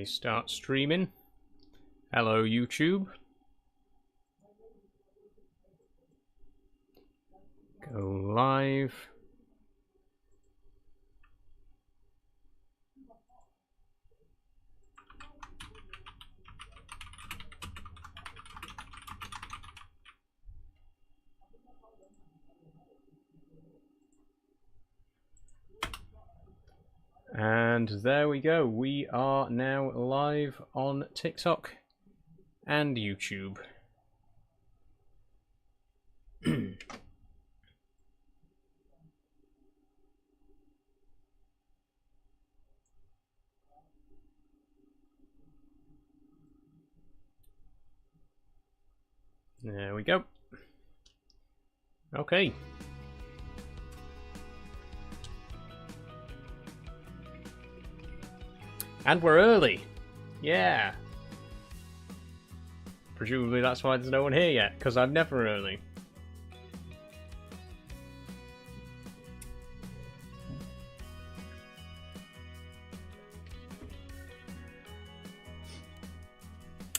Okay, start streaming. Hello, YouTube. Go live. And there we go. We are now live on TikTok and YouTube. There we go. Okay. And we're early. Yeah. Presumably that's why there's no one here yet, because I'm never early.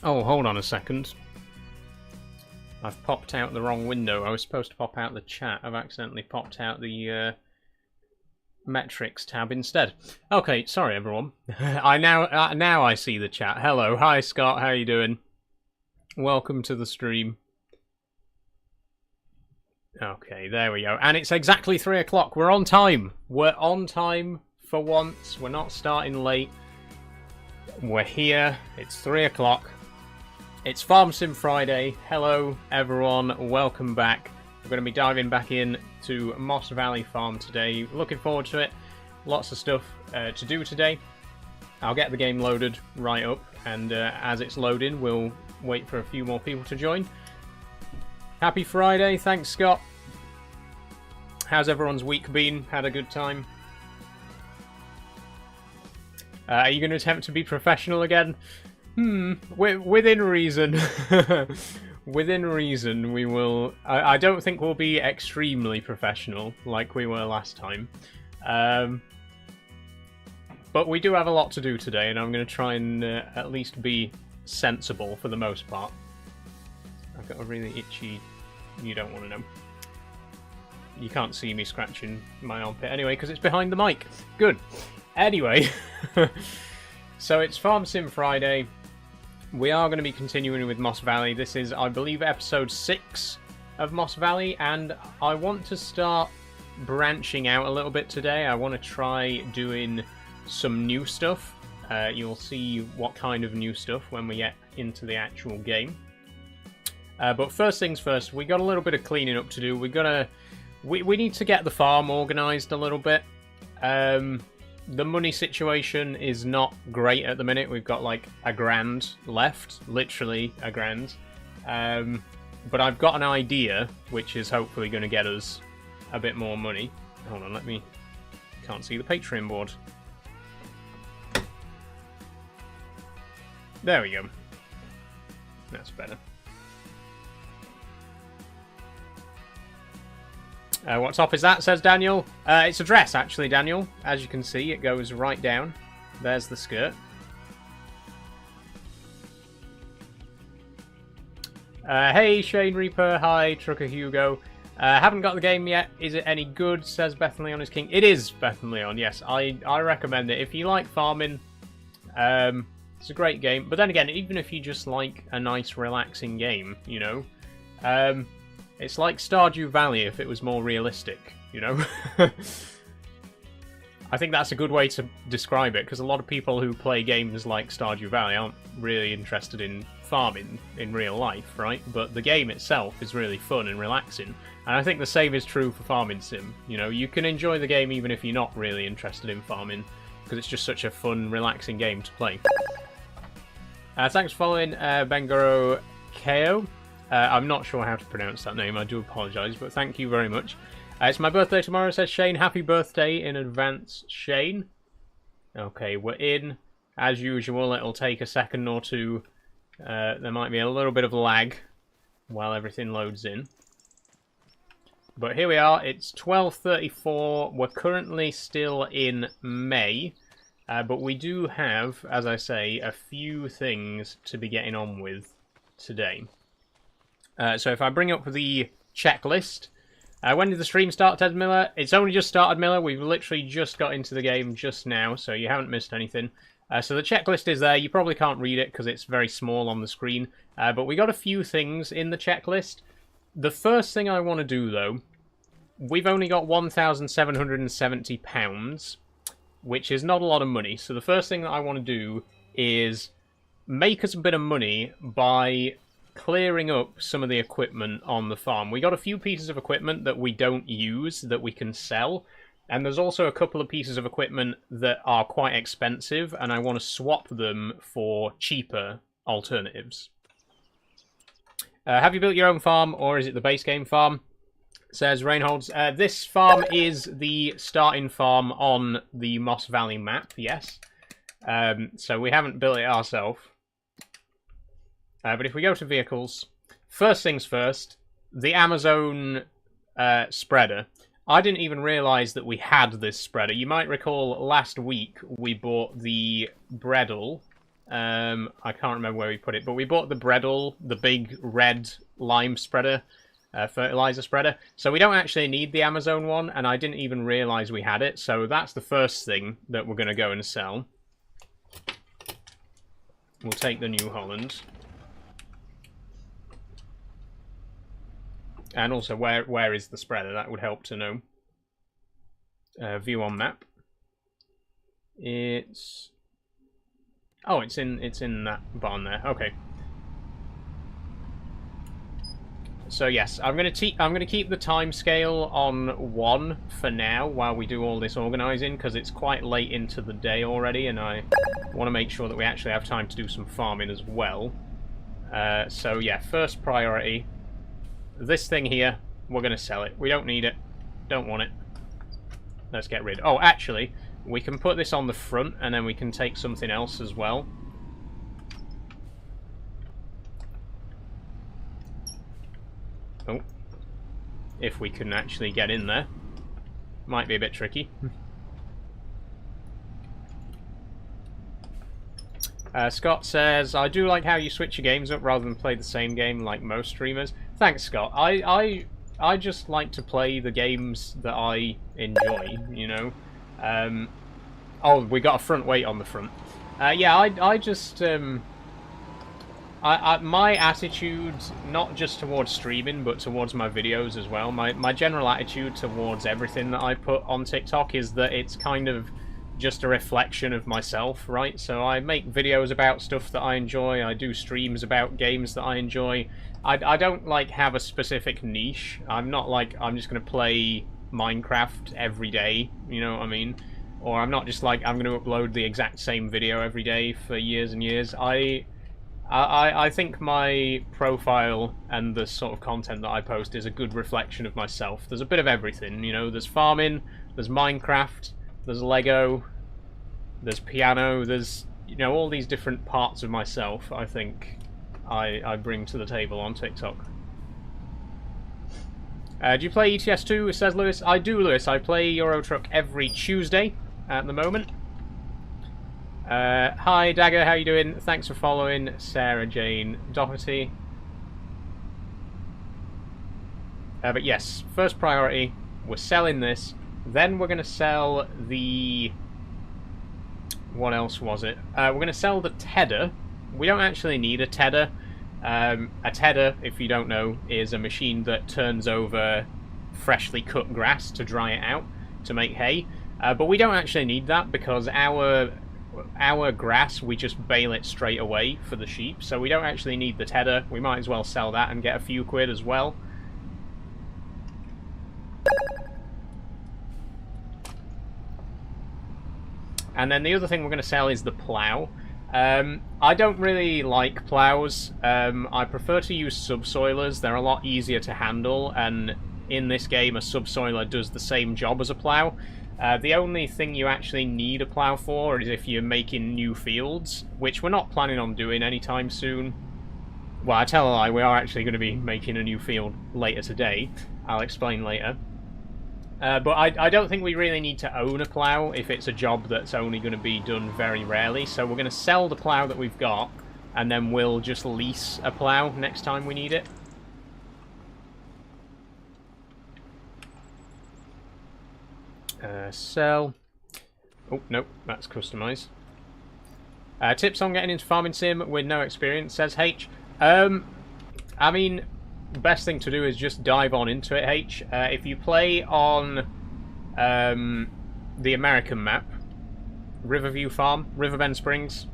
Oh, hold on a second. I've popped out the wrong window. I was supposed to pop out the chat. I've accidentally popped out the metrics tab instead. Okay, sorry everyone. Now I see the chat. Hello, hi Scott, how you doing? Welcome to the stream. Okay, there we go. And it's exactly 3 o'clock. We're on time. We're on time for once. We're not starting late. We're here. It's 3 o'clock. It's Farm Sim Friday. Hello everyone, welcome back. We're going to be diving back in to Moss Valley Farm today. Looking forward to it. Lots of stuff to do today. I'll get the game loaded right up, and as it's loading, we'll wait for a few more people to join. Happy Friday. Thanks, Scott. How's everyone's week been? Had a good time? Are you going to attempt to be professional again? Within reason. Within reason, we will... I don't think we'll be extremely professional like we were last time. But we do have a lot to do today, and I'm going to try and at least be sensible for the most part. I've got a really itchy... You don't want to know. You can't see me scratching my armpit anyway, because it's behind the mic. Good. Anyway. So it's Farm Sim Friday. We are going to be continuing with Moss Valley. This is, I believe, episode 6 of Moss Valley, and I want to start branching out a little bit today. I want to try doing some new stuff. You'll see what kind of new stuff when we get into the actual game. But first things first, we got a little bit of cleaning up to do. We need to get the farm organised a little bit. The money situation is not great at the minute. We've got like $1,000 left, literally $1,000. But I've got an idea, which is hopefully going to get us a bit more money. Hold on, can't see the Patreon board. There we go. That's better. What top is that, says Daniel? It's a dress, actually, Daniel. As you can see, it goes right down. There's the skirt. Hey, Shane Reaper. Hi, Trucker Hugo. Haven't got the game yet. Is it any good, says Bethleon is King. It is Bethleon, yes. I recommend it. If you like farming, it's a great game. But then again, even if you just like a nice, relaxing game, you know... it's like Stardew Valley if it was more realistic, you know? I think that's a good way to describe it, because a lot of people who play games like Stardew Valley aren't really interested in farming in real life, right? But the game itself is really fun and relaxing, and I think the same is true for Farming Sim. You know, you can enjoy the game even if you're not really interested in farming, because it's just such a fun, relaxing game to play. Thanks for following Bengaro Ko. I'm not sure how to pronounce that name, I do apologise, but thank you very much. It's my birthday tomorrow, says Shane. Happy birthday in advance, Shane. Okay, we're in. As usual, it'll take a second or two. There might be a little bit of lag while everything loads in. But here we are, it's 12:34. We're currently still in May. But we do have, as I say, a few things to be getting on with today. So if I bring up the checklist, when did the stream start, Ted Miller? It's only just started, Miller. We've literally just got into the game just now, so you haven't missed anything. So the checklist is there. You probably can't read it because it's very small on the screen. But we got a few things in the checklist. The first thing I want to do, though, we've only got £1,770, which is not a lot of money. So the first thing that I want to do is make us a bit of money by clearing up some of the equipment on the farm. We got a few pieces of equipment that we don't use that we can sell, and there's also a couple of pieces of equipment that are quite expensive, and I want to swap them for cheaper alternatives. Have you built your own farm, or is it the base game farm? Says Reinholds. This farm is the starting farm on the Moss Valley map, yes. So we haven't built it ourselves. But if we go to vehicles, first things first, the Amazon spreader. I didn't even realise that we had this spreader. You might recall last week we bought the Bredel. I can't remember where we put it, but we bought the Bredel, the big red lime spreader, fertilizer spreader. So we don't actually need the Amazon one, and I didn't even realise we had it. So that's the first thing that we're going to go and sell. We'll take the New Holland. And also, where is the spreader? That would help to know. View on map. It's... Oh, it's in that barn there. Okay. So yes, I'm gonna keep the time scale on 1 for now while we do all this organising, because it's quite late into the day already, and I want to make sure that we actually have time to do some farming as well. So yeah, first priority. This thing here, we're going to sell it. We don't need it. Don't want it. Let's get rid. Oh, actually, we can put this on the front, and then we can take something else as well. Oh. If we can actually get in there. Might be a bit tricky. Scott says, I do like how you switch your games up rather than play the same game like most streamers. Thanks, Scott. I just like to play the games that I enjoy, you know. Oh, we got a front weight on the front. Yeah, I just... my attitude, not just towards streaming, but towards my videos as well, my general attitude towards everything that I put on TikTok is that it's kind of just a reflection of myself, right? So I make videos about stuff that I enjoy, I do streams about games that I enjoy. I don't, like, have a specific niche. I'm not like, I'm just going to play Minecraft every day, you know what I mean? Or I'm not just like, I'm going to upload the exact same video every day for years and years. I think my profile and the sort of content that I post is a good reflection of myself. There's a bit of everything, you know? There's farming, there's Minecraft, there's Lego, there's piano, there's, you know, all these different parts of myself, I think, I bring to the table on TikTok. Do you play ETS2, says Lewis? I do, Lewis. I play Euro Truck every Tuesday at the moment. Hi, Dagger, how you doing? Thanks for following. Sarah Jane Doherty. But yes, first priority, we're selling this. Then we're going to sell the... What else was it? We're going to sell the tedder. We don't actually need a tedder. A tedder, if you don't know, is a machine that turns over freshly cut grass to dry it out to make hay. But we don't actually need that because our grass, we just bale it straight away for the sheep. So we don't actually need the tedder. We might as well sell that and get a few quid as well. And then the other thing we're going to sell is the plough. I don't really like ploughs. I prefer to use subsoilers. They're a lot easier to handle, and in this game a subsoiler does the same job as a plough. The only thing you actually need a plough for is if you're making new fields, which we're not planning on doing anytime soon. Well, I tell a lie, we are actually going to be making a new field later today. I'll explain later. But I don't think we really need to own a plough if it's a job that's only going to be done very rarely. So we're going to sell the plough that we've got, and then we'll just lease a plough next time we need it. Sell. Oh, nope, that's customized. Tips on getting into farming sim with no experience, says H. I mean, best thing to do is just dive on into it, H. If you play on the American map, Riverview Farm, Riverbend Springs.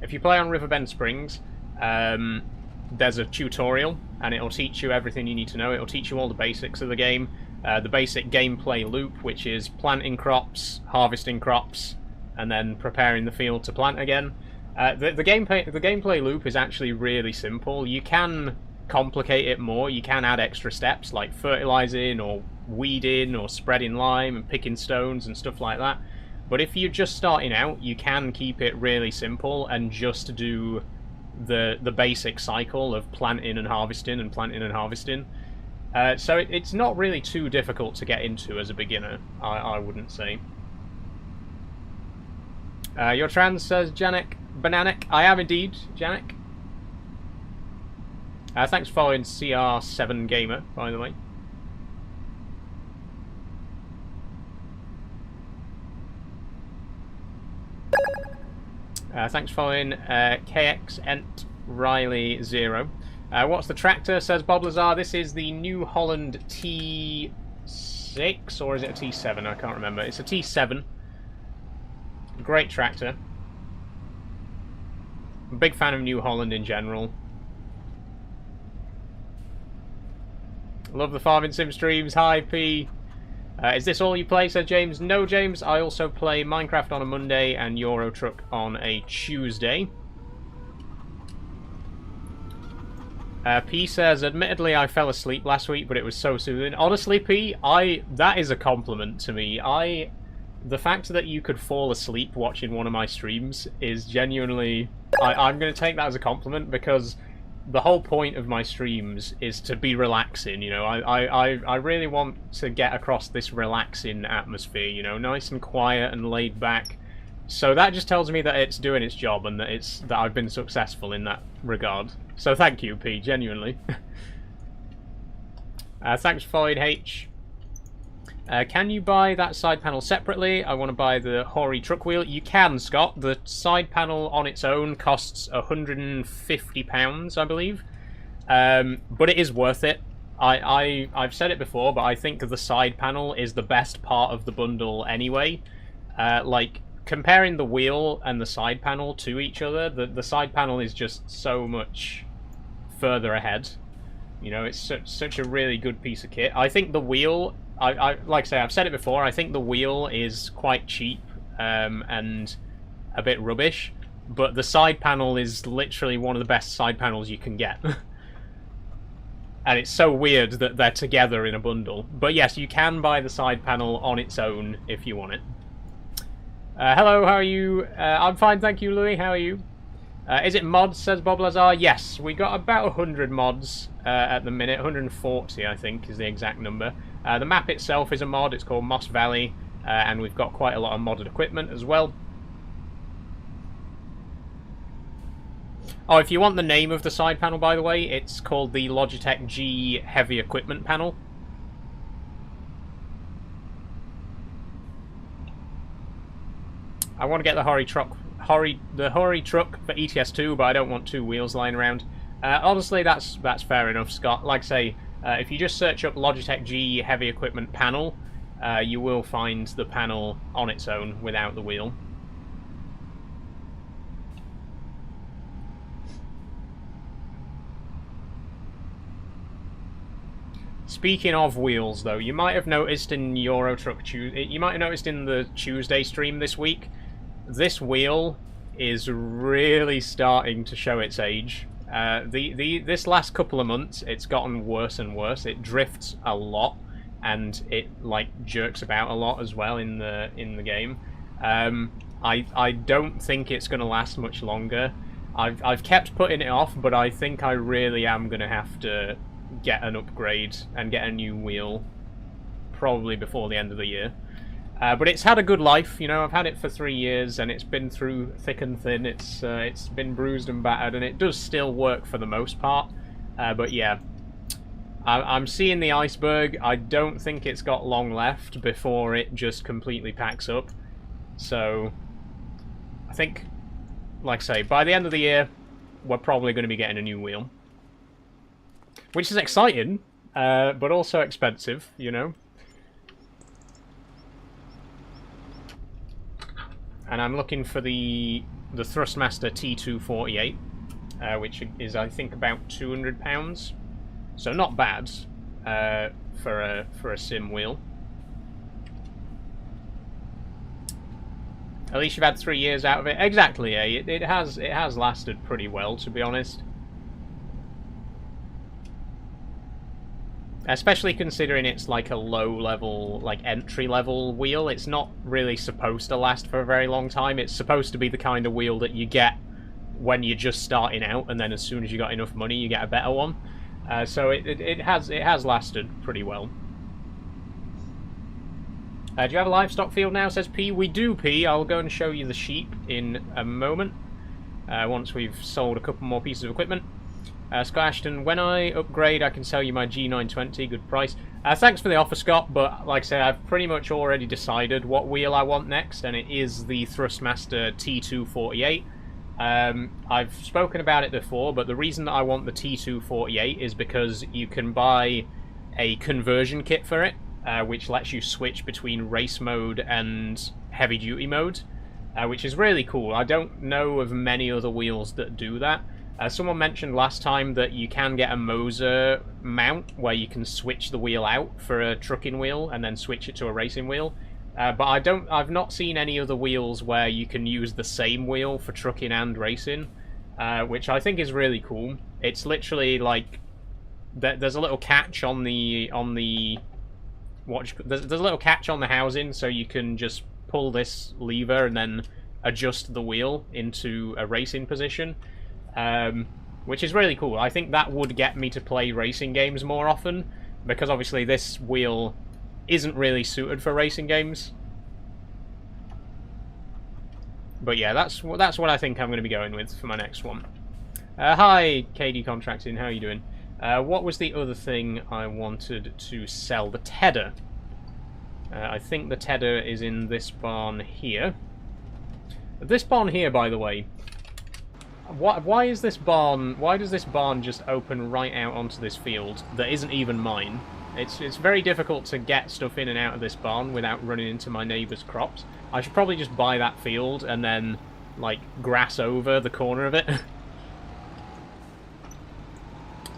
If you play on Riverbend Springs, there's a tutorial, and it'll teach you everything you need to know. It'll teach you all the basics of the game. The basic gameplay loop, which is planting crops, harvesting crops, and then preparing the field to plant again. The gameplay loop is actually really simple. You can complicate it more. You can add extra steps like fertilizing or weeding or spreading lime and picking stones and stuff like that. But if you're just starting out, you can keep it really simple and just do the basic cycle of planting and harvesting and planting and harvesting. So it's not really too difficult to get into as a beginner, I wouldn't say. You're trans, says Janek Bananek. I am indeed, Janek. Thanks for following CR7 Gamer, by the way. Thanks for following KXEnt Riley 0. What's the tractor, says Bob Lazar. This is the New Holland T6, or is it a T7? I can't remember. It's a T7. Great tractor. I'm a big fan of New Holland in general. Love the farming sim streams. Hi, P. Is this all you play, says James? No, James. I also play Minecraft on a Monday and Euro Truck on a Tuesday. P says, admittedly, I fell asleep last week, but it was so soothing. Honestly, P, that is a compliment to me. The fact that you could fall asleep watching one of my streams is genuinely... I'm going to take that as a compliment, because the whole point of my streams is to be relaxing, you know. I really want to get across this relaxing atmosphere, you know, nice and quiet and laid back. So that just tells me that it's doing its job and that I've been successful in that regard. So thank you, P, genuinely. Thanks for following, H. Can you buy that side panel separately? I want to buy the Hori truck wheel. You can, Scott. The side panel on its own costs £150, I believe. But it is worth it. I've said it before, but I think the side panel is the best part of the bundle anyway. Like, comparing the wheel and the side panel to each other, the side panel is just so much further ahead. You know, it's such a really good piece of kit. I think the wheel... like I say, I've said it before, I think the wheel is quite cheap and a bit rubbish, but the side panel is literally one of the best side panels you can get. And it's so weird that they're together in a bundle. But yes, you can buy the side panel on its own if you want it. Hello, how are you? I'm fine, thank you, Louis. How are you? Is it mods, says Bob Lazar? Yes, we got about 100 mods at the minute. 140, I think, is the exact number. The map itself is a mod. It's called Moss Valley, and we've got quite a lot of modded equipment as well. Oh, if you want the name of the side panel, by the way, it's called the Logitech G Heavy Equipment Panel. I want to get the Hori truck for ETS2, but I don't want two wheels lying around. Honestly, that's fair enough, Scott. Like I say, if you just search up Logitech G Heavy Equipment Panel, you will find the panel on its own without the wheel. Speaking of wheels, though, you might have noticed in Euro Truck you might have noticed in the Tuesday stream this week, this wheel is really starting to show its age. This last couple of months, it's gotten worse and worse. It drifts a lot, and it like jerks about a lot as well in the game. I don't think it's going to last much longer. I've kept putting it off, but I think I really am going to have to get an upgrade and get a new wheel probably before the end of the year. But it's had a good life, you know. I've had it for 3 years, and it's been through thick and thin. It's been bruised and battered, and it does still work for the most part. But yeah, I'm seeing the iceberg. I don't think it's got long left before it just completely packs up. So I think, like I say, by the end of the year, we're probably going to be getting a new wheel, which is exciting, but also expensive, you know. And I'm looking for the Thrustmaster T248, which is, I think, about £200. So not bad for a sim wheel. At least you've had 3 years out of it. Exactly, yeah. It has lasted pretty well, to be honest. Especially considering it's like a low-level, like entry-level wheel. It's not really supposed to last for a very long time. It's supposed to be the kind of wheel that you get when you're just starting out, and then as soon as you got enough money, you get a better one. So it has lasted pretty well. Do you have a livestock field now, says P? We do, P. I'll go and show you the sheep in a moment, once we've sold a couple more pieces of equipment. Scott Ashton, when I upgrade, I can sell you my G920, good price. Thanks for the offer, Scott, but like I said, I've pretty much already decided what wheel I want next, and it is the Thrustmaster T248. I've spoken about it before, but the reason that I want the T248 is because you can buy a conversion kit for it, which lets you switch between race mode and heavy duty mode, which is really cool. I don't know of many other wheels that do that. Someone mentioned last time that you can get a Moser mount where you can switch the wheel out for a trucking wheel and then switch it to a racing wheel. But I've not seen any other wheels where you can use the same wheel for trucking and racing, which I think is really cool. It's literally like there's a little catch on the there's a little catch on the housing, so you can just pull this lever and then adjust the wheel into a racing position, which is really cool. I think that would get me to play racing games more often, because obviously this wheel isn't really suited for racing games. But yeah, that's what I think I'm going to be going with for my next one. Hi, KD Contracting, how are you doing? What was the other thing I wanted to sell? The tedder. I think the tedder is in this barn here. This barn here, by the way, why is this barn? Why does this barn just open right out onto this field that isn't even mine? It's very difficult to get stuff in and out of this barn without running into my neighbour's crops. I should probably just buy that field and then, like, grass over the corner of it.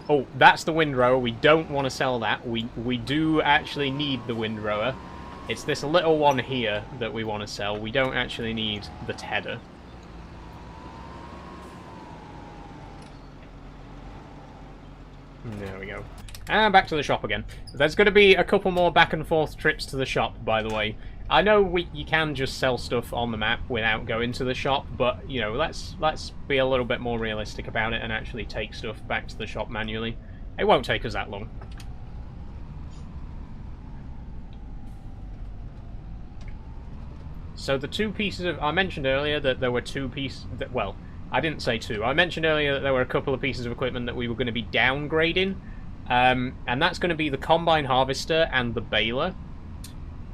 Oh, that's the windrower. We don't want to sell that. We do actually need the windrower. It's this little one here that we want to sell. We don't actually need the tedder. There we go. And back to the shop again. There's going to be a couple more back and forth trips to the shop, by the way. I know you can just sell stuff on the map without going to the shop, but, you know, let's be a little bit more realistic about it and actually take stuff back to the shop manually. It won't take us that long. So the two pieces of... I mentioned earlier that there were two pieces... Well, I didn't say two. I mentioned earlier that there were a couple of pieces of equipment that we were going to be downgrading. And that's going to be the combine harvester and the baler.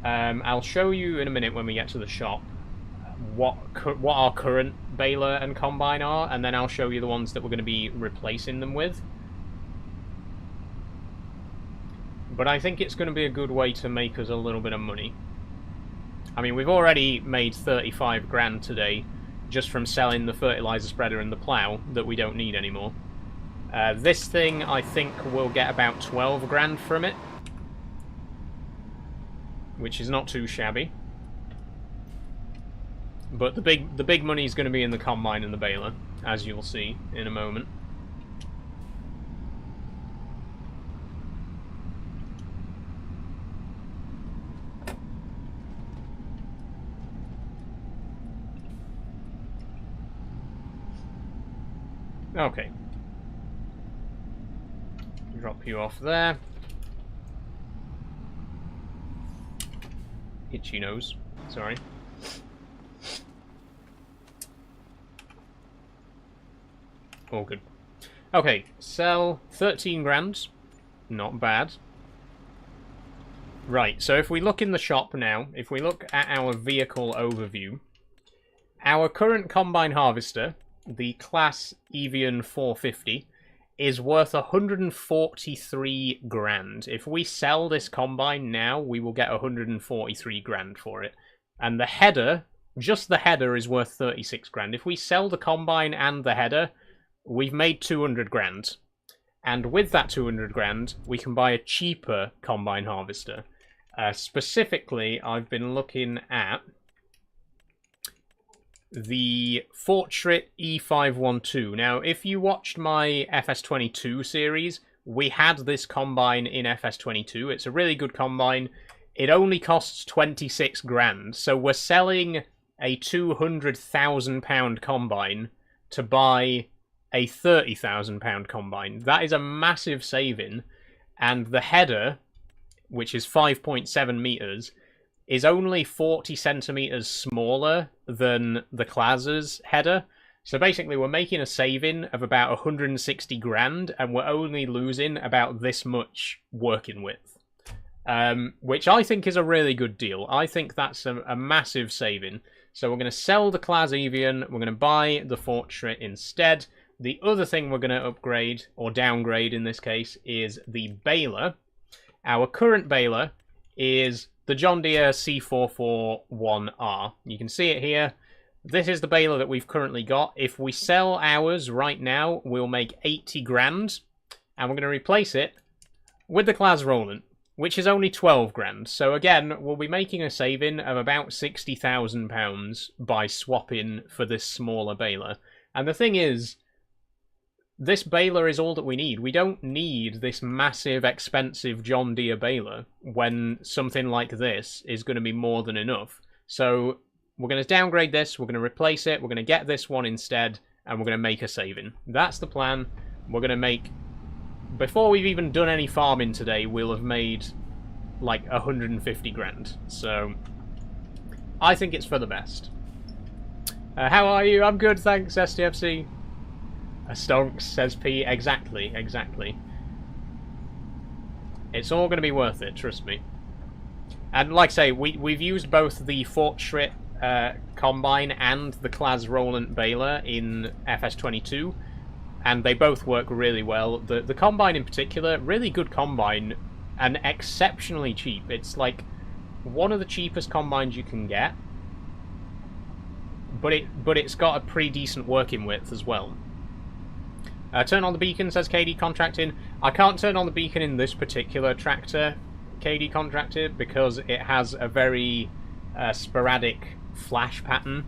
I'll show you in a minute when we get to the shop what our current baler and combine are, and then I'll show you the ones that we're going to be replacing them with. But I think it's going to be a good way to make us a little bit of money. I mean, we've already made 35 grand today just from selling the fertilizer spreader and the plough that we don't need anymore. This thing, I think, we'll get about 12 grand from it, which is not too shabby. But the big money is going to be in the combine and the baler, as you'll see in a moment. Okay. Drop you off there. Itchy nose. Sorry. All good. Okay, sell 13 grand. Not bad. Right, so if we look in the shop now, if we look at our vehicle overview, our current combine harvester, the class Evian 450, is worth 143 grand. If we sell this combine now, we will get 143 grand for it. And the header, just the header, is worth 36 grand. If we sell the combine and the header, we've made 200 grand. And with that 200 grand, we can buy a cheaper combine harvester. Specifically, I've been looking at the Fortschritt E512. Now, if you watched my FS22 series, we had this combine in FS22. It's a really good combine. It only costs 26 grand. So we're selling a £200,000 combine to buy a £30,000 combine. That is a massive saving. And the header, which is 5.7 meters, is only 40 centimeters smaller than the Class's header. So basically we're making a saving of about 160 grand and we're only losing about this much working width. Which I think is a really good deal. I think that's a massive saving. So we're going to sell the Class Evian, we're going to buy the Fortschritt instead. The other thing we're going to upgrade, or downgrade in this case, is the baler. Our current baler is the John Deere C441R. You can see it here. This is the baler that we've currently got. If we sell ours right now, we'll make 80 grand. And we're going to replace it with the Class Roland, which is only 12 grand. So again, we'll be making a saving of about £60,000 by swapping for this smaller baler. And the thing is, this baler is all that we need. We don't need this massive, expensive John Deere baler when something like this is going to be more than enough. So we're going to downgrade this, we're going to replace it, we're going to get this one instead, and we're going to make a saving. That's the plan. We're going to make... Before we've even done any farming today, we'll have made like 150 grand. So I think it's for the best. How are you? I'm good, thanks, STFC. A stonks, says P. Exactly, exactly. It's all going to be worth it, trust me. And like I say, we've used both the Fortschritt combine and the Claas Roland baler in FS22, and they both work really well. The combine in particular, really good combine, and exceptionally cheap. It's like one of the cheapest combines you can get, but it's got a pretty decent working width as well. Turn on the beacon, says KD Contracting. I can't turn on the beacon in this particular tractor, KD Contractor, because it has a very sporadic flash pattern,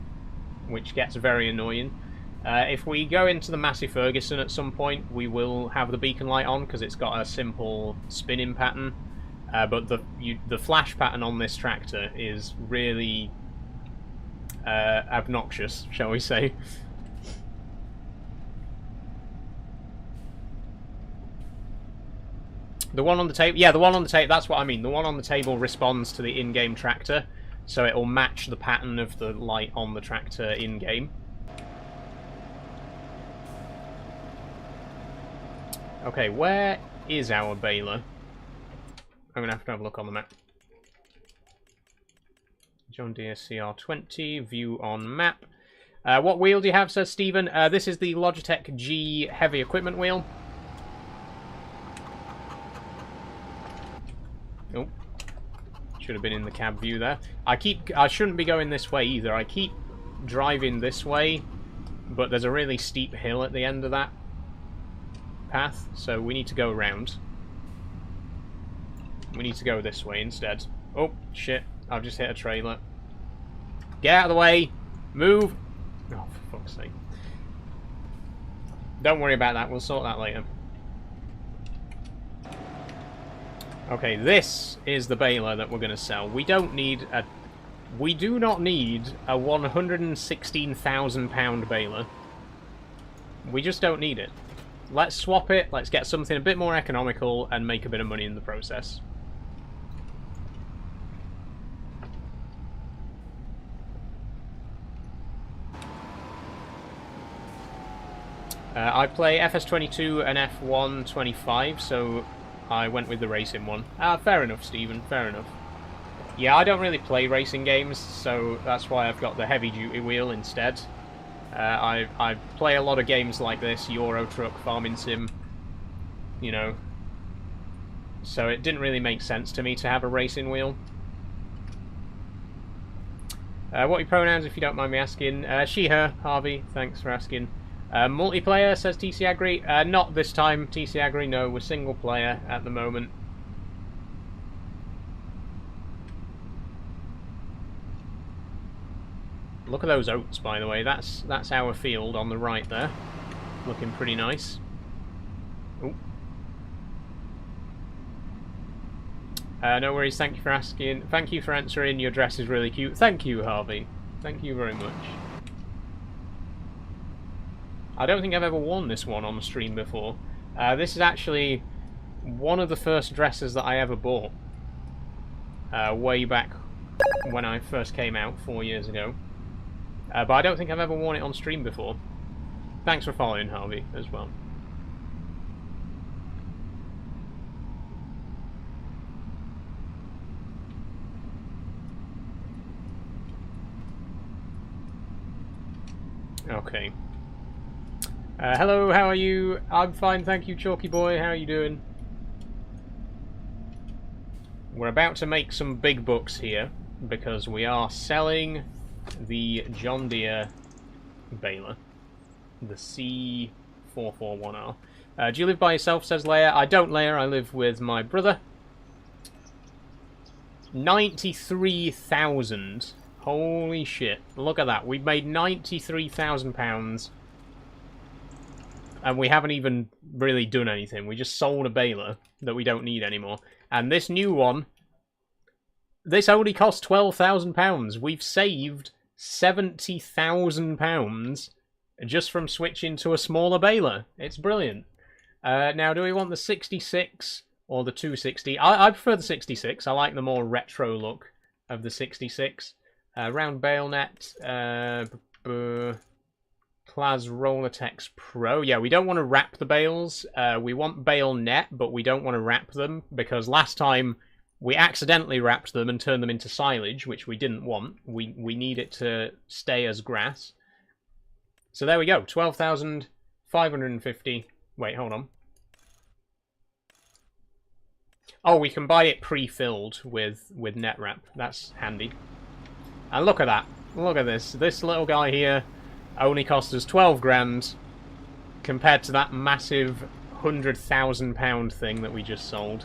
which gets very annoying. If we go into the Massey Ferguson at some point, we will have the beacon light on, because it's got a simple spinning pattern. But the flash pattern on this tractor is really obnoxious, shall we say. The one on the table, yeah, the one on the table, that's what I mean. The one on the table responds to the in-game tractor, so it will match the pattern of the light on the tractor in-game. Okay, where is our baler? I'm going to have a look on the map. John Deere CR20, view on map. What wheel do you have, says Stephen? This is the Logitech G heavy equipment wheel. Oh, should have been in the cab view there. I shouldn't be going this way either. I keep driving this way, but there's a really steep hill at the end of that path, so we need to go around. We need to go this way instead. Oh, shit. I've just hit a trailer. Get out of the way! Move! Oh, for fuck's sake. Don't worry about that. We'll sort that later. Okay, this is the baler that we're going to sell. We do not need a £116,000 baler. We just don't need it. Let's swap it, let's get something a bit more economical and make a bit of money in the process. I play FS22 and F125, so I went with the racing one. Fair enough, Stephen, fair enough. Yeah, I don't really play racing games, so that's why I've got the heavy-duty wheel instead. I play a lot of games like this, Euro Truck, Farming Sim, you know. So it didn't really make sense to me to have a racing wheel. What are your pronouns, if you don't mind me asking? She, her, Harvey, thanks for asking. Multiplayer, says TC Agri. Not this time, TC Agri, no, we're single player at the moment. Look at those oats, by the way. That's our field on the right there. Looking pretty nice. Ooh. No worries, thank you for asking. Thank you for answering. Your dress is really cute. Thank you, Harvey. Thank you very much. I don't think I've ever worn this one on the stream before. This is actually one of the first dresses that I ever bought. Way back when I first came out 4 years ago. But I don't think I've ever worn it on stream before. Thanks for following, Harvey, as well. Okay. Hello, how are you? I'm fine, thank you, Chalky Boy. How are you doing? We're about to make some big bucks here, because we are selling the John Deere baler, the C441R. Do you live by yourself, says Leia? I don't, Leia, I live with my brother. 93,000. Holy shit. Look at that. We've made £93,000 and we haven't even really done anything. We just sold a baler that we don't need anymore. And this new one, this only cost £12,000. We've saved £70,000 just from switching to a smaller baler. It's brilliant. Now, do we want the 66 or the 260? I prefer the 66. I like the more retro look of the 66. Round bale net. Plas Rollertex Pro. Yeah, we don't want to wrap the bales. We want bale net, but we don't want to wrap them, because last time we accidentally wrapped them and turned them into silage, which we didn't want. We need it to stay as grass. So there we go, 12,550. Wait, hold on. Oh, we can buy it pre-filled with net wrap. That's handy. And look at that. Look at this. This little guy here only cost us 12 grand compared to that massive £100,000 thing that we just sold.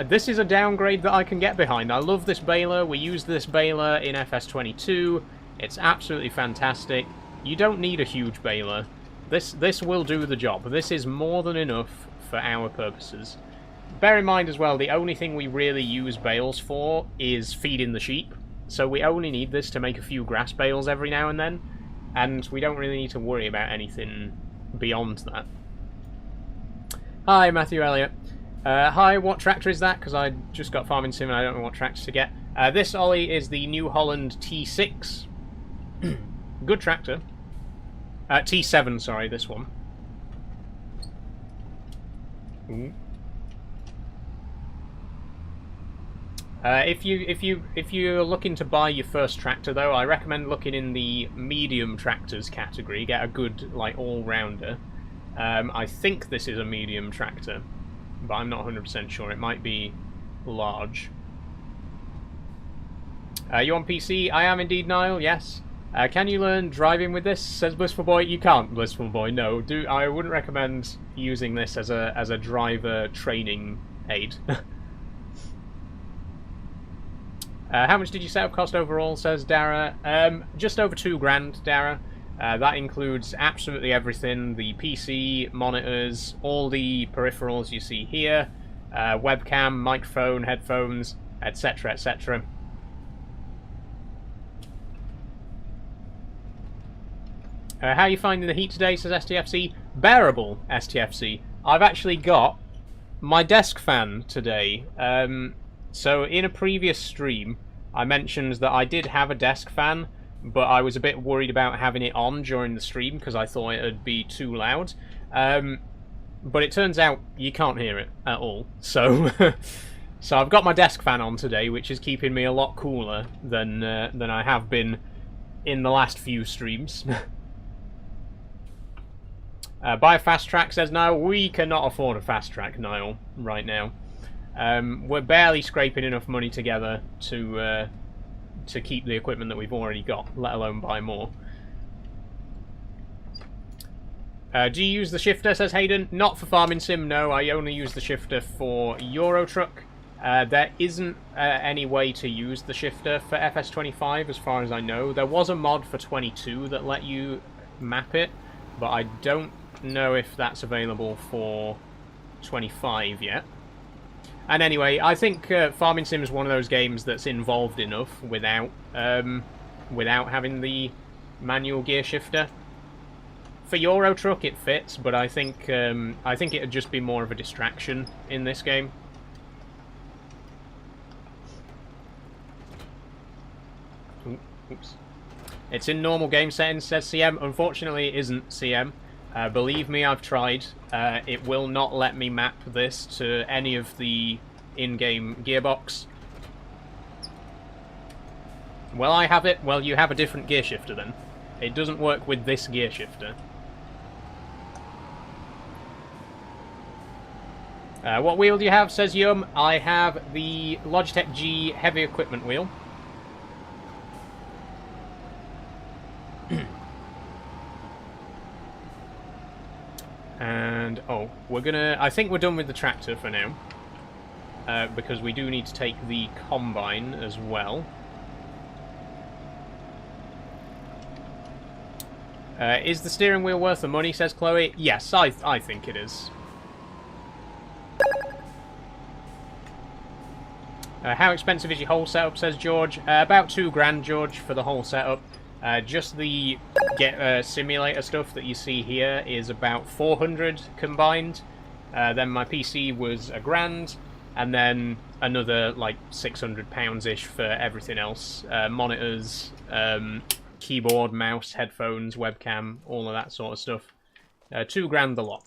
This is a downgrade that I can get behind. I love this baler. We used this baler in FS22. It's absolutely fantastic. You don't need a huge baler. This will do the job. This is more than enough for our purposes. Bear in mind as well, the only thing we really use bales for is feeding the sheep. So we only need this to make a few grass bales every now and then. And we don't really need to worry about anything beyond that. Hi, Matthew Elliott. Hi, what tractor is that? Because I just got Farming Sim and I don't know what tractor to get. This, Ollie, is the New Holland T6. Good tractor. T7, sorry, this one. Ooh. If you're looking to buy your first tractor, though, I recommend looking in the medium tractors category. Get a good, like, all-rounder. I think this is a medium tractor, but I'm not 100% sure. It might be large. You on PC? I am indeed, Niall. Yes. Can you learn driving with this? Says Blissful Boy. You can't, Blissful Boy. No. I wouldn't recommend using this as a driver training aid. How much did your setup cost overall, says Dara? Just over 2 grand, Dara. That includes absolutely everything. The PC, monitors, all the peripherals you see here. Webcam, microphone, headphones, etc, etc. How are you finding the heat today, says STFC? Bearable, STFC. I've actually got my desk fan today. So in a previous stream, I mentioned that I did have a desk fan, but I was a bit worried about having it on during the stream because I thought it would be too loud. But it turns out you can't hear it at all. So, so I've got my desk fan on today, which is keeping me a lot cooler than I have been in the last few streams. Buy a fast track, says Niall. We cannot afford a fast track, Niall, right now. We're barely scraping enough money together to keep the equipment that we've already got, let alone buy more. Do you use the shifter, says Hayden? Not for Farming Sim, no. I only use the shifter for Euro Truck. There isn't any way to use the shifter for FS25, as far as I know. There was a mod for 22 that let you map it, but I don't know if that's available for 25 yet. And anyway, I think Farming Sim is one of those games that's involved enough without having the manual gear shifter. For Euro Truck, it fits, but I think it'd just be more of a distraction in this game. Oops. It's in normal game settings, says CM. Unfortunately, it isn't, CM. Believe me, I've tried. It will not let me map this to any of the in-game gearbox. Well, I have it. Well, you have a different gear shifter then. It doesn't work with this gear shifter. What wheel do you have, says Yum? I have the Logitech G heavy equipment wheel. And, oh, I think we're done with the tractor for now. Because we do need to take the combine as well. Is the steering wheel worth the money, says Chloe? Yes, I think it is. How expensive is your whole setup, says George? About £2 George, for the whole setup. Just the simulator stuff that you see here is about 400 combined. Then my PC was £1,000, and then another like £600-ish for everything else. Monitors, keyboard, mouse, headphones, webcam, all of that sort of stuff. £2,000 a lot.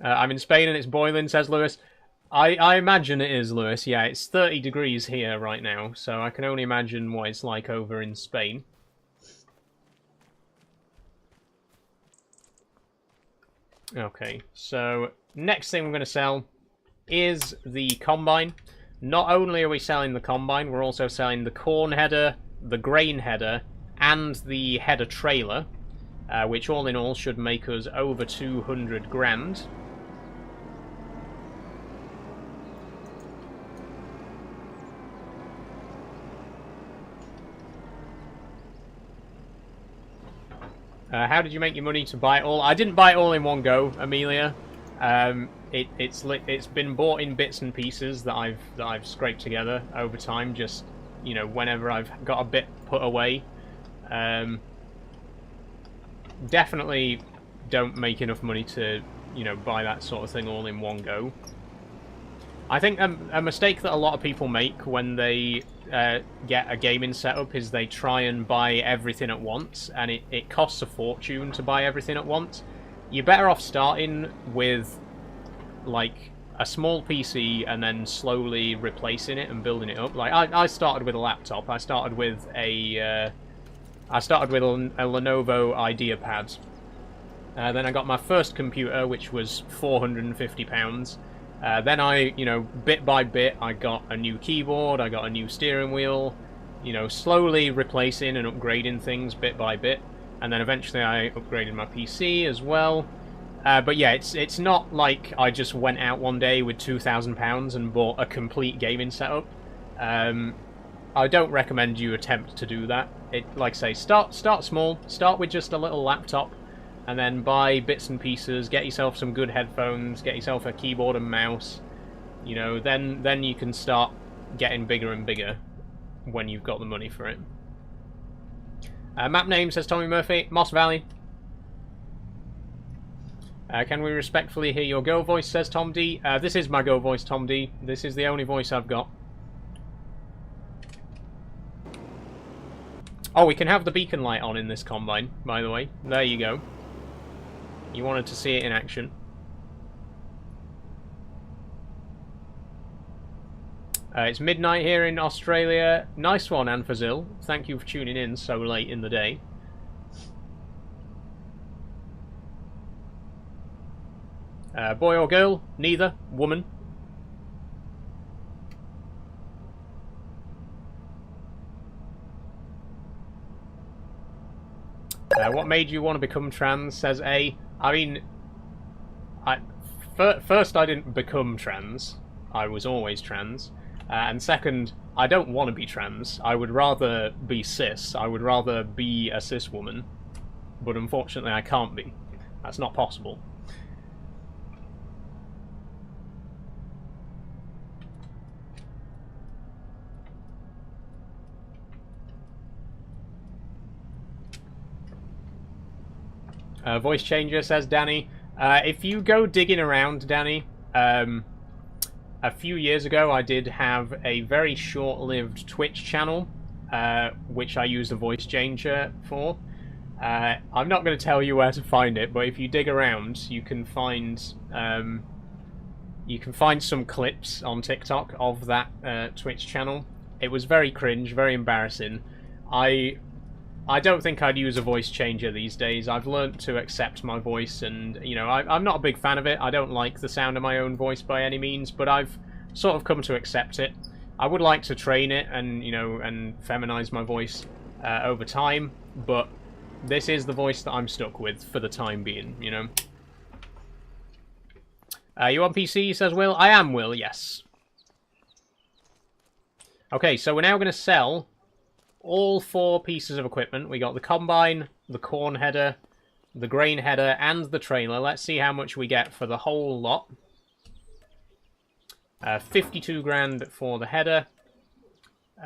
I'm in Spain and it's boiling, says Lewis. I imagine it is, Lewis. Yeah, it's 30 degrees here right now, so I can only imagine what it's like over in Spain. Okay, so next thing we're going to sell is the combine. Not only are we selling the combine, we're also selling the corn header, the grain header, and the header trailer, which all in all should make us over 200 grand. How did you make your money to buy it all? I didn't buy it all in one go, Amelia. It's been bought in bits and pieces that I've scraped together over time. Just, you know, whenever I've got a bit put away. Definitely don't make enough money to, you know, buy that sort of thing all in one go. I think a mistake that a lot of people make when they get a gaming setup is they try and buy everything at once, and it costs a fortune to buy everything at once. You're better off starting with like a small PC and then slowly replacing it and building it up. Like I started with a laptop. I started with a Lenovo IdeaPad. Then I got my first computer, which was £450. Then I, you know, bit by bit, I got a new keyboard, I got a new steering wheel, you know, slowly replacing and upgrading things bit by bit. And then eventually I upgraded my PC as well. But yeah, it's not like I just went out one day with £2,000 and bought a complete gaming setup. I don't recommend you attempt to do that. Like I say, start small, start with just a little laptop, and then buy bits and pieces, get yourself some good headphones, get yourself a keyboard and mouse. You know, then you can start getting bigger and bigger when you've got the money for it. Map name, says Tommy Murphy, Moss Valley. Can we respectfully hear your go voice, says Tom D. This is my go voice, Tom D. This is the only voice I've got. Oh, we can have the beacon light on in this combine, by the way. There you go. You wanted to see it in action. It's midnight here in Australia. Nice one, Anfazil. Thank you for tuning in so late in the day. Boy or girl? Neither. Woman. What made you want to become trans, says A. I mean, first I didn't become trans. I was always trans. And second, I don't want to be trans. I would rather be cis. I would rather be a cis woman. But unfortunately I can't be. That's not possible. Voice changer, says Danny. If you go digging around, Danny, a few years ago I did have a very short-lived Twitch channel, which I used a voice changer for. I'm not going to tell you where to find it, but if you dig around, you can find some clips on TikTok of that Twitch channel. It was very cringe, very embarrassing. I don't think I'd use a voice changer these days. I've learnt to accept my voice, and, you know, I'm not a big fan of it. I don't like the sound of my own voice by any means, but I've sort of come to accept it. I would like to train it and, you know, and feminize my voice over time, but this is the voice that I'm stuck with for the time being, you know. You on PC, says Will? I am, Will, yes. Okay, so we're now going to sell all 4 pieces of equipment. We got the combine, the corn header, the grain header, and the trailer. Let's see how much we get for the whole lot. 52 grand for the header.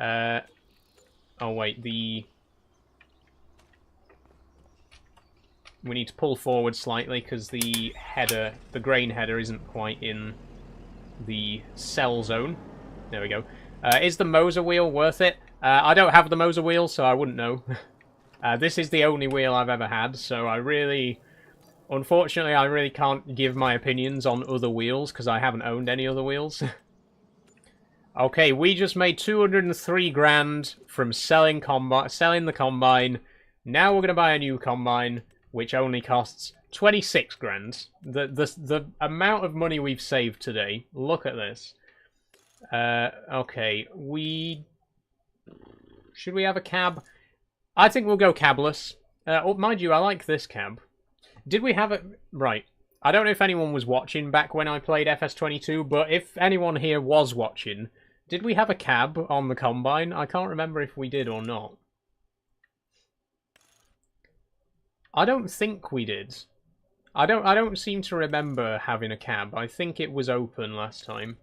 Oh wait, we need to pull forward slightly because the header, the grain header, isn't quite in the sell zone. There we go. Is the Moser wheel worth it? I don't have the Moser wheel, so I wouldn't know. This is the only wheel I've ever had, so unfortunately, I really can't give my opinions on other wheels, because I haven't owned any other wheels. Okay, we just made 203 grand from selling the combine. Now we're going to buy a new combine, which only costs 26 grand. The amount of money we've saved today, look at this. Okay, should we have a cab? I think we'll go cabless. Oh, mind you, I like this cab. Did we have it? Right. I don't know if anyone was watching back when I played FS22, but if anyone here was watching, did we have a cab on the combine? I can't remember if we did or not. I don't think we did. I don't seem to remember having a cab. I think it was open last time.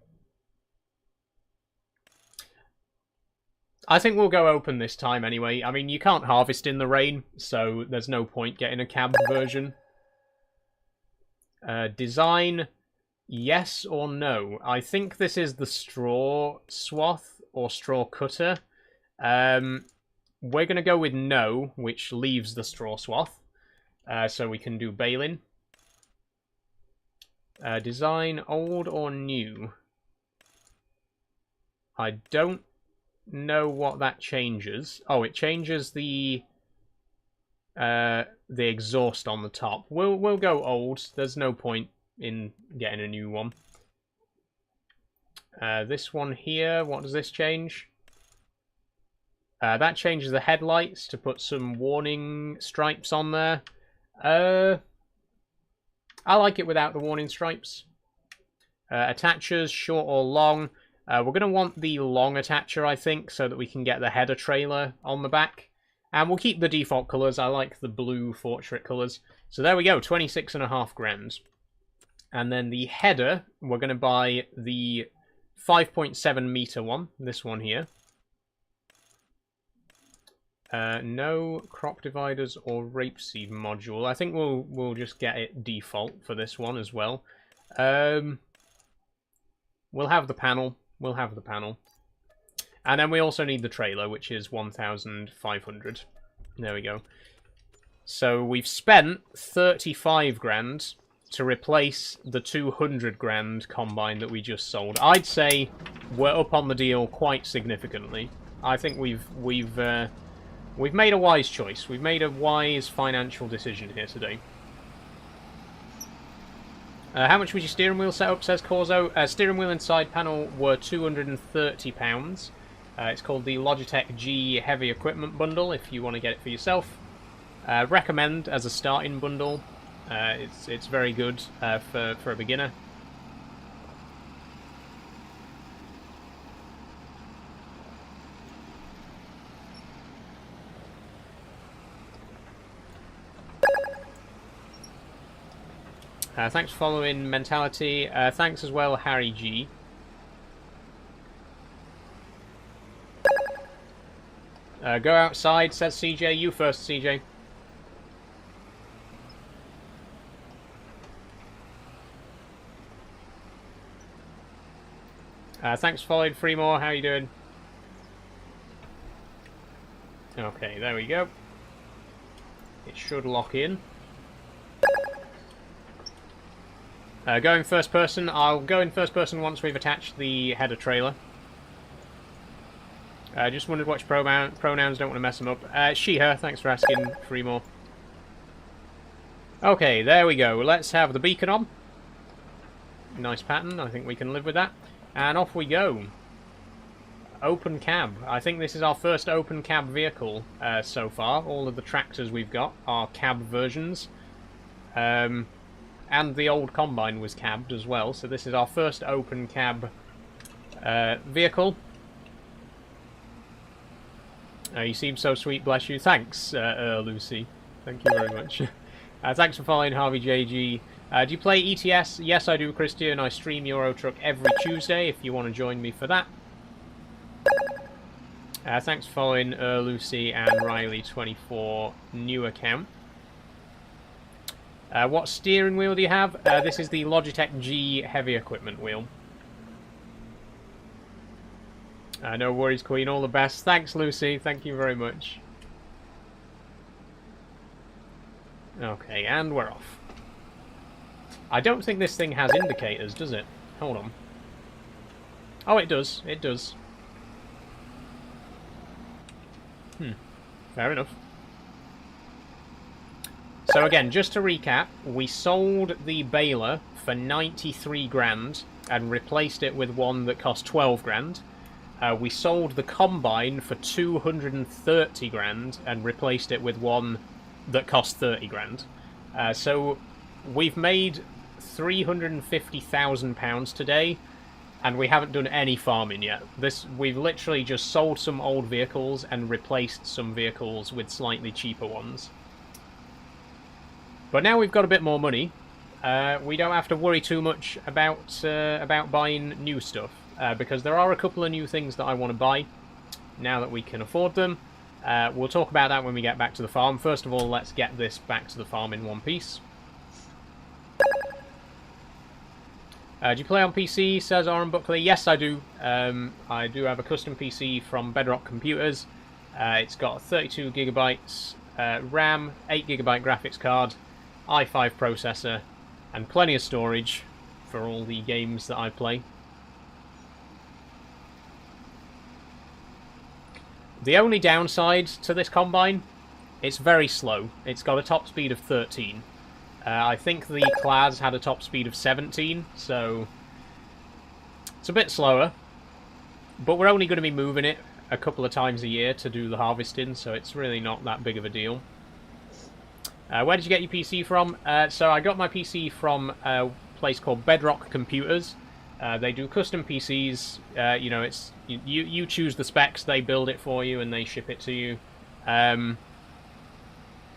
I think we'll go open this time anyway. I mean, you can't harvest in the rain, so there's no point getting a cab version. Design, yes or no? I think this is the straw swath or straw cutter. We're going to go with no, which leaves the straw swath. So we can do baling. Design, old or new? I don't know what that changes. Oh, it changes the exhaust on the top. We'll go old. There's no point in getting a new one. This one here, what does this change? That changes the headlights to put some warning stripes on there. I like it without the warning stripes. Attachers, short or long. We're going to want the long attacher, I think, so that we can get the header trailer on the back. And we'll keep the default colours. I like the blue Fortschritt colours. So there we go, 26.5 grand. And then the header, we're going to buy the 5.7 meter one, this one here. No crop dividers or rapeseed module. I think we'll just get it default for this one as well. We'll have the panel. We'll have the panel. And then we also need the trailer, which is 1,500. There we go. So we've spent 35 grand to replace the 200 grand combine that we just sold. I'd say we're up on the deal quite significantly. I think we've made a wise choice. We've made a wise financial decision here today. How much was your steering wheel set up, says Corzo? Steering wheel and side panel were £230. It's called the Logitech G Heavy Equipment Bundle, if you want to get it for yourself. Recommend as a starting bundle. It's very good for a beginner. Thanks for following Mentality. Thanks as well, Harry G. Go outside, says CJ. You first, CJ. Thanks for following, Freemore. How you doing? Okay, there we go. It should lock in. Going first person. I'll go in first person once we've attached the header trailer. Just wondered which pronouns, don't want to mess them up. She, her, thanks for asking, Freemore. Okay, there we go. Let's have the beacon on. Nice pattern, I think we can live with that. And off we go. Open cab. I think this is our first open cab vehicle so far. All of the tractors we've got are cab versions. And the old combine was cabbed as well, so this is our first open cab vehicle. You seem so sweet, bless you. Thanks, Lucy. Thank you very much. Thanks for following, Harvey JG. Do you play ETS? Yes, I do, Christian. I stream Euro Truck every Tuesday if you want to join me for that. Thanks for following Lucy and Riley24 new account. What steering wheel do you have? This is the Logitech G Heavy Equipment wheel. No worries, Queen. All the best. Thanks, Lucy. Thank you very much. Okay, and we're off. I don't think this thing has indicators, does it? Hold on. Oh, it does. It does. Fair enough. So again, just to recap, we sold the baler for 93 grand and replaced it with one that cost 12 grand. We sold the combine for 230 grand and replaced it with one that cost 30 grand. So we've made £350,000 today, and we haven't done any farming yet. We've literally just sold some old vehicles and replaced some vehicles with slightly cheaper ones. But now we've got a bit more money, we don't have to worry too much about buying new stuff, because there are a couple of new things that I want to buy now that we can afford them. We'll talk about that when we get back to the farm. First of all, let's get this back to the farm in one piece. Do you play on PC, says Oren Buckley? Yes, I do. I do have a custom PC from Bedrock Computers. It's got 32 gigabytes RAM, 8 gigabyte graphics card, i5 processor, and plenty of storage for all the games that I play. The only downside to this combine, it's very slow. It's got a top speed of 13. I think the Class had a top speed of 17, so it's a bit slower. But we're only going to be moving it a couple of times a year to do the harvesting, so it's really not that big of a deal. Where did you get your PC from? So I got my PC from a place called Bedrock Computers. They do custom PCs. You know, it's you choose the specs, they build it for you, and they ship it to you.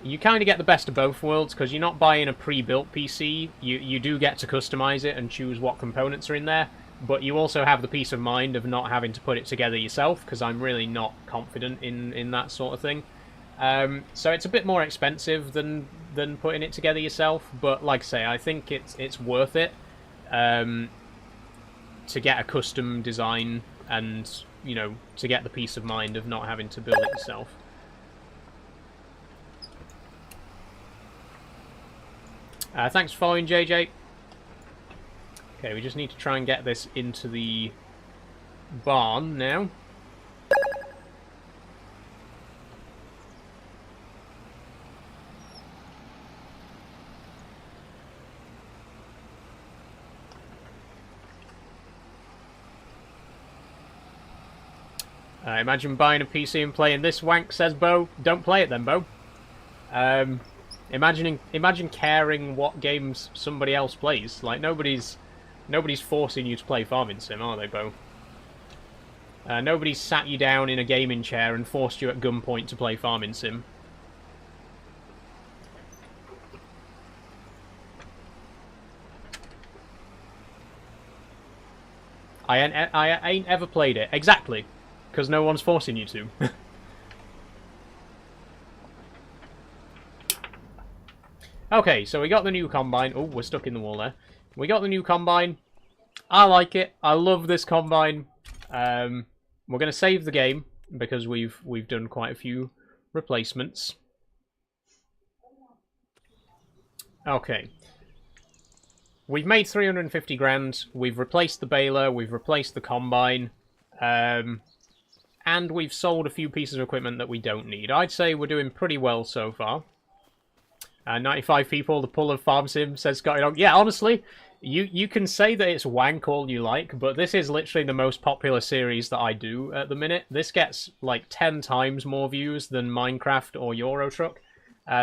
You kind of get the best of both worlds, because you're not buying a pre-built PC. You do get to customize it and choose what components are in there, but you also have the peace of mind of not having to put it together yourself, because I'm really not confident in that sort of thing. So it's a bit more expensive than putting it together yourself, but like I say, I think it's worth it to get a custom design and, you know, to get the peace of mind of not having to build it yourself. Thanks for following, JJ. Okay, we just need to try and get this into the barn now. Imagine buying a PC and playing this wank, says Bo. Don't play it then, Bo. Imagine caring what games somebody else plays. Like, nobody's forcing you to play Farming Sim, are they, Bo? Nobody's sat you down in a gaming chair and forced you at gunpoint to play Farming Sim. I ain't ever played it. Exactly. Because no one's forcing you to. Okay, so we got the new combine. Oh, we're stuck in the wall there. We got the new combine. I like it. I love this combine. We're going to save the game because we've done quite a few replacements. Okay. We've made 350 grand. We've replaced the baler. We've replaced the combine. And we've sold a few pieces of equipment that we don't need. I'd say we're doing pretty well so far. 95 people, the pull of Farm Sim, says Scotty Dog. Yeah, honestly, you can say that it's wank all you like, but this is literally the most popular series that I do at the minute. This gets like 10 times more views than Minecraft or Euro Truck.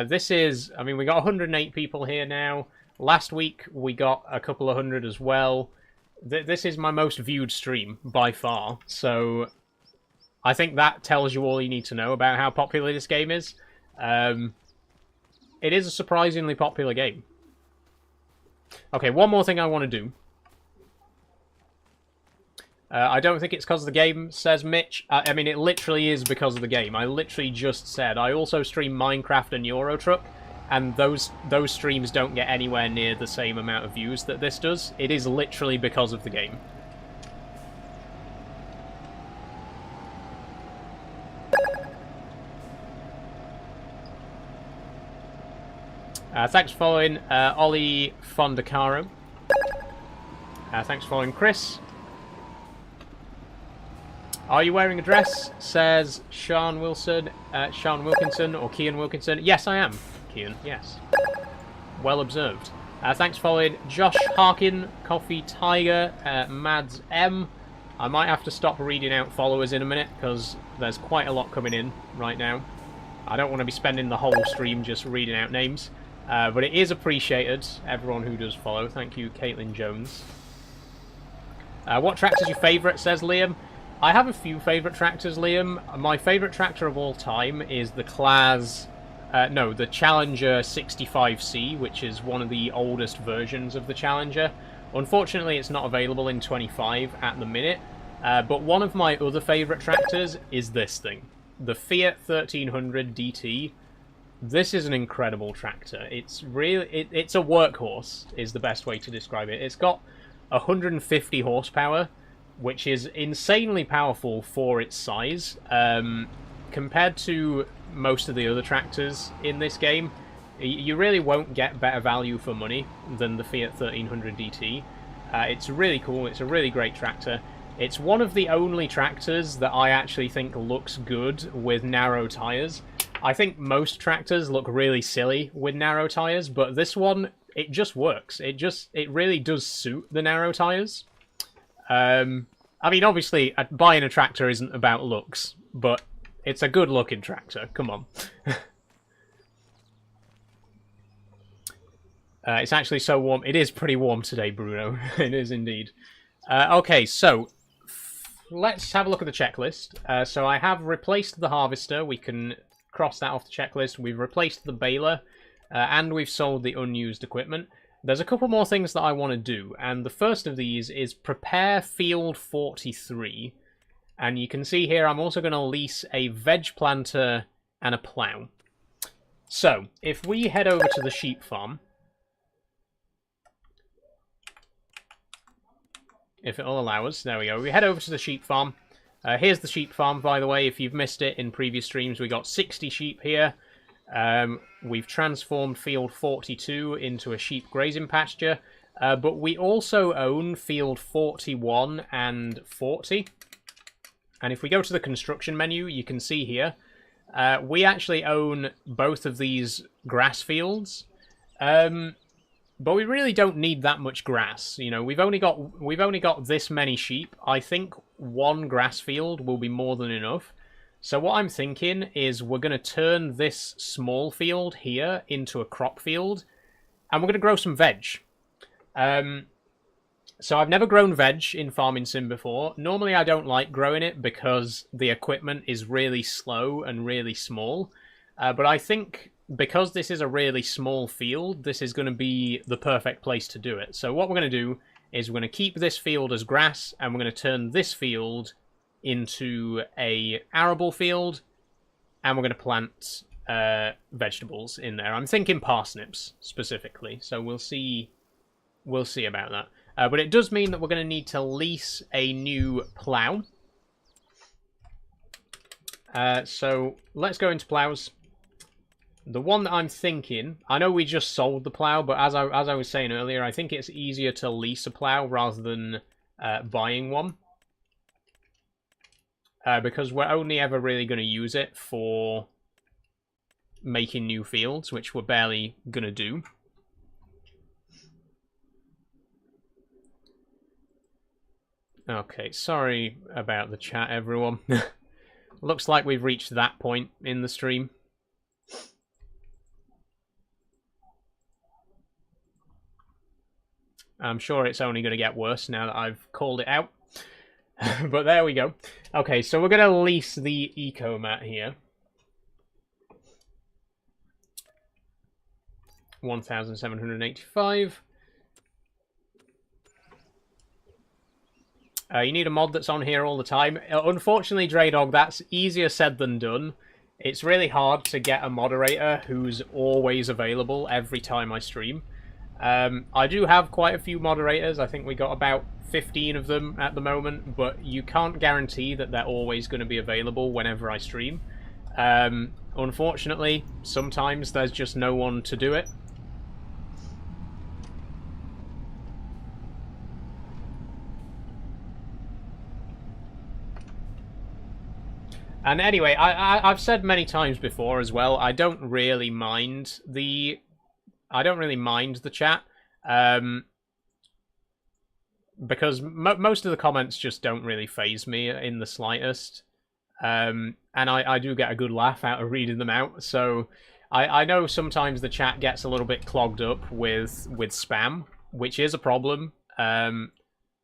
This is, I mean, we got 108 people here now. Last week we got a couple of hundred as well. This is my most viewed stream by far, so I think that tells you all you need to know about how popular this game is. It is a surprisingly popular game. Okay, one more thing I want to do. I don't think it's because of the game, says Mitch. I mean, it literally is because of the game. I literally just said I also stream Minecraft and Euro Truck, and those streams don't get anywhere near the same amount of views that this does. It is literally because of the game. Thanks for following Ollie Fondacaro. Thanks for following Chris. Are you wearing a dress? Says Sean Wilkinson, or Kian Wilkinson. Yes, I am, Kian, yes. Well observed. Thanks for following Josh Harkin, Coffee Tiger, Mads M. I might have to stop reading out followers in a minute, because there's quite a lot coming in right now. I don't want to be spending the whole stream just reading out names. But it is appreciated, everyone who does follow. Thank you, Caitlin Jones. What tractor's your favourite, says Liam. I have a few favourite tractors, Liam. My favourite tractor of all time is the the Challenger 65C, which is one of the oldest versions of the Challenger. Unfortunately, it's not available in 25 at the minute. But one of my other favourite tractors is this thing. The Fiat 1300 DT. This is an incredible tractor. It's really, it's a workhorse, is the best way to describe it. It's got 150 horsepower, which is insanely powerful for its size. Compared to most of the other tractors in this game, you really won't get better value for money than the Fiat 1300 DT. It's really cool. It's a really great tractor. It's one of the only tractors that I actually think looks good with narrow tyres. I think most tractors look really silly with narrow tyres, but this one, it just works. It really does suit the narrow tyres. I mean, obviously, buying a tractor isn't about looks, but it's a good-looking tractor. Come on. It's actually so warm. It is pretty warm today, Bruno. It is indeed. Okay, so let's have a look at the checklist. So I have replaced the harvester. We can cross that off the checklist. We've replaced the baler, and we've sold the unused equipment. There's a couple more things that I want to do, and the first of these is prepare field 43. And you can see here I'm also going to lease a veg planter and a plough. So, if we head over to the sheep farm, if it'll allow us, there we go. We head over to the sheep farm. Here's the sheep farm, by the way. If you've missed it in previous streams, we got 60 sheep here. We've transformed field 42 into a sheep grazing pasture, but we also own field 41 and 40. And if we go to the construction menu, you can see here, we actually own both of these grass fields. But we really don't need that much grass. You know, we've only got this many sheep. I think one grass field will be more than enough. So what I'm thinking is we're going to turn this small field here into a crop field, and we're going to grow some veg. So I've never grown veg in Farming Sim before. Normally I don't like growing it because the equipment is really slow and really small. But I think because this is a really small field, this is going to be the perfect place to do it. So what we're going to do is we're going to keep this field as grass, and we're going to turn this field into a arable field, and we're going to plant vegetables in there. I'm thinking parsnips specifically, so we'll see about that. But it does mean that we're going to need to lease a new plough. So let's go into ploughs. The one that I'm thinking, I know we just sold the plough, but as I was saying earlier, I think it's easier to lease a plough rather than buying one. Because we're only ever really going to use it for making new fields, which we're barely going to do. Okay, sorry about the chat, everyone. Looks like we've reached that point in the stream. I'm sure it's only going to get worse now that I've called it out. But there we go. Okay, so we're going to lease the eco mat here. 1,785. You need a mod that's on here all the time. Unfortunately, Draydog, that's easier said than done. It's really hard to get a moderator who's always available every time I stream. I do have quite a few moderators. I think we got about 15 of them at the moment, but you can't guarantee that they're always going to be available whenever I stream. Unfortunately, sometimes there's just no one to do it. And anyway, I've said many times before as well, I don't really mind the chat, because most of the comments just don't really faze me in the slightest, and I do get a good laugh out of reading them out. So I know sometimes the chat gets a little bit clogged up with spam, which is a problem.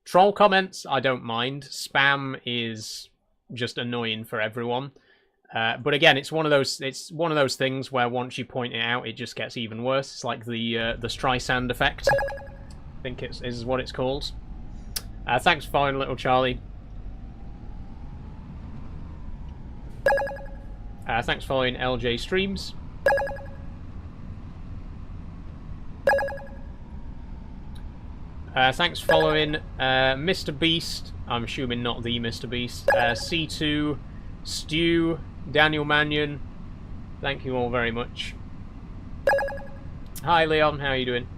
Troll comments I don't mind. Spam is just annoying for everyone. But again, it's one of those things where once you point it out, it just gets even worse. It's like the Streisand effect. I think is what it's called. Thanks for following, little Charlie. Thanks for following LJ Streams. Thanks for following Mr. Beast. I'm assuming not the Mr. Beast. C2, Stu, Daniel Mannion. Thank you all very much. Hi Leon, how are you doing?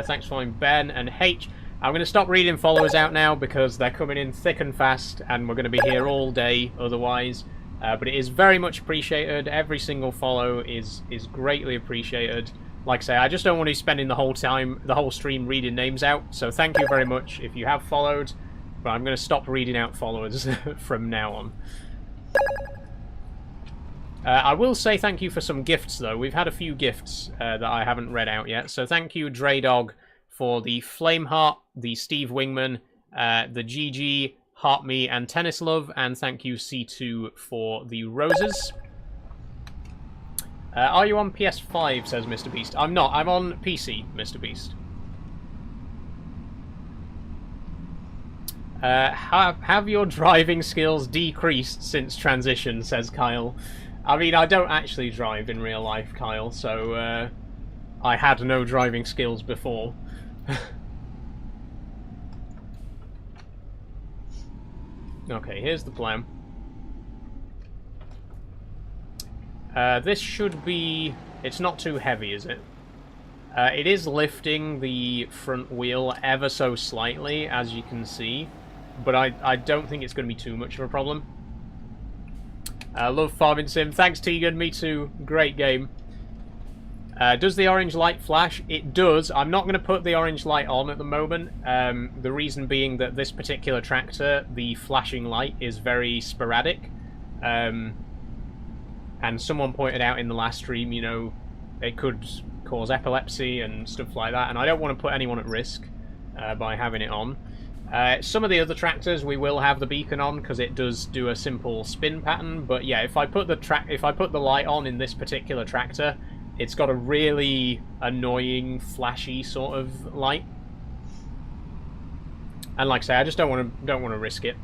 Thanks for following Ben and H. I'm going to stop reading followers out now because they're coming in thick and fast and we're going to be here all day otherwise. But it is very much appreciated. Every single follow is greatly appreciated. Like I say, I just don't want to be spending the whole stream reading names out. So thank you very much if you have followed. But I'm going to stop reading out followers from now on. I will say thank you for some gifts, though. We've had a few gifts that I haven't read out yet. So thank you, Draydog, for the Flame Heart, the Steve Wingman, the GG, Heart Me, and Tennis Love. And thank you, C2, for the roses. Are you on PS5, says Mr. Beast. I'm not. I'm on PC, Mr. Beast. Have your driving skills decreased since transition, says Kyle. I mean, I don't actually drive in real life, Kyle, so I had no driving skills before. Okay, here's the plan. This should be... It's not too heavy, is it? It is lifting the front wheel ever so slightly, as you can see. But I don't think it's going to be too much of a problem. Love Farming Sim. Thanks, Tegan. Me too. Great game. Does the orange light flash? It does. I'm not going to put the orange light on at the moment. The reason being that this particular tractor, the flashing light is very sporadic. And someone pointed out in the last stream, you know, it could cause epilepsy and stuff like that. And I don't want to put anyone at risk by having it on. Some of the other tractors we will have the beacon on because it does do a simple spin pattern. But yeah, if I put the light on in this particular tractor, it's got a really annoying, flashy sort of light. And like I say, I just don't want to risk it.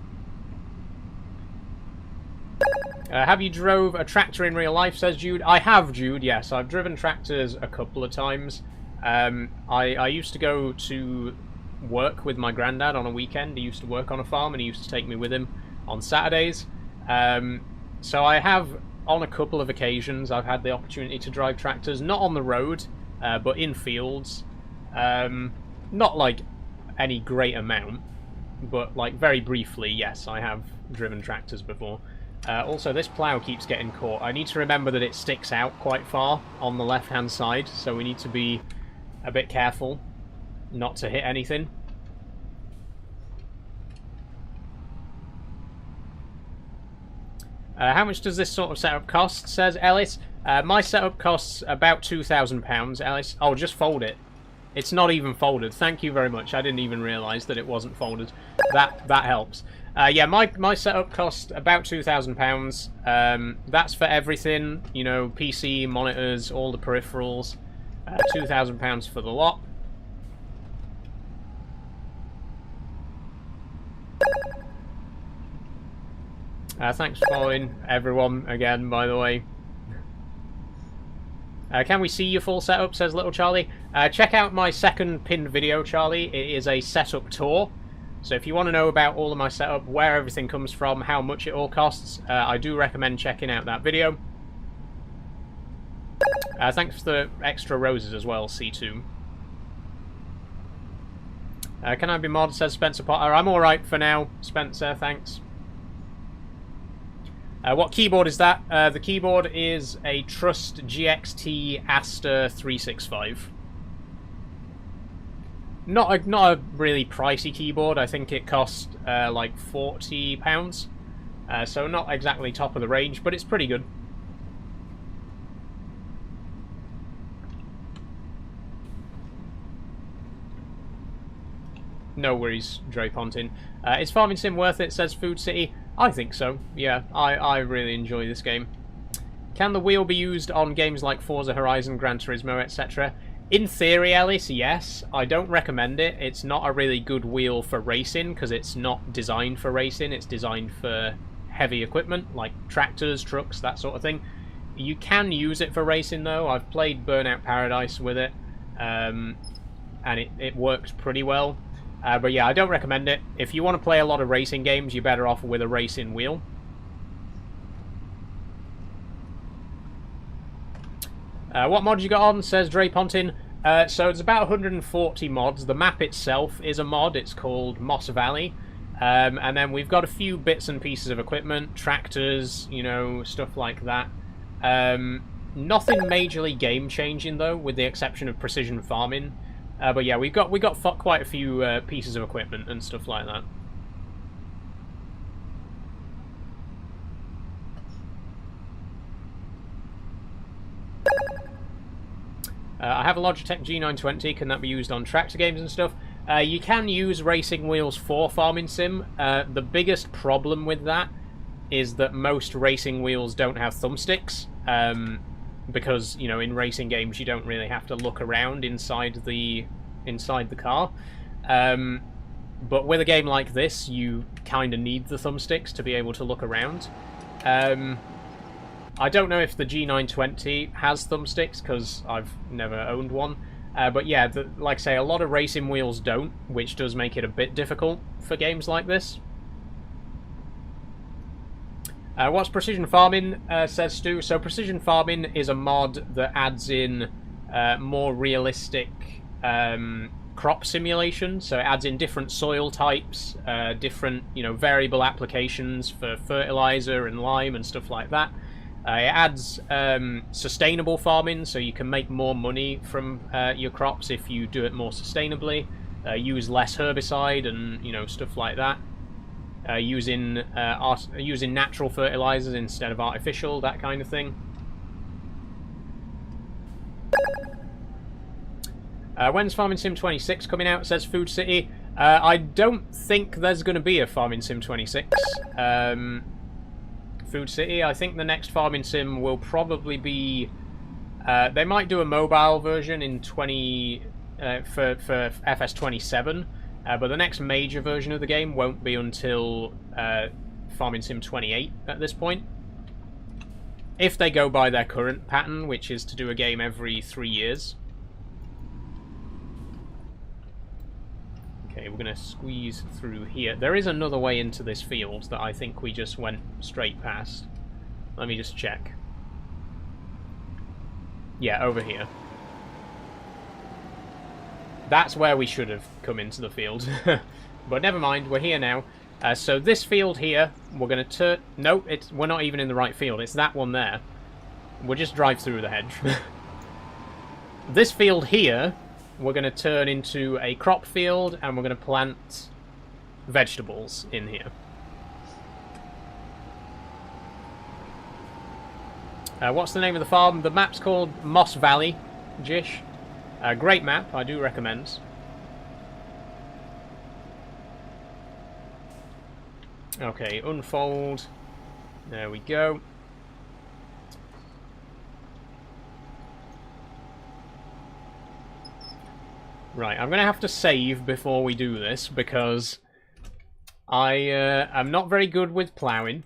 Have you drove a tractor in real life, says Jude. I have, Jude, yes. I've driven tractors a couple of times. I used to go to work with my granddad on a weekend. He used to work on a farm and he used to take me with him on Saturdays. So I have... On a couple of occasions, I've had the opportunity to drive tractors, not on the road, but in fields. Not like any great amount, but like very briefly, yes, I have driven tractors before. Also, this plough keeps getting caught. I need to remember that it sticks out quite far on the left-hand side, so we need to be a bit careful not to hit anything. How much does this sort of setup cost, says Ellis. My setup costs about £2,000, Ellis. Oh, just fold it. It's not even folded. Thank you very much. I didn't even realise that it wasn't folded. That helps. Yeah, my setup cost about £2,000. That's for everything, you know, PC, monitors, all the peripherals. £2,000 for the lot. Thanks for following everyone again, by the way. Can we see your full setup, says Little Charlie. Check out my second pinned video, Charlie. It is a setup tour. So if you want to know about all of my setup, where everything comes from, how much it all costs, I do recommend checking out that video. Thanks for the extra roses as well, C2. Can I be mod, says Spencer Potter. I'm alright for now, Spencer, thanks. What keyboard is that? The keyboard is a Trust GXT Aster 365. Not a really pricey keyboard. I think it cost like £40. So not exactly top of the range, but it's pretty good. No worries, Dre Pontin. Is Farming Sim worth it, says Food City. I think so, yeah. I really enjoy this game. Can the wheel be used on games like Forza Horizon, Gran Turismo, etc.? In theory, Ellis, yes. I don't recommend it. It's not a really good wheel for racing, because it's not designed for racing. It's designed for heavy equipment, like tractors, trucks, that sort of thing. You can use it for racing, though. I've played Burnout Paradise with it, and it works pretty well. But yeah, I don't recommend it. If you want to play a lot of racing games, you're better off with a racing wheel. What mod you got on, says Dre Pontin. So it's about 140 mods. The map itself is a mod. It's called Moss Valley. And then we've got a few bits and pieces of equipment, tractors, you know, stuff like that. Nothing majorly game-changing, though, with the exception of precision farming. But yeah, we got quite a few pieces of equipment and stuff like that. I have a Logitech G920. Can that be used on tractor games and stuff? You can use racing wheels for Farming Sim. The biggest problem with that is that most racing wheels don't have thumbsticks. Because, you know, in racing games you don't really have to look around inside the car. But with a game like this, you kind of need the thumbsticks to be able to look around. I don't know if the G920 has thumbsticks, because I've never owned one. But yeah, like I say, a lot of racing wheels don't, which does make it a bit difficult for games like this. What's precision farming, says Stu? So precision farming is a mod that adds in more realistic crop simulation. So it adds in different soil types, different variable applications for fertilizer and lime and stuff like that. It adds sustainable farming, so you can make more money from your crops if you do it more sustainably. Use less herbicide and stuff like that. Using natural fertilizers instead of artificial, that kind of thing. When's Farming Sim 26 coming out? Says Food City. I don't think there's going to be a Farming Sim 26. Food City. I think the next Farming Sim will probably be. They might do a mobile version in for FS27. But the next major version of the game won't be until Farming Sim 28 at this point. If they go by their current pattern, which is to do a game every 3 years. Okay, we're going to squeeze through here. There is another way into this field that I think we just went straight past. Let me just check. Yeah, over here. That's where we should have come into the field. But never mind, we're here now. So this field here, we're going to turn... No, we're not even in the right field. It's that one there. We'll just drive through the hedge. This field here, we're going to turn into a crop field, and we're going to plant vegetables in here. What's the name of the farm? The map's called Moss Valley, Jish. Great map, I do recommend. Okay, unfold. There we go. Right, I'm going to have to save before we do this, because I'm not very good with ploughing.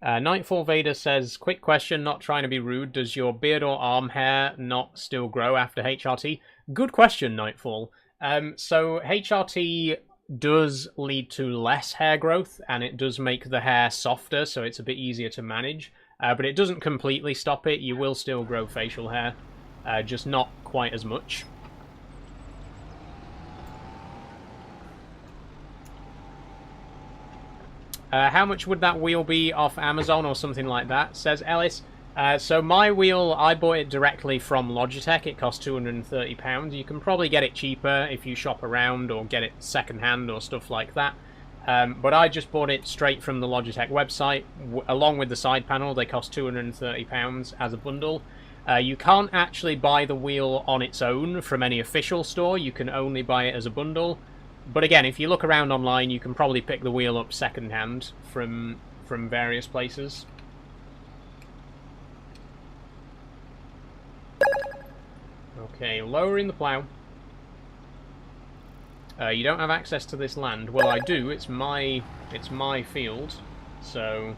Nightfall Vader says, quick question, not trying to be rude. Does your beard or arm hair not still grow after HRT? Good question, Nightfall. So HRT does lead to less hair growth, and it does make the hair softer, so it's a bit easier to manage. But it doesn't completely stop it. You will still grow facial hair, just not quite as much. How much would that wheel be off Amazon or something like that, says Ellis. So my wheel, I bought it directly from Logitech. It cost £230. You can probably get it cheaper if you shop around or get it second-hand or stuff like that. But I just bought it straight from the Logitech website. Along with the side panel, they cost £230 as a bundle. You can't actually buy the wheel on its own from any official store. You can only buy it as a bundle. But again, if you look around online, you can probably pick the wheel up second-hand from various places. Okay, lowering the plough. You don't have access to this land. Well, I do. It's my field. So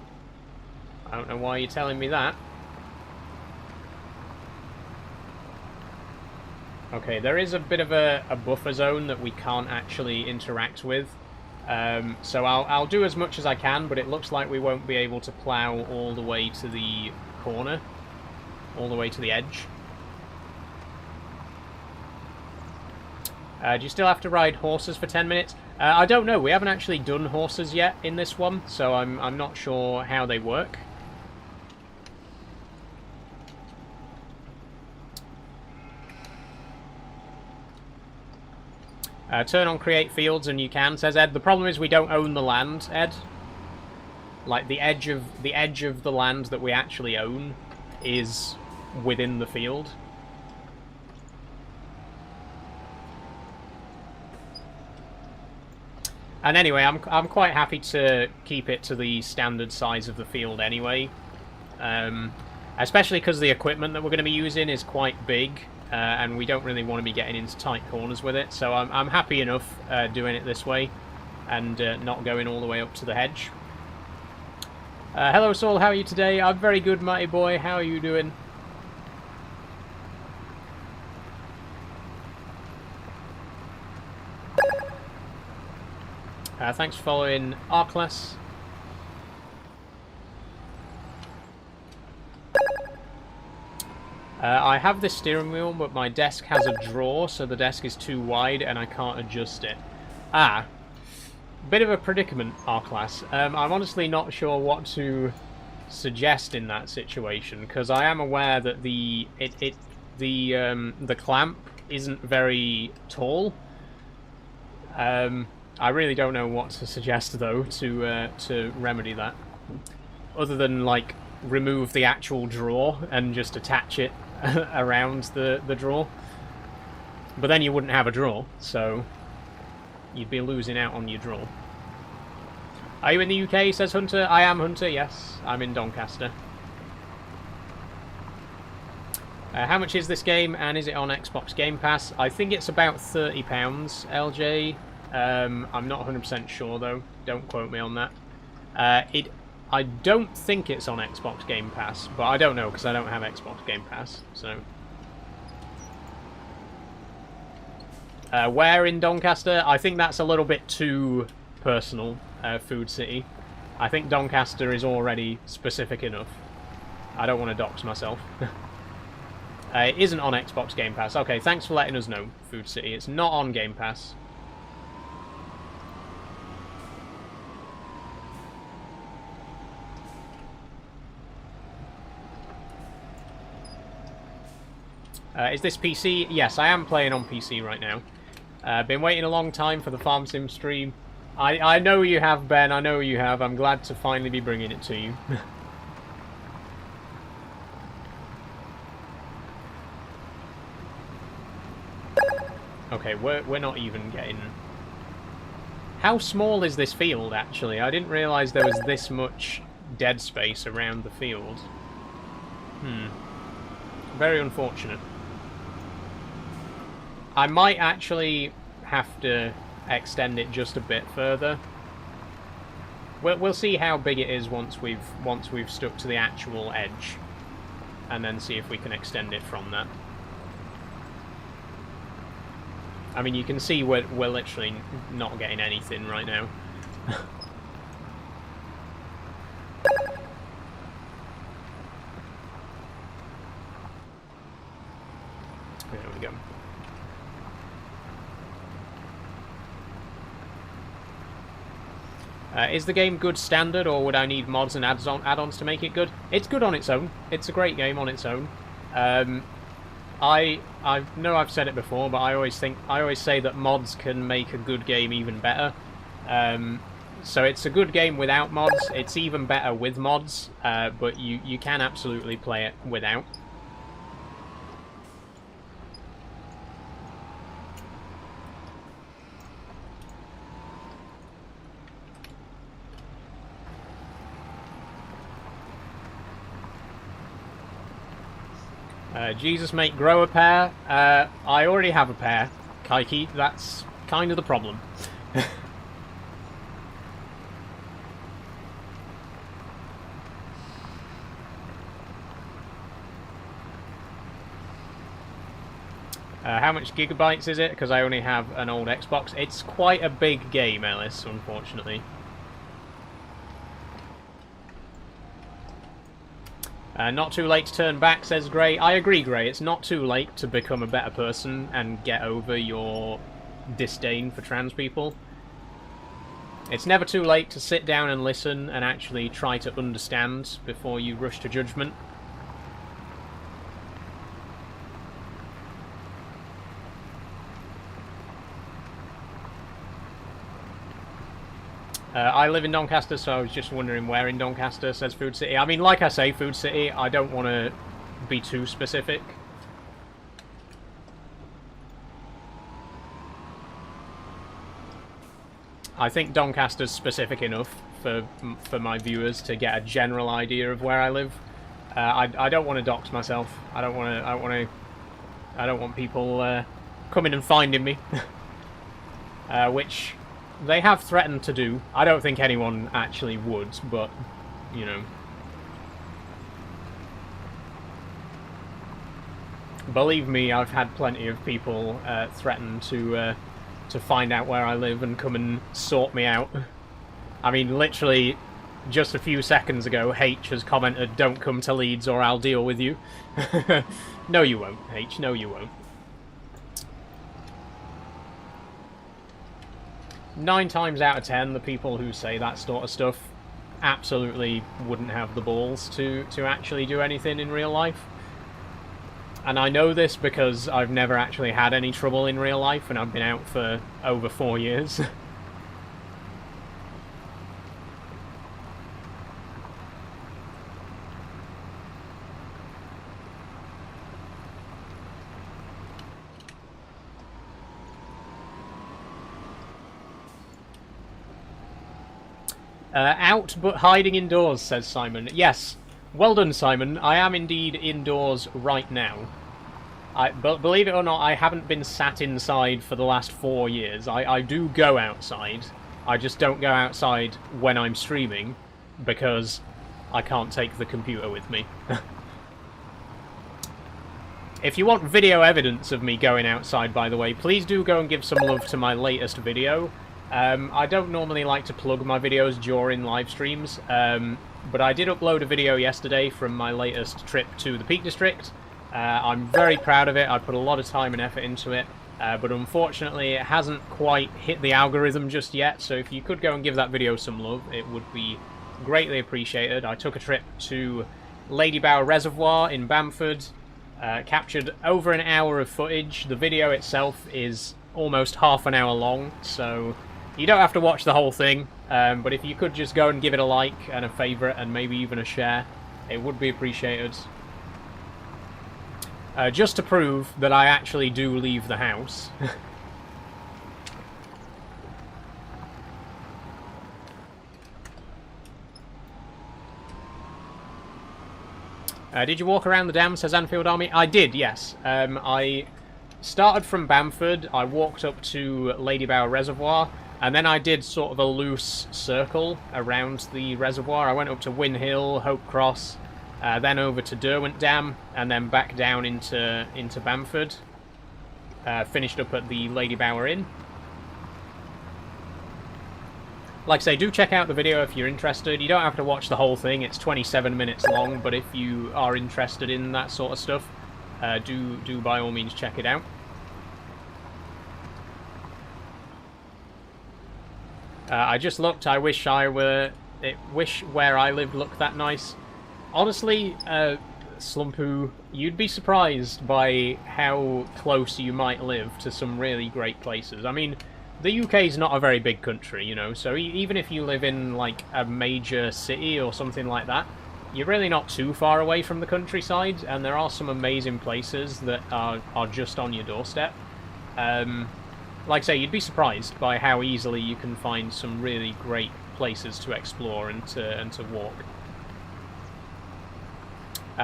I don't know why you're telling me that. Okay, there is a bit of a buffer zone that we can't actually interact with. So I'll do as much as I can, but it looks like we won't be able to plough all the way to the corner, all the way to the edge. Do you still have to ride horses for 10 minutes? I don't know. We haven't actually done horses yet in this one, so I'm not sure how they work. Turn on create fields and you can, says Ed. The problem is we don't own the land, Ed. Like the edge of the land that we actually own is within the field. And anyway, I'm quite happy to keep it to the standard size of the field anyway. Especially because the equipment that we're going to be using is quite big. And we don't really want to be getting into tight corners with it, so I'm happy enough doing it this way and not going all the way up to the hedge. Hello Saul, how are you today? I'm very good, mighty boy. How are you doing? Thanks for following Arkless. I have this steering wheel, but my desk has a drawer, so the desk is too wide and I can't adjust it. Ah, bit of a predicament, Arkless. I'm honestly not sure what to suggest in that situation, because I am aware that the clamp isn't very tall. I really don't know what to suggest though to remedy that, other than like remove the actual drawer and just attach it around the drawer. But then you wouldn't have a drawer, so you'd be losing out on your drawer. Are you in the UK, says Hunter? I am, Hunter, yes. I'm in Doncaster. How much is this game, and is it on Xbox Game Pass? I think it's about £30, LJ. I'm not 100% sure, though. Don't quote me on that. I don't think it's on Xbox Game Pass, but I don't know, because I don't have Xbox Game Pass, so... where in Doncaster? I think that's a little bit too personal, Food City. I think Doncaster is already specific enough. I don't want to dox myself. It isn't on Xbox Game Pass. Okay, thanks for letting us know, Food City. It's not on Game Pass. Is this PC? Yes, I am playing on PC right now. Been waiting a long time for the Farm Sim stream. I know you have, Ben. I know you have. I'm glad to finally be bringing it to you. Okay, we're not even getting... How small is this field, actually? I didn't realise there was this much dead space around the field. Very unfortunate. I might actually have to extend it just a bit further. We'll see how big it is once we've stuck to the actual edge, and then see if we can extend it from that. I mean, you can see we're literally not getting anything right now. There we go. Is the game good standard, or would I need mods and add-ons to make it good? It's good on its own. It's a great game on its own. I know I've said it before, but I always say that mods can make a good game even better. So it's a good game without mods. It's even better with mods, but you can absolutely play it without. Jesus, mate, grow a pair. I already have a pair, Kaiki. That's kind of the problem. How much gigabytes is it? Because I only have an old Xbox. It's quite a big game, Ellis, unfortunately. Not too late to turn back, says Gray. I agree, Gray. It's not too late to become a better person and get over your disdain for trans people. It's never too late to sit down and listen and actually try to understand before you rush to judgment. I live in Doncaster, so I was just wondering where in Doncaster, says Food City. I mean, like I say, Food City, I don't want to be too specific. I think Doncaster's specific enough for my viewers to get a general idea of where I live. I don't want to dox myself. I don't want people coming and finding me, which they have threatened to do. I don't think anyone actually would, but you know. Believe me, I've had plenty of people threaten to to find out where I live and come and sort me out. I mean, literally, just a few seconds ago, H has commented, "Don't come to Leeds or I'll deal with you." No, you won't, H. No, you won't. 9 times out of 10, the people who say that sort of stuff absolutely wouldn't have the balls to actually do anything in real life. And I know this because I've never actually had any trouble in real life, and I've been out for over 4 years. Out but hiding indoors, says Simon. Yes, well done, Simon. I am indeed indoors right now. But believe it or not, I haven't been sat inside for the last 4 years. I do go outside. I just don't go outside when I'm streaming because I can't take the computer with me. If you want video evidence of me going outside, by the way, please do go and give some love to my latest video. I don't normally like to plug my videos during live streams, but I did upload a video yesterday from my latest trip to the Peak District. I'm very proud of it. I put a lot of time and effort into it, but unfortunately it hasn't quite hit the algorithm just yet, so if you could go and give that video some love, it would be greatly appreciated. I took a trip to Lady Bower Reservoir in Bamford, captured over an hour of footage. The video itself is almost half an hour long, so you don't have to watch the whole thing, but if you could just go and give it a like and a favourite and maybe even a share, it would be appreciated. Just to prove that I actually do leave the house. Did you walk around the dam, says Anfield Army? I did, yes. I started from Bamford, I walked up to Lady Bower Reservoir, and then I did sort of a loose circle around the reservoir. I went up to Win Hill, Hope Cross, then over to Derwent Dam, and then back down into Bamford. Finished up at the Lady Bower Inn. Like I say, do check out the video if you're interested. You don't have to watch the whole thing, it's 27 minutes long, but if you are interested in that sort of stuff, do by all means check it out. I just looked, I wish where I lived looked that nice. Honestly, Slumpoo, you'd be surprised by how close you might live to some really great places. I mean, the UK's not a very big country, you know, so even if you live in, like, a major city or something like that, you're really not too far away from the countryside, and there are some amazing places that are just on your doorstep. Like I say, you'd be surprised by how easily you can find some really great places to explore and to walk.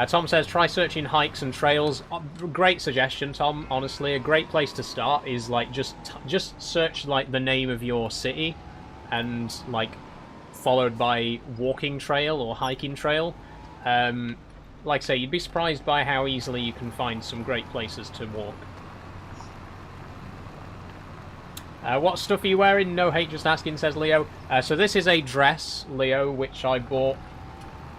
Tom says, try searching hikes and trails. Great suggestion, Tom. Honestly, a great place to start is like just search like the name of your city, and like followed by walking trail or hiking trail. Like I say, you'd be surprised by how easily you can find some great places to walk. What stuff are you wearing? No hate, just asking, says Leo. So this is a dress, Leo, which I bought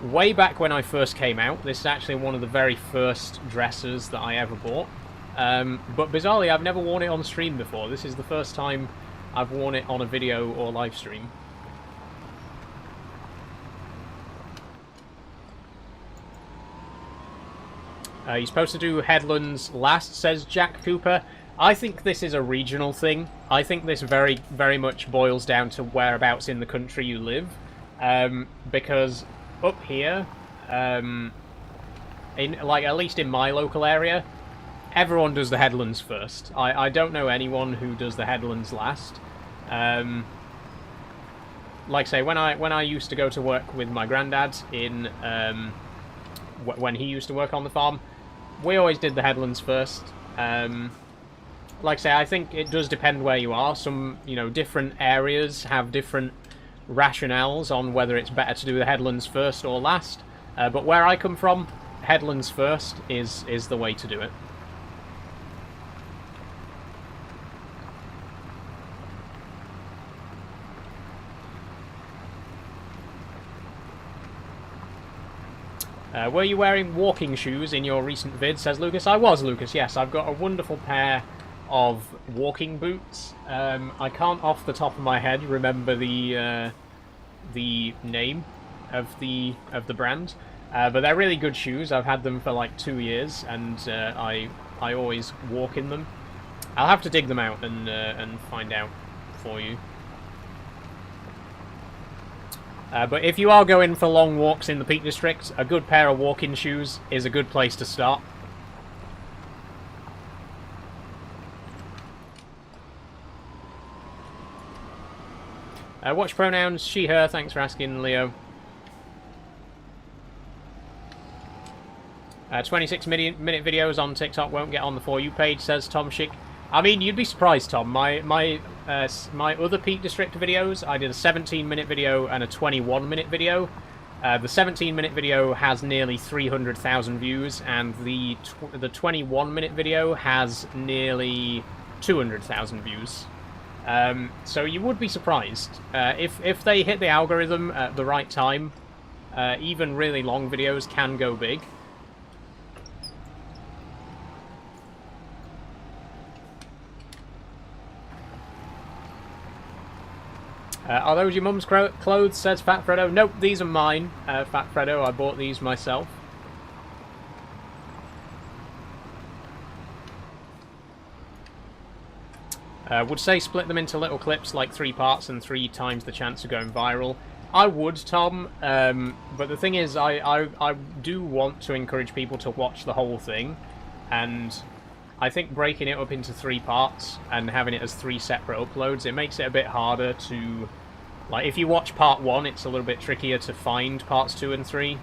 way back when I first came out. This is actually one of the very first dresses that I ever bought. But bizarrely, I've never worn it on stream before. This is the first time I've worn it on a video or live stream. You're supposed to do headlands last, says Jack Cooper. I think this is a regional thing. I think this very, very much boils down to whereabouts in the country you live. Because up here, at least in my local area, everyone does the headlands first. I don't know anyone who does the headlands last. Like I say, when I used to go to work with my granddad in when he used to work on the farm, we always did the headlands first. Like I say, I think it does depend where you are. Some, different areas have different rationales on whether it's better to do the headlands first or last. But where I come from, headlands first is the way to do it. Were you wearing walking shoes in your recent vid, says Lucas? I was, Lucas, yes. I've got a wonderful pair of walking boots. I can't off the top of my head remember the name of the brand. But they're really good shoes. I've had them for like 2 years, and I always walk in them. I'll have to dig them out and find out for you. But if you are going for long walks in the Peak District, a good pair of walking shoes is a good place to start. Watch pronouns, she, her. Thanks for asking, Leo. 26-minute videos on TikTok won't get on the For You page, says Tom Schick. I mean, you'd be surprised, Tom. My other Peak District videos, I did a 17-minute video and a 21-minute video. The 17-minute video has nearly 300,000 views, and the 21-minute video has nearly 200,000 views. So you would be surprised. If they hit the algorithm at the right time, even really long videos can go big. Are those your mum's clothes, says Fat Freddo? Nope, these are mine, Fat Freddo. I bought these myself. Would say split them into little clips, like 3 parts and 3 times the chance of going viral. I would, Tom, but the thing is, I do want to encourage people to watch the whole thing, and I think breaking it up into 3 parts and having it as 3 separate uploads, it makes it a bit harder to... Like, if you watch part 1, it's a little bit trickier to find parts 2 and 3.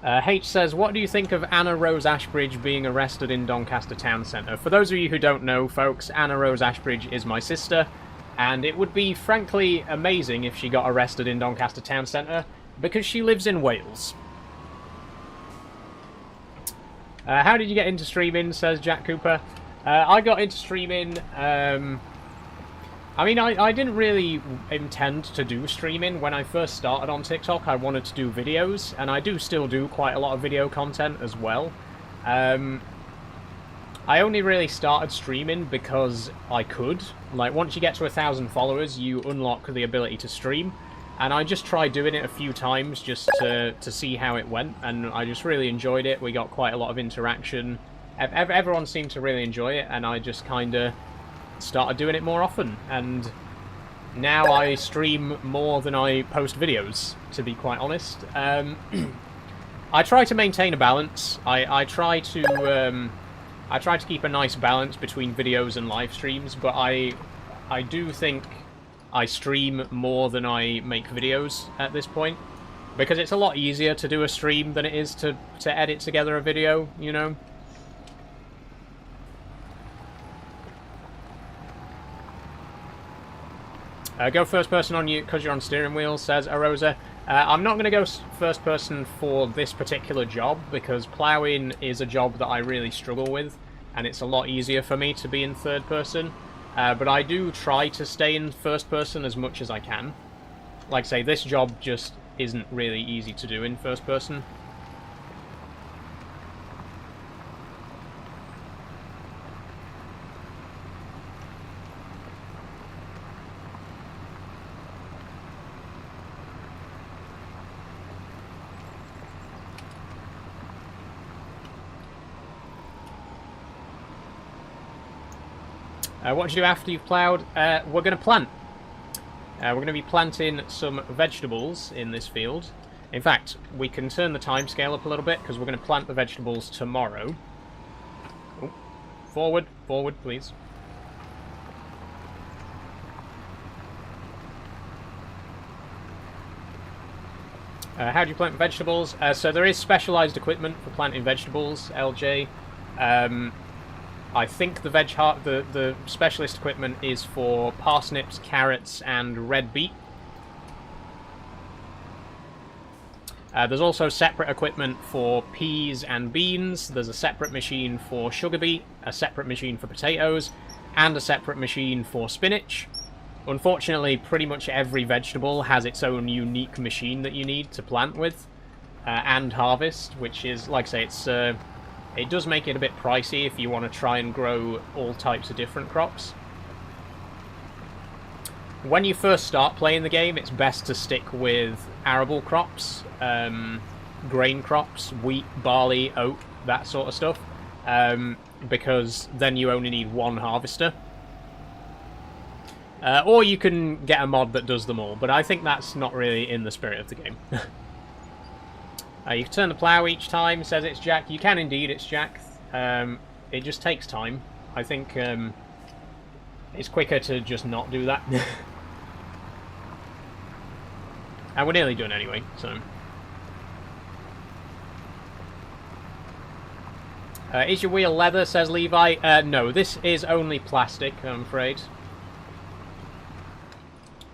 H says, what do you think of Anna Rose Ashbridge being arrested in Doncaster Town Centre? For those of you who don't know, folks, Anna Rose Ashbridge is my sister, and it would be frankly amazing if she got arrested in Doncaster Town Centre, because she lives in Wales. How did you get into streaming, says Jack Cooper? I got into streaming... I mean, I didn't really intend to do streaming. When I first started on TikTok, I wanted to do videos, and I do still do quite a lot of video content as well. I only really started streaming because I could. Like, once you get to 1,000 followers, you unlock the ability to stream. And I just tried doing it a few times just to see how it went, and I just really enjoyed it. We got quite a lot of interaction. Everyone seemed to really enjoy it, and I just kind of started doing it more often. And now I stream more than I post videos, to be quite honest. I try to maintain a balance. I try to keep a nice balance between videos and live streams, but I do think I stream more than I make videos at this point, because it's a lot easier to do a stream than it is to edit together a video, you know? Go first person on you because you're on steering wheel, says Arosa. I'm not going to go first person for this particular job, because ploughing is a job that I really struggle with, and it's a lot easier for me to be in third person. But I do try to stay in first person as much as I can. Like I say, this job just isn't really easy to do in first person. What do you do after you've ploughed? We're going to plant. We're going to be planting some vegetables in this field. In fact, we can turn the time scale up a little bit, because we're going to plant the vegetables tomorrow. Oh, forward, please. How do you plant vegetables? So there is specialised equipment for planting vegetables, LJ. I think the specialist equipment is for parsnips, carrots, and red beet. There's also separate equipment for peas and beans. There's a separate machine for sugar beet, a separate machine for potatoes, and a separate machine for spinach. Unfortunately, pretty much every vegetable has its own unique machine that you need to plant with and harvest, which is, like I say, it does make it a bit pricey if you want to try and grow all types of different crops. When you first start playing the game, it's best to stick with arable crops, grain crops, wheat, barley, oat, that sort of stuff, because then you only need one harvester. Or you can get a mod that does them all, but I think that's not really in the spirit of the game. You can turn the plough each time, says it's Jack. You can indeed, it's Jack. It just takes time. I think it's quicker to just not do that. And we're nearly done anyway, so... is your wheel leather, says Levi? No, this is only plastic, I'm afraid.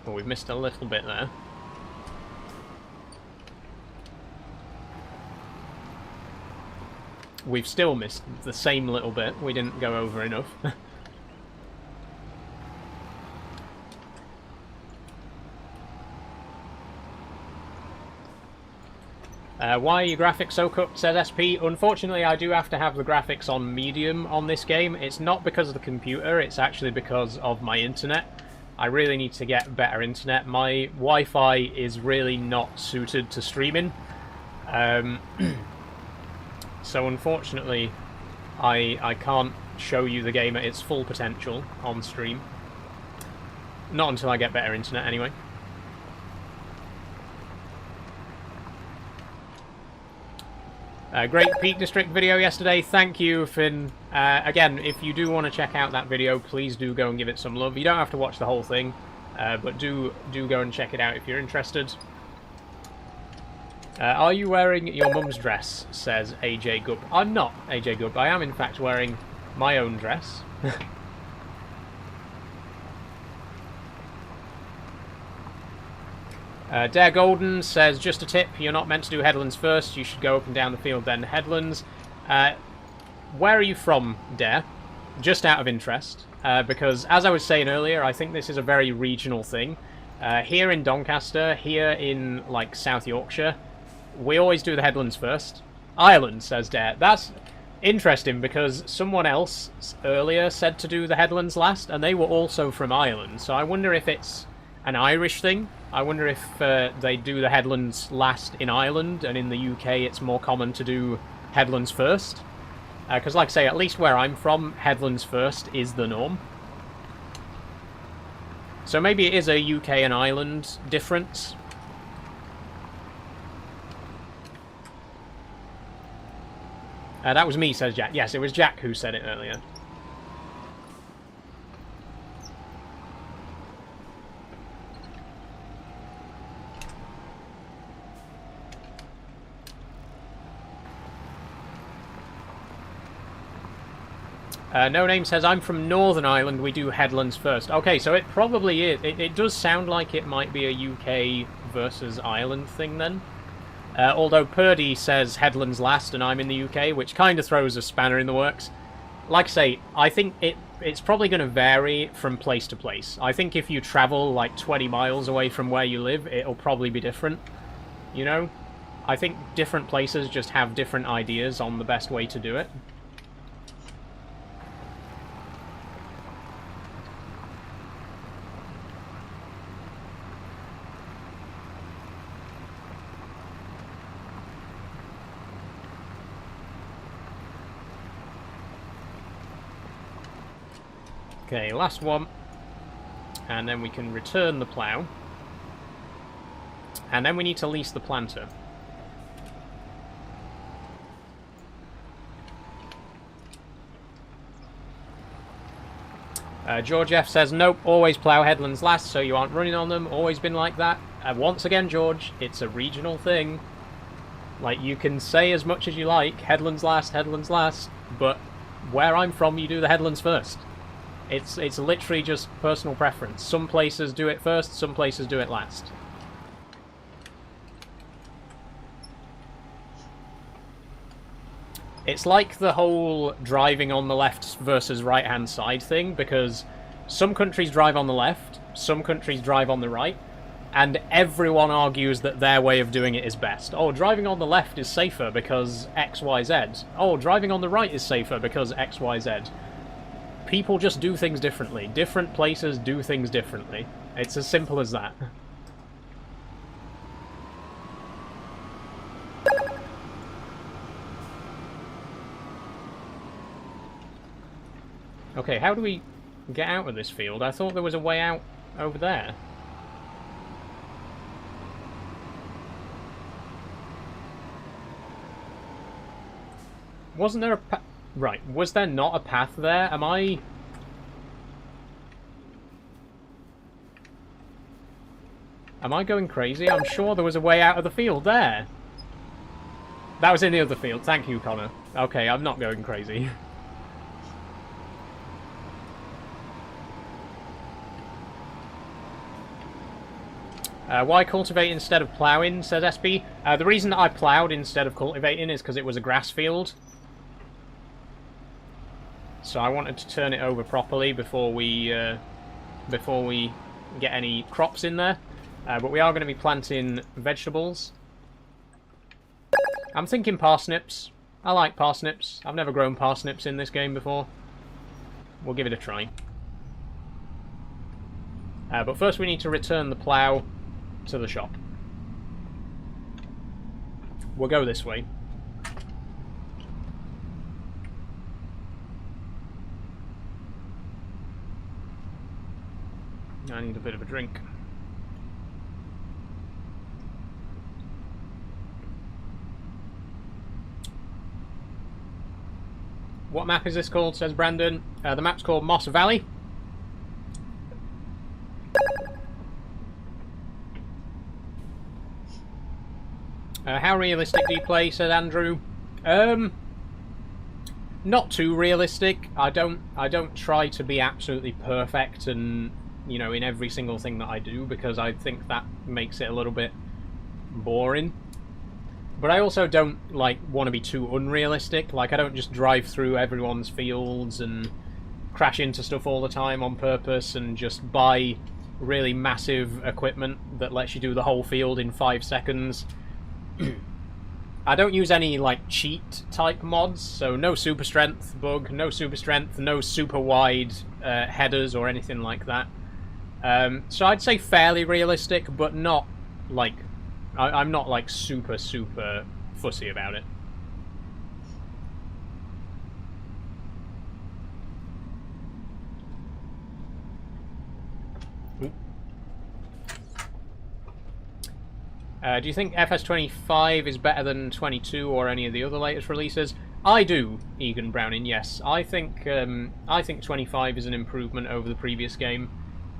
Oh, we've missed a little bit there. We've still missed the same little bit. We didn't go over enough. Why are your graphics so cooked, says SP? Unfortunately, I do have to have the graphics on medium on this game. It's not because of the computer, it's actually because of my internet. I really need to get better internet. My Wi-Fi is really not suited to streaming. So unfortunately, I can't show you the game at its full potential on stream. Not until I get better internet, anyway. Great Peak District video yesterday. Thank you, Finn. Again, if you do want to check out that video, please do go and give it some love. You don't have to watch the whole thing, but do go and check it out if you're interested. Are you wearing your mum's dress, says AJ Gubb. I'm not AJ Gubb. I am, in fact, wearing my own dress. Dare Golden says, just a tip, you're not meant to do headlands first, you should go up and down the field, then headlands. Where are you from, Dare? Just out of interest, because as I was saying earlier, I think this is a very regional thing. Here in Doncaster, here in, like, South Yorkshire, we always do the headlands first. Ireland, says Dare. That's interesting, because someone else earlier said to do the headlands last, and they were also from Ireland, so I wonder if it's an Irish thing. I wonder if they do the headlands last in Ireland, and in the UK it's more common to do headlands first. Because, like I say, at least where I'm from, headlands first is the norm. So maybe it is a UK and Ireland difference. That was me, says Jack. Yes, it was Jack who said it earlier. No Name says, I'm from Northern Ireland, we do headlands first. Okay, so it probably is. It does sound like it might be a UK versus Ireland thing then. Although Purdy says headlands last and I'm in the UK, which kind of throws a spanner in the works. Like I say, I think it's probably going to vary from place to place. I think if you travel like 20 miles away from where you live, it'll probably be different. You know? I think different places just have different ideas on the best way to do it. Okay, last one. And then we can return the plough. And then we need to lease the planter. George F says, nope, always plough headlands last, so you aren't running on them. Always been like that. Once again, George, it's a regional thing. Like, you can say as much as you like, headlands last, but where I'm from, you do the headlands first. It's literally just personal preference. Some places do it first, some places do it last. It's like the whole driving on the left versus right-hand side thing, because some countries drive on the left, some countries drive on the right, and everyone argues that their way of doing it is best. Oh, driving on the left is safer because X, Y, Z. Oh, driving on the right is safer because X, Y, Z. People just do things differently. Different places do things differently. It's as simple as that. Okay, how do we get out of this field? I thought there was a way out over there. Wasn't there a path? Right, was there not a path there? Am I going crazy? I'm sure there was a way out of the field there. That was in the other field. Thank you, Connor. Okay, I'm not going crazy. Why cultivate instead of ploughing, says SB. The reason that I ploughed instead of cultivating is because it was a grass field. So I wanted to turn it over properly before we get any crops in there. But we are going to be planting vegetables. I'm thinking parsnips. I like parsnips. I've never grown parsnips in this game before. We'll give it a try. But first we need to return the plough to the shop. We'll go this way. I need a bit of a drink. What map is this called, says Brandon. The map's called Moss Valley. How realistic do you play, said Andrew. Not too realistic. I don't try to be absolutely perfect and, you know, in every single thing that I do, because I think that makes it a little bit boring. But I also don't, like, want to be too unrealistic. Like, I don't just drive through everyone's fields and crash into stuff all the time on purpose and just buy really massive equipment that lets you do the whole field in 5 seconds. I don't use any, like, cheat type mods, so no super strength bug, no super strength, no super wide headers or anything like that. So I'd say fairly realistic, but not, like, I'm not, like, super fussy about it. Do you think FS25 is better than 22 or any of the other latest releases? I do, Egan Browning, yes. I think 25 is an improvement over the previous game.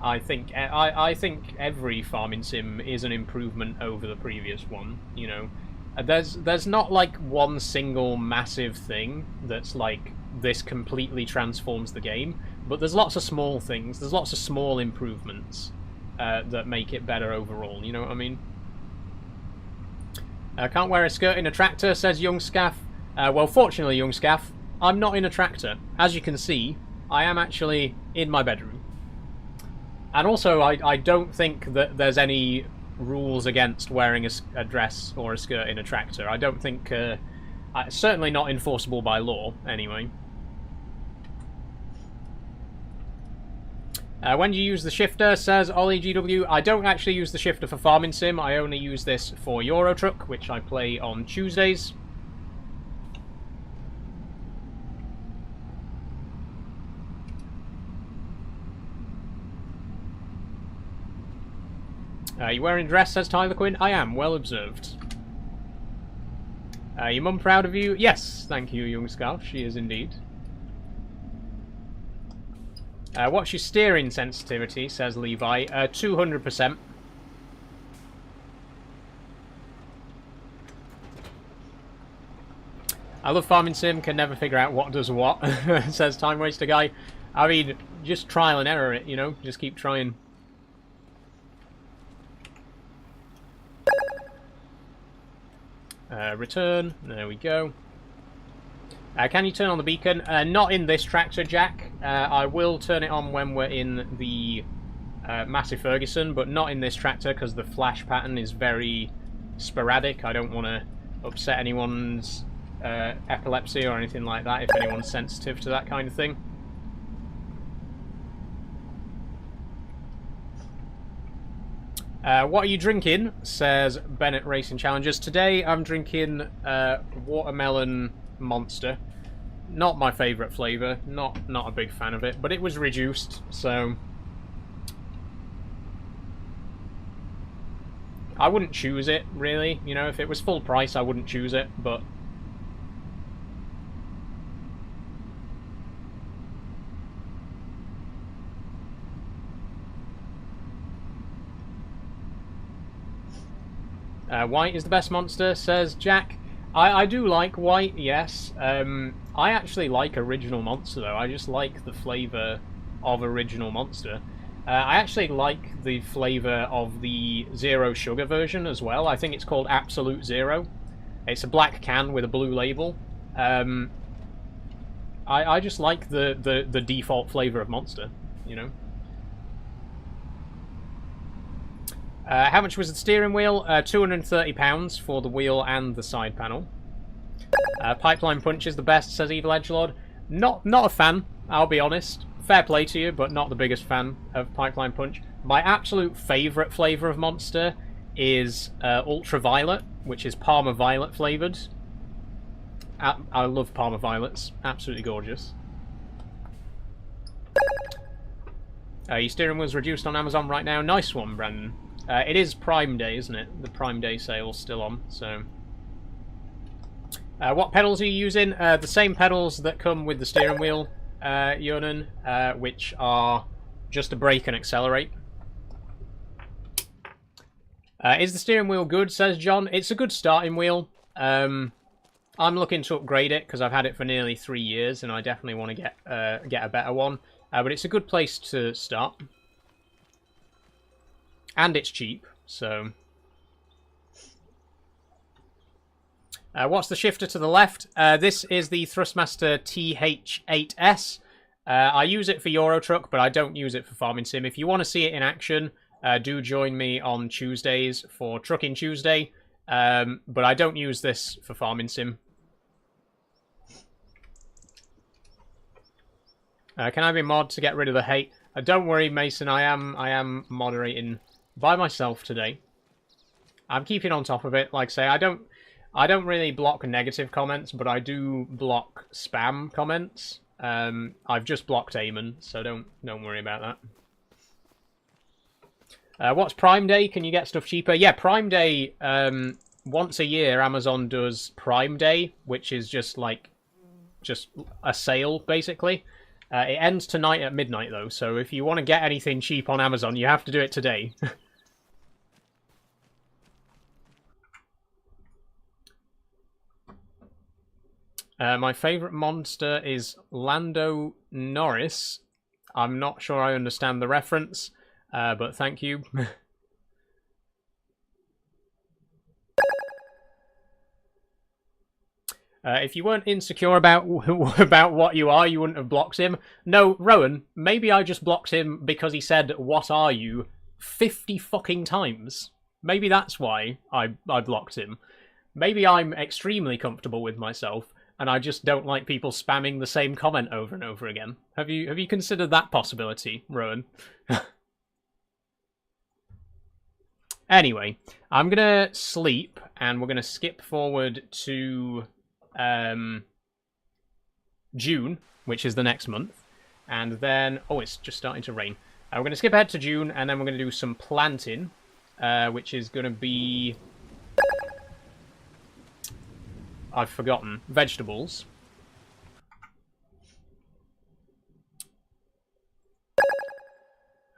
I think every farming sim is an improvement over the previous one, you know. There's not like one single massive thing that's like this completely transforms the game, but there's lots of small things, there's lots of small improvements that make it better overall, you know what I mean? Can't wear a skirt in a tractor, says Young Scaff. Well, fortunately, Young Scaff, I'm not in a tractor. As you can see, I am actually in my bedroom. And also, I don't think that there's any rules against wearing a dress or a skirt in a tractor. I don't think... certainly not enforceable by law, anyway. When do you use the shifter, says Ollie GW. I don't actually use the shifter for Farming Sim. I only use this for Euro Truck, which I play on Tuesdays. You wearing a dress, says Tyler Quinn. I am, well observed. Your mum proud of you? Yes, thank you, Young Scout. She is indeed. What's your steering sensitivity, says Levi. 200%. I love Farming Sim, can never figure out what does what, says Time Waster Guy. I mean, just trial and error it, you know? Just keep trying. Return. There we go. Can you turn on the beacon? Not in this tractor, Jack. I will turn it on when we're in the Massey Ferguson, but not in this tractor because the flash pattern is very sporadic. I don't want to upset anyone's epilepsy or anything like that if anyone's sensitive to that kind of thing. What are you drinking? Says Bennett Racing Challengers. Today I'm drinking Watermelon Monster. Not my favourite flavour. Not a big fan of it, but it was reduced, so I wouldn't choose it, really. You know, if it was full price, I wouldn't choose it, but white is the best Monster, says Jack. I do like white, yes. I actually like original Monster, though. I just like the flavour of original Monster. I actually like the flavour of the Zero Sugar version as well. I think it's called Absolute Zero. It's a black can with a blue label. I just like the default flavour of Monster, you know. How much was the steering wheel? £230 for the wheel and the side panel. Pipeline Punch is the best, says Evil Edgelord. Not a fan, I'll be honest. Fair play to you, but not the biggest fan of Pipeline Punch. My absolute favourite flavour of Monster is Ultraviolet, which is Parma Violet flavoured. I love Parma Violets. Absolutely gorgeous. Your steering wheel's reduced on Amazon right now. Nice one, Brandon. It is Prime Day, isn't it? The Prime Day sale's still on, so... what pedals are you using? The same pedals that come with the steering wheel, Yonan, which are just to brake and accelerate. Is the steering wheel good, says John? It's a good starting wheel. I'm looking to upgrade it because I've had it for nearly 3 years and I definitely want to get a better one. But it's a good place to start. And it's cheap, so... what's the shifter to the left? This is the Thrustmaster TH8S. I use it for Euro Truck, but I don't use it for Farming Sim. If you want to see it in action, do join me on Tuesdays for Trucking Tuesday. But I don't use this for Farming Sim. Can I be mod to get rid of the hate? Don't worry, Mason. I am moderating by myself today. I'm keeping on top of it. Like I say, I don't really block negative comments, but I do block spam comments. I've just blocked Eamon, so don't worry about that. What's Prime Day? Can you get stuff cheaper? Yeah, Prime Day. Once a year, Amazon does Prime Day, which is just a sale basically. It ends tonight at midnight, though, so if you want to get anything cheap on Amazon, you have to do it today. My favourite monster is Lando Norris. I'm not sure I understand the reference, but thank you. If you weren't insecure about what you are, you wouldn't have blocked him. No, Rowan, maybe I just blocked him because he said, "What are you?" 50 fucking times. Maybe that's why I blocked him. Maybe I'm extremely comfortable with myself, and I just don't like people spamming the same comment over and over again. Have you considered that possibility, Rowan? Anyway, I'm gonna sleep, and we're gonna skip forward to June, which is the next month, and then it's just starting to rain. We're going to skip ahead to June, and then we're going to do some planting, which is going to be, I've forgotten, vegetables.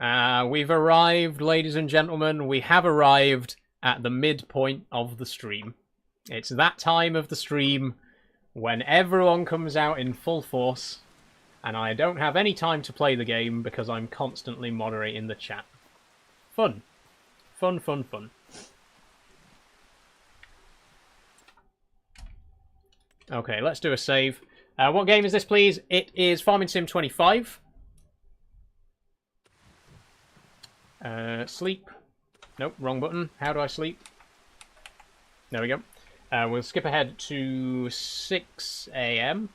We've arrived, ladies and gentlemen. We have arrived at the midpoint of the stream. It's that time of the stream when everyone comes out in full force, and I don't have any time to play the game because I'm constantly moderating the chat. Fun. Fun, fun, fun. Okay, let's do a save. What game is this, please? It is Farming Sim 25. Sleep. Nope, wrong button. How do I sleep? There we go. We'll skip ahead to 6 a.m.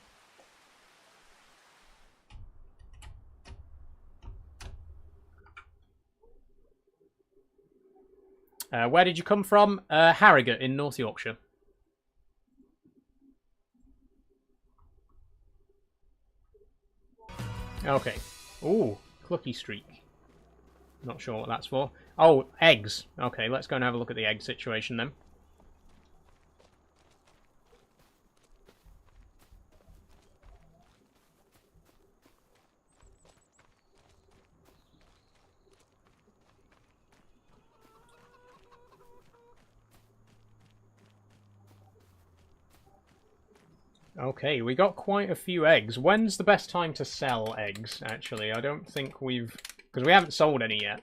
Where did you come from? Harrogate in North Yorkshire. Okay. Ooh, Clucky Streak. Not sure what that's for. Oh, eggs. Okay, let's go and have a look at the egg situation then. Okay, we got quite a few eggs. When's the best time to sell eggs, actually? I don't think we've... because we haven't sold any yet.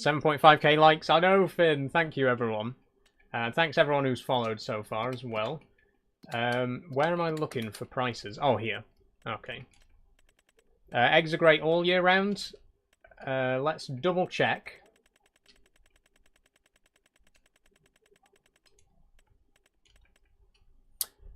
7.5k likes. I know, Finn. Thank you, everyone. Thanks, everyone who's followed so far as well. Where am I looking for prices? Oh, here. Okay. Eggs are great all year round. Let's double check.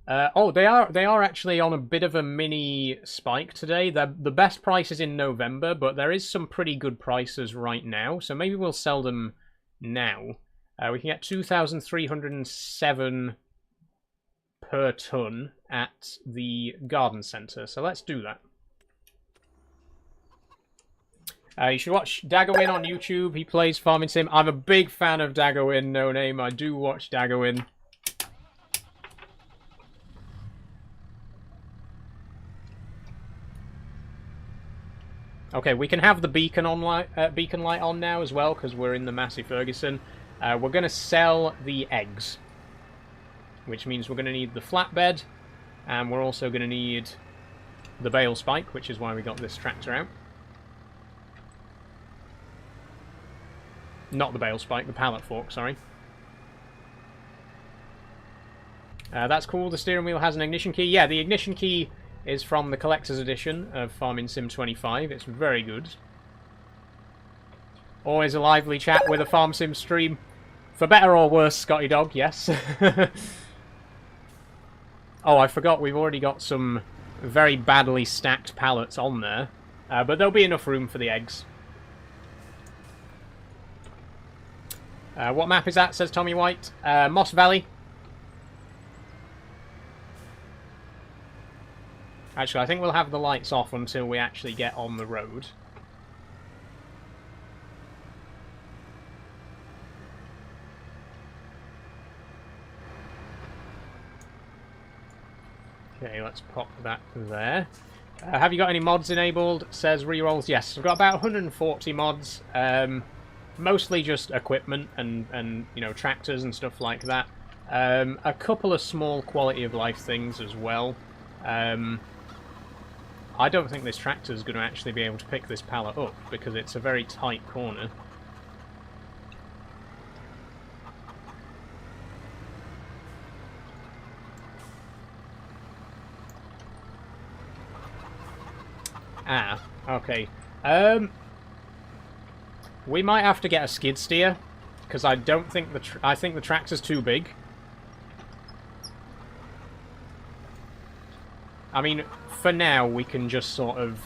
Oh, they are actually on a bit of a mini spike today. They're the best prices in November, but there is some pretty good prices right now. So maybe we'll sell them now. We can get 2,307 per ton at the garden centre. So let's do that. You should watch Daggowin on YouTube. He plays Farming Sim. I'm a big fan of Daggowin, no name. I do watch Daggowin. Okay, we can have the beacon light on now as well because we're in the Massey Ferguson. We're going to sell the eggs, which means we're going to need the flatbed, and we're also going to need the bale spike, which is why we got this tractor out. Not the bale spike, the pallet fork, sorry. That's cool. The steering wheel has an ignition key. Yeah, the ignition key is from the collector's edition of Farming Sim 25. It's very good. Always a lively chat with a Farm Sim stream. For better or worse, Scotty Dog, yes. Oh, I forgot we've already got some very badly stacked pallets on there. But there'll be enough room for the eggs. What map is that, says Tommy White? Moss Valley. Actually, I think we'll have the lights off until we actually get on the road. Okay, let's pop that there. Have you got any mods enabled? Says rerolls. Yes, I've got about 140 mods. Mostly just equipment and you know, tractors and stuff like that. A couple of small quality of life things as well. I don't think this tractor is going to actually be able to pick this pallet up because it's a very tight corner. Ah, okay. We might have to get a skid steer because I don't think I think the tractor's too big. I mean, for now we can just sort of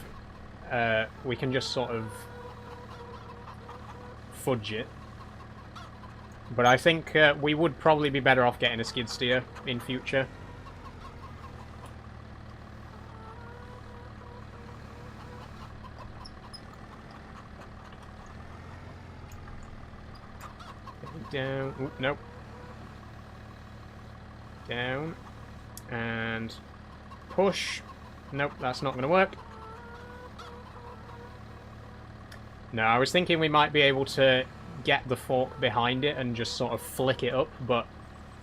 fudge it. But I think we would probably be better off getting a skid steer in future. Down. Oop, nope. Down. And push. Nope, that's not going to work. No, I was thinking we might be able to get the fork behind it and just sort of flick it up, but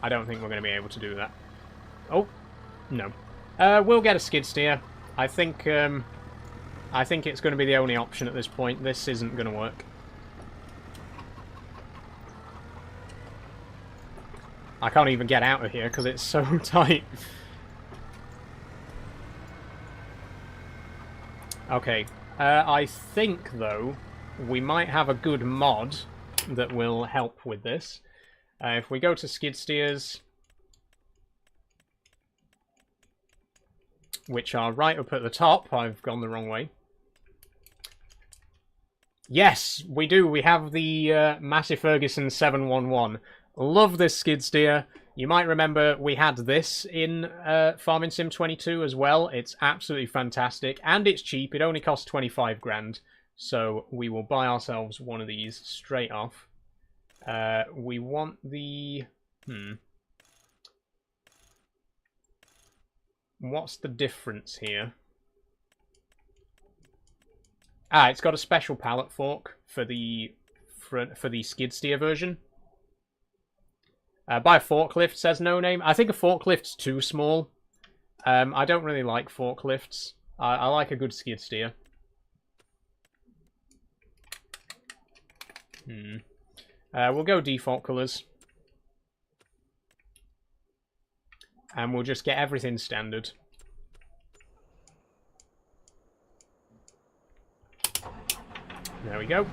I don't think we're going to be able to do that. Oh, no. We'll get a skid steer. I think it's going to be the only option at this point. This isn't going to work. I can't even get out of here because it's so tight. Okay. I think, though, we might have a good mod that will help with this. If we go to skid steers, which are right up at the top. I've gone the wrong way. Yes, we do. We have the Massey Ferguson 711. Love this skid steer. You might remember we had this in Farming Sim 22 as well. It's absolutely fantastic, and it's cheap. It only costs 25 grand, so we will buy ourselves one of these straight off. We want the... What's the difference here? Ah, it's got a special pallet fork for the skid steer version. Buy a forklift, says No Name. I think a forklift's too small. I don't really like forklifts. I like a good skid steer. We'll go default colours. And we'll just get everything standard. There we go.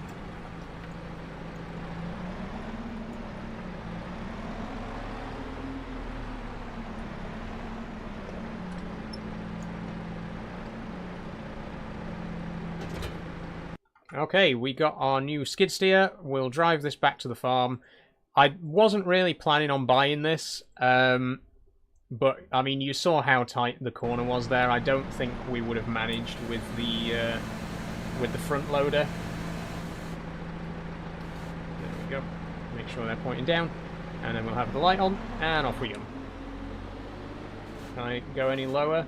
Okay, we got our new skid steer. We'll drive this back to the farm. I wasn't really planning on buying this, but I mean, you saw how tight the corner was there. I don't think we would have managed with the front loader. There we go. Make sure they're pointing down, and then we'll have the light on, and off we go. Can I go any lower?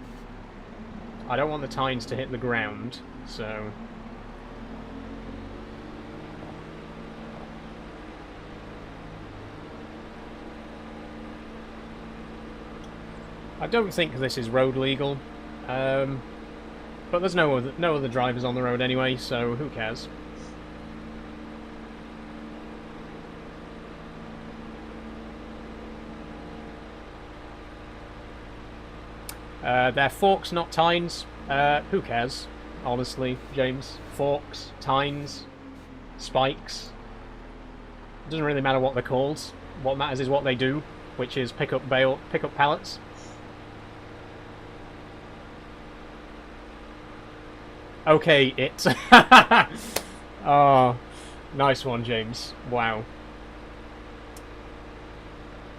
I don't want the tines to hit the ground, so... I don't think this is road legal, but there's no other drivers on the road anyway, so who cares? They're forks, not tines. Who cares? Honestly, James. Forks, tines, spikes. It doesn't really matter what they're called. What matters is what they do, which is pick up pallets. Okay, it. Oh, nice one, James. Wow.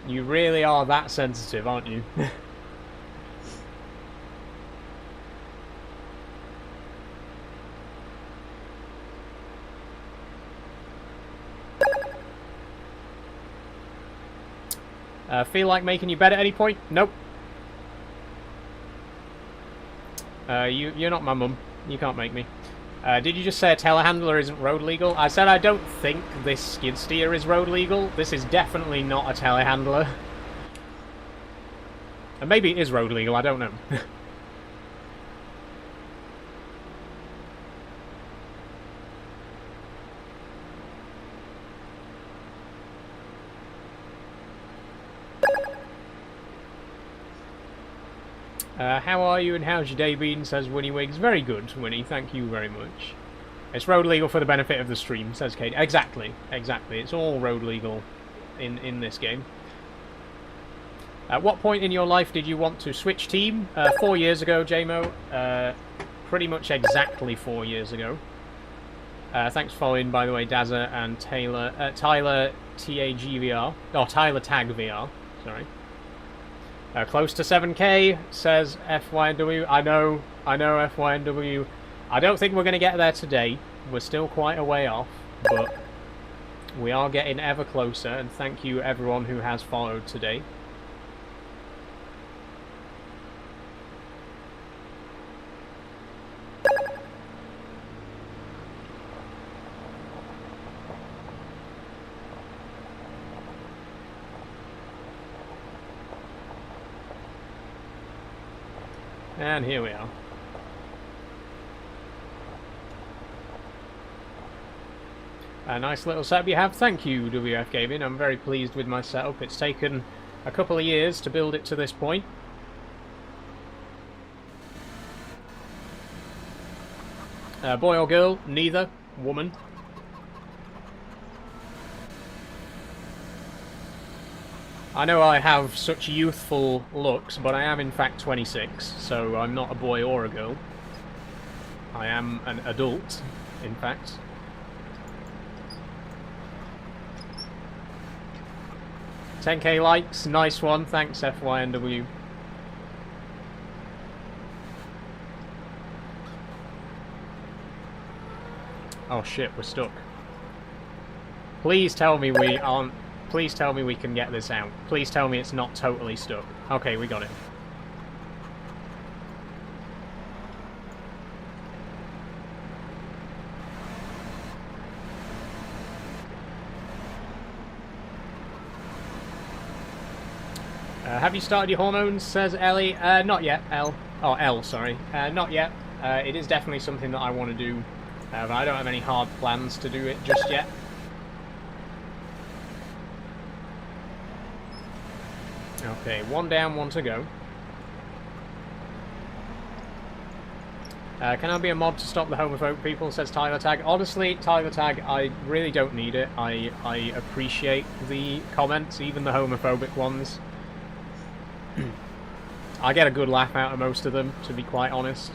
You really are that sensitive, aren't you? Feel like making you bed at any point? Nope. You're not my mum. You can't make me. Did you just say a telehandler isn't road legal? I said I don't think this skid steer is road legal. This is definitely not a telehandler. And maybe it is road legal, I don't know. How are you and how's your day been, says Winnie Wiggs. Very good, Winnie, thank you very much. It's road legal for the benefit of the stream, says Kate. Exactly, exactly. It's all road legal in this game. At what point in your life did you want to switch team? 4 years ago, JMO. Pretty much exactly 4 years ago. Thanks for following, by the way, Dazza and Tyler TAGVR. Oh, Tyler Tag VR, sorry. Close to 7k, says FYNW. I know FYNW. I don't think we're going to get there today. We're still quite a way off, but we are getting ever closer, and thank you everyone who has followed today. And here we are. A nice little setup you have. Thank you, WF Gaming. I'm very pleased with my setup. It's taken a couple of years to build it to this point. Boy or girl? Neither. Woman. I know I have such youthful looks, but I am in fact 26, so I'm not a boy or a girl. I am an adult, in fact. $10k likes, nice one, thanks FYNW. Oh shit, we're stuck. Please tell me we aren't... Please tell me we can get this out. Please tell me it's not totally stuck. Okay, we got it. Have you started your hormones, says Ellie? Not yet, L. Oh, L, sorry. Not yet. It is definitely something that I want to do, but I don't have any hard plans to do it just yet. Okay, one down, one to go. Can I be a mod to stop the homophobic people, says Tyler Tag. Honestly, Tyler Tag, I really don't need it. I appreciate the comments, even the homophobic ones. I get a good laugh out of most of them, to be quite honest.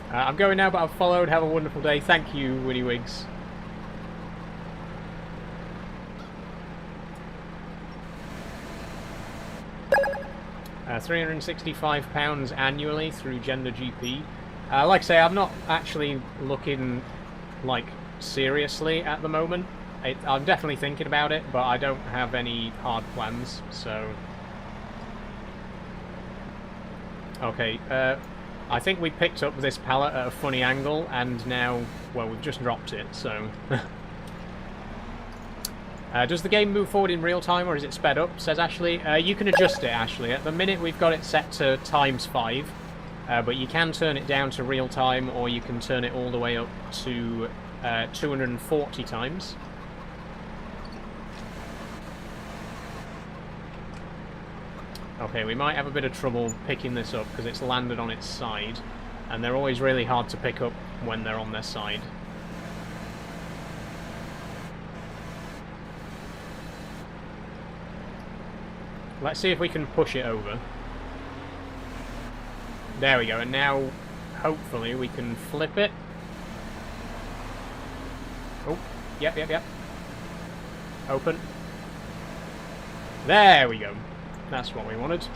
I'm going now, but I've followed. Have a wonderful day. Thank you, Winnie Wiggs. £365 annually through Gender GP. Like I say, I'm not actually looking, like, seriously at the moment. I'm definitely thinking about it, but I don't have any hard plans, so... Okay, I think we picked up this pallet at a funny angle, and now, well, we've just dropped it, so... does the game move forward in real time, or is it sped up, says Ashley? You can adjust it, Ashley. At the minute, we've got it set to ×5, but you can turn it down to real time, or you can turn it all the way up to 240 times. Okay, we might have a bit of trouble picking this up because it's landed on its side, and they're always really hard to pick up when they're on their side. Let's see if we can push it over. There we go, and now hopefully we can flip it. Oh, yep. Open. There we go. That's what we wanted.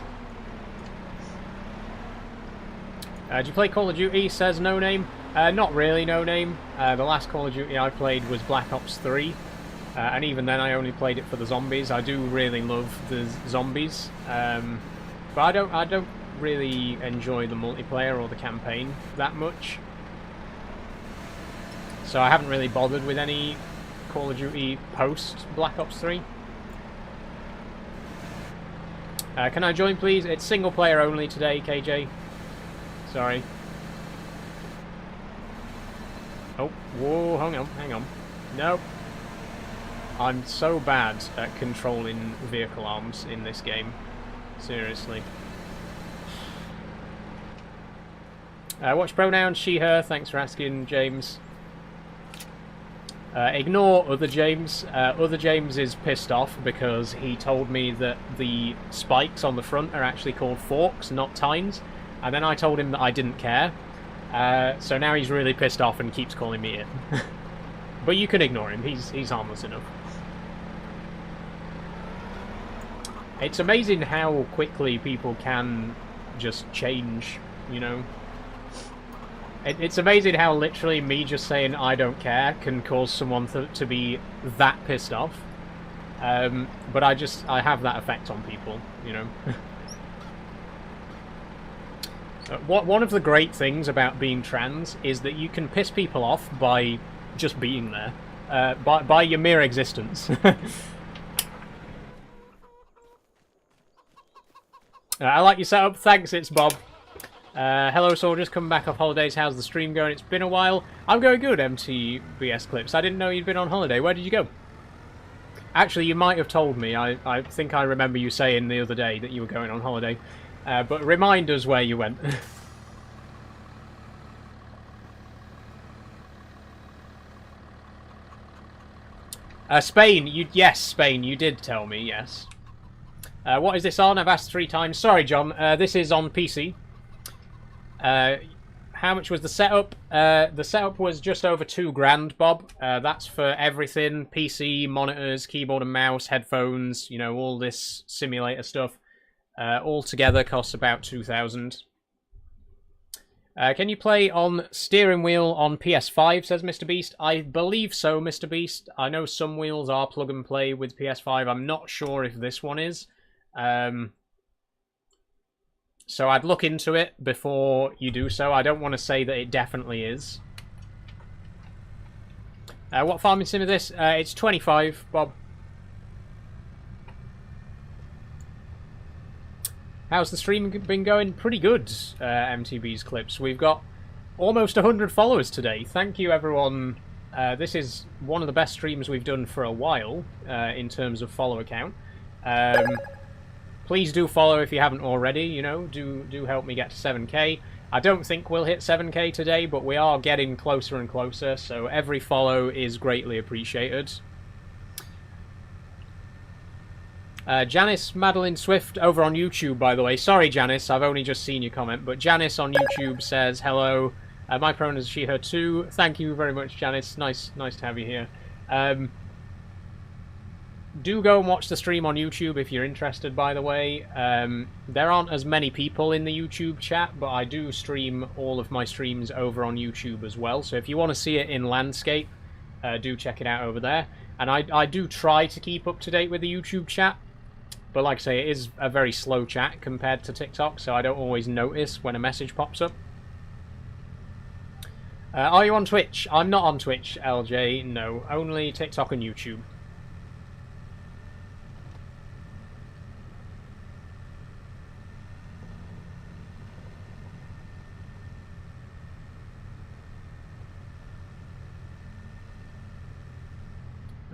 Do you play Call of Duty? Says No Name. Not really No Name. The last Call of Duty I played was Black Ops 3. And even then I only played it for the zombies. I do really love the zombies. But I don't really enjoy the multiplayer or the campaign that much. So I haven't really bothered with any Call of Duty post Black Ops 3. Can I join, please? It's single player only today, KJ. Sorry. Oh, whoa, hang on. Nope. I'm so bad at controlling vehicle arms in this game. Seriously. Watch pronouns, she, her. Thanks for asking, James. Ignore Other James. Other James is pissed off because he told me that the spikes on the front are actually called forks, not tines. And then I told him that I didn't care. So now he's really pissed off and keeps calling me it. But you can ignore him. He's harmless enough. It's amazing how quickly people can just change, you know. It's amazing how literally me just saying I don't care can cause someone to be that pissed off. But I have that effect on people, you know. One of the great things about being trans is that you can piss people off by just being there. By your mere existence. I like your setup. Thanks, it's Bob. Hello, soldiers. Coming back off holidays. How's the stream going? It's been a while. I'm going good, MTBS Clips. I didn't know you'd been on holiday. Where did you go? Actually, you might have told me. I think I remember you saying the other day that you were going on holiday. But remind us where you went. Spain. Yes, Spain. You did tell me, yes. What is this on? I've asked 3 times. Sorry, John. This is on PC. How much was the setup? The setup was just over £2,000, Bob. That's for everything: PC, monitors, keyboard and mouse, headphones. You know, all this simulator stuff. All together costs about 2,000. Can you play on steering wheel on PS5? Says Mr. Beast. I believe so, Mr. Beast. I know some wheels are plug and play with PS5. I'm not sure if this one is. So I'd look into it before you do so. I don't want to say that it definitely is. What farming sim is this? It's 25, Bob. How's the stream been going? Pretty good, MTB's Clips. We've got almost 100 followers today. Thank you, everyone. This is one of the best streams we've done for a while in terms of follower count. Please do follow if you haven't already. You know, do help me get to 7k. I don't think we'll hit 7k today, but we are getting closer and closer, so every follow is greatly appreciated. Janice Madeline Swift over on YouTube, by the way. Sorry, Janice, I've only just seen your comment, but Janice on YouTube says hello. My pronouns she, her too. Thank you very much, Janice. Nice to have you here. Do go and watch the stream on YouTube if you're interested, by the way. There aren't as many people in the YouTube chat, but I do stream all of my streams over on YouTube as well. So if you want to see it in landscape, do check it out over there. And I do try to keep up to date with the YouTube chat. But like I say, it is a very slow chat compared to TikTok, so I don't always notice when a message pops up. Are you on Twitch? I'm not on Twitch, LJ. No, only TikTok and YouTube.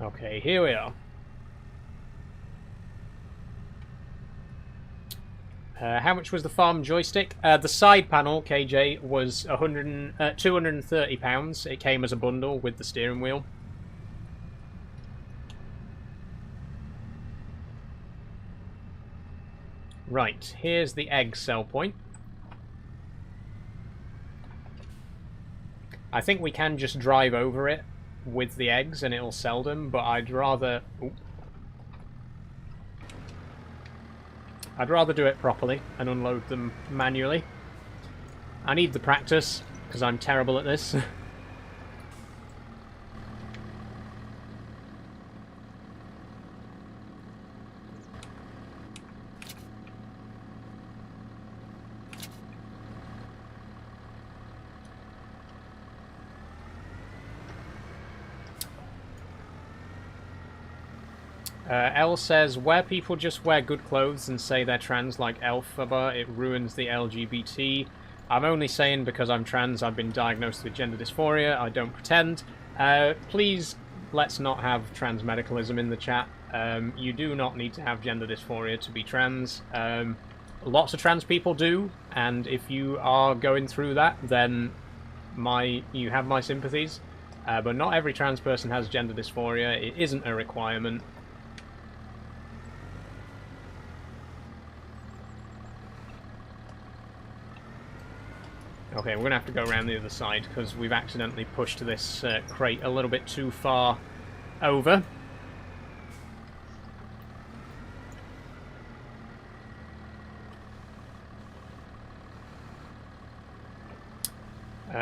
Okay, here we are. How much was the farm joystick? The side panel, KJ, was £230. It came as a bundle with the steering wheel. Right, here's the egg sell point. I think we can just drive over it with the eggs and it'll sell them, but I'd rather... Ooh. I'd rather do it properly and unload them manually. I need the practice, because I'm terrible at this. Elle says, where people just wear good clothes and say they're trans like Elphaba, it ruins the LGBT. I'm only saying because I'm trans, I've been diagnosed with gender dysphoria, I don't pretend. Please, let's not have trans medicalism in the chat. You do not need to have gender dysphoria to be trans. Lots of trans people do, and if you are going through that, then you have my sympathies. But not every trans person has gender dysphoria. It isn't a requirement. Okay, we're going to have to go around the other side because we've accidentally pushed this crate a little bit too far over.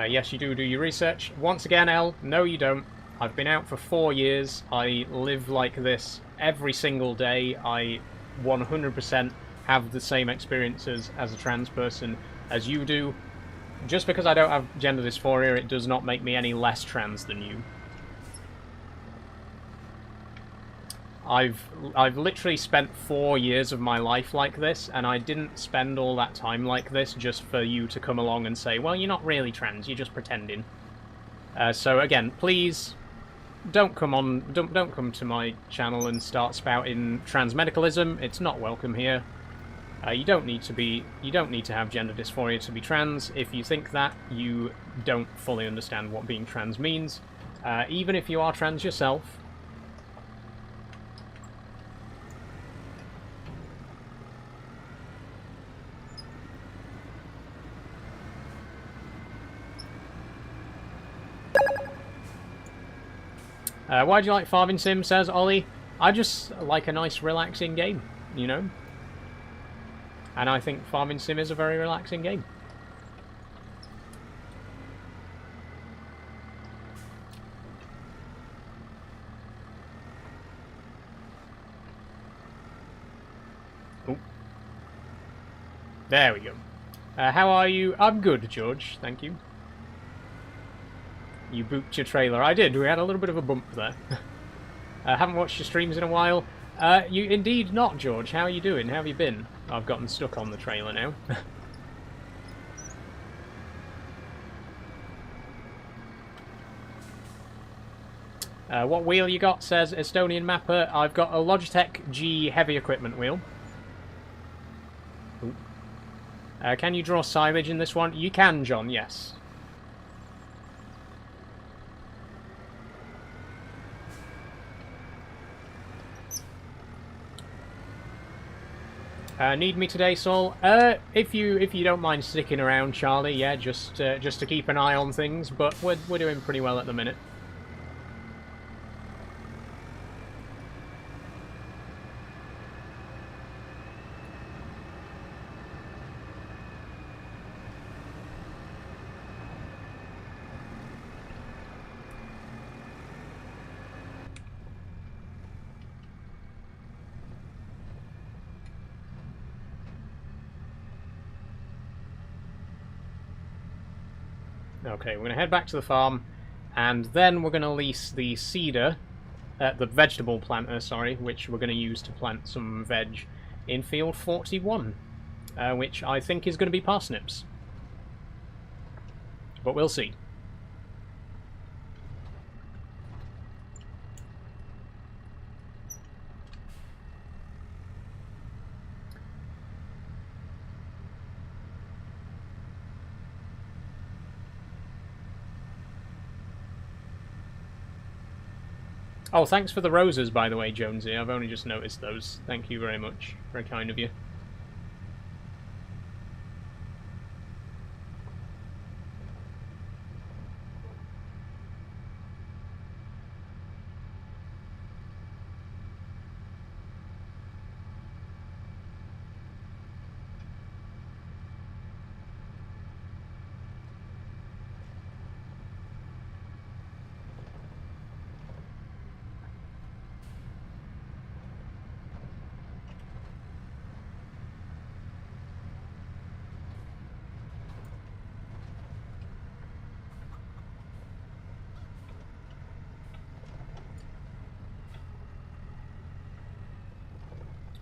Yes, you do your research. Once again, Elle, no you don't. I've been out for 4 years. I live like this every single day. I 100% have the same experiences as a trans person as you do. Just because I don't have gender dysphoria, it does not make me any less trans than you. I've literally spent 4 years of my life like this, and I didn't spend all that time like this just for you to come along and say, well, you're not really trans, you're just pretending. So again, please, don't come to my channel and start spouting transmedicalism. It's not welcome here. You don't need to have gender dysphoria to be trans. If you think that, you don't fully understand what being trans means. Even if you are trans yourself. Why do you like Farming Sim, says Ollie. I just like a nice relaxing game, you know? And I think Farming Sim is a very relaxing game. Ooh. There we go. How are you? I'm good, George. Thank you. You booped your trailer. I did. We had a little bit of a bump there. Haven't watched your streams in a while. You indeed not, George. How are you doing? How have you been? I've gotten stuck on the trailer now. What wheel you got, says Estonian Mapper. I've got a Logitech G heavy equipment wheel. Can you draw silage in this one? You can, John, yes. Need me today, Saul? If you don't mind sticking around, Charlie, yeah, just to keep an eye on things, but we're doing pretty well at the minute. Okay, we're going to head back to the farm, and then we're going to lease the seeder, the vegetable planter, sorry, which we're going to use to plant some veg in field 41, which I think is going to be parsnips. But we'll see. Oh, thanks for the roses, by the way, Jonesy. I've only just noticed those. Thank you very much. Very kind of you.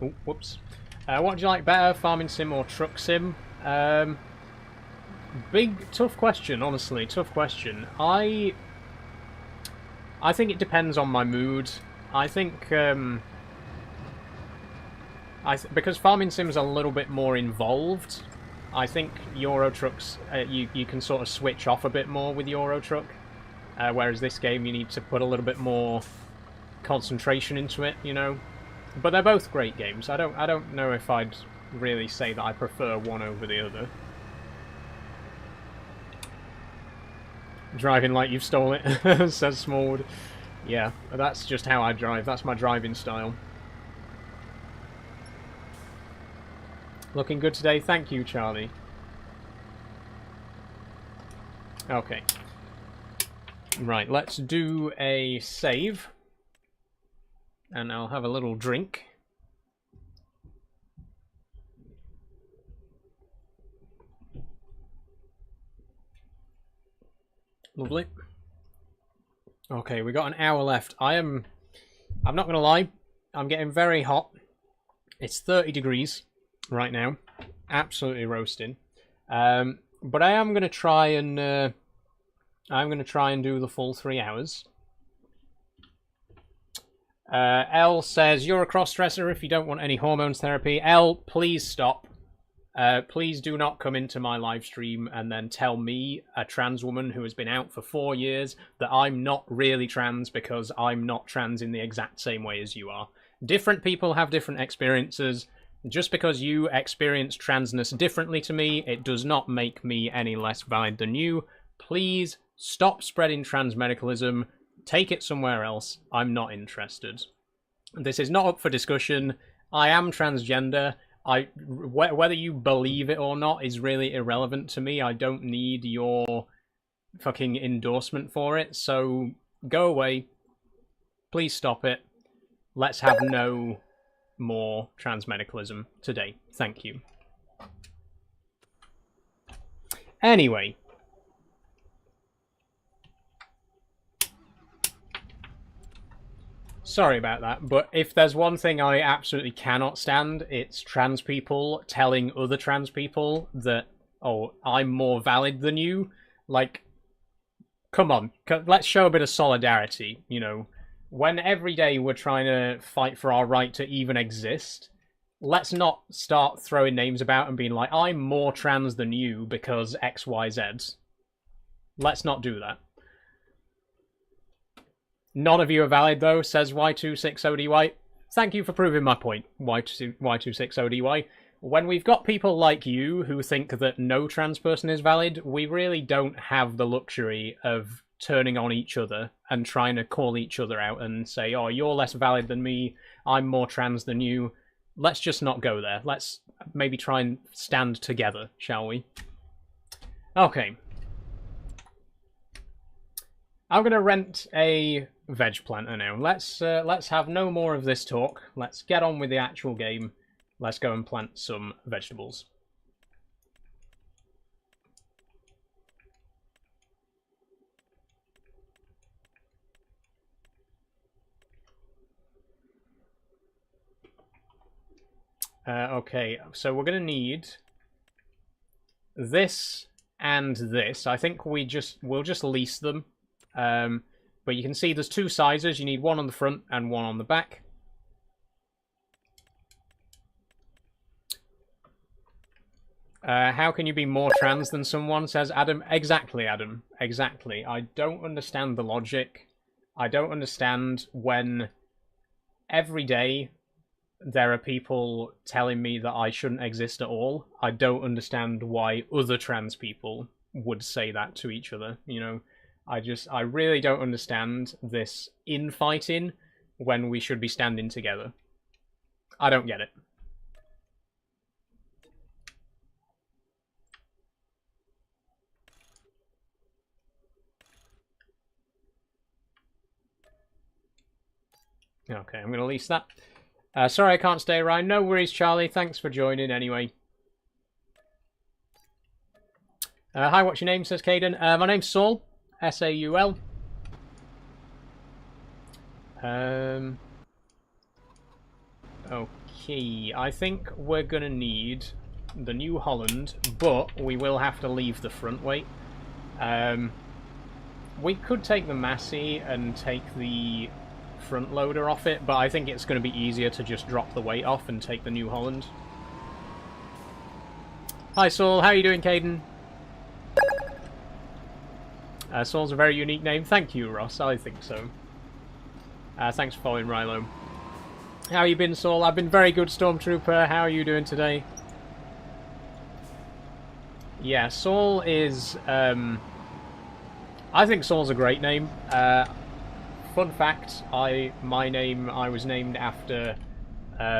Oh, whoops. What do you like better, Farming Sim or Truck Sim? Tough question, honestly. Tough question. I think it depends on my mood. I think because Farming Sim's a little bit more involved. I think Euro Trucks you can sort of switch off a bit more with Euro Truck, whereas this game you need to put a little bit more concentration into it, you know. But they're both great games. I don't know if I'd really say that I prefer one over the other. Driving like you've stole it, says Smallwood. Yeah, that's just how I drive. That's my driving style. Looking good today. Thank you, Charlie. Okay. Right, let's do a save. And I'll have a little drink. Lovely. Okay, we got an hour left. I'm not gonna lie, I'm getting very hot. It's 30 degrees right now. Absolutely roasting. But I am gonna try and do the full 3 hours. Elle says, you're a cross-dresser if you don't want any hormones therapy. Elle, please stop. Please do not come into my live stream and then tell me, a trans woman who has been out for 4 years, that I'm not really trans because I'm not trans in the exact same way as you are. Different people have different experiences. Just because you experience transness differently to me, it does not make me any less valid than you. Please stop spreading trans medicalism. Take it somewhere else. I'm not interested. This is not up for discussion. I am transgender. Whether you believe it or not is really irrelevant to me. I don't need your fucking endorsement for it. So go away. Please stop it. Let's have no more trans medicalism today. Thank you. Anyway. Sorry about that, but if there's one thing I absolutely cannot stand, it's trans people telling other trans people that, oh, I'm more valid than you. Like, come on, let's show a bit of solidarity, you know. When every day we're trying to fight for our right to even exist, let's not start throwing names about and being like, I'm more trans than you because X, Y, Z. Let's not do that. None of you are valid, though, says Y260DY. Thank you for proving my point, Y260DY. When we've got people like you who think that no trans person is valid, we really don't have the luxury of turning on each other and trying to call each other out and say, oh, you're less valid than me, I'm more trans than you. Let's just not go there. Let's maybe try and stand together, shall we? Okay. I'm going to rent a veg planter now. Let's have no more of this talk. Let's get on with the actual game. Let's go and plant some vegetables. Okay, so we're going to need this and this. I think we'll just lease them. But you can see there's two sizes. You need one on the front and one on the back. How can you be more trans than someone, says Adam. Exactly, Adam. Exactly. I don't understand the logic. I don't understand when every day there are people telling me that I shouldn't exist at all. I don't understand why other trans people would say that to each other, you know. I really don't understand this infighting when we should be standing together. I don't get it. Okay, I'm going to lease that. Sorry I can't stay around. No worries, Charlie. Thanks for joining anyway. Hi, what's your name, says Caden. My name's Saul. S-A-U-L. Okay, I think we're gonna need the New Holland, but we will have to leave the front weight. We could take the Massey and take the front loader off it, but I think it's going to be easier to just drop the weight off and take the New Holland. Hi Saul, how are you doing, Caden? Saul's a very unique name. Thank you, Ross. I think so. Thanks for following, Rilo. How you been, Saul? I've been very good, Stormtrooper. How are you doing today? Yeah, Saul is... I think Saul's a great name. Fun fact, I was named after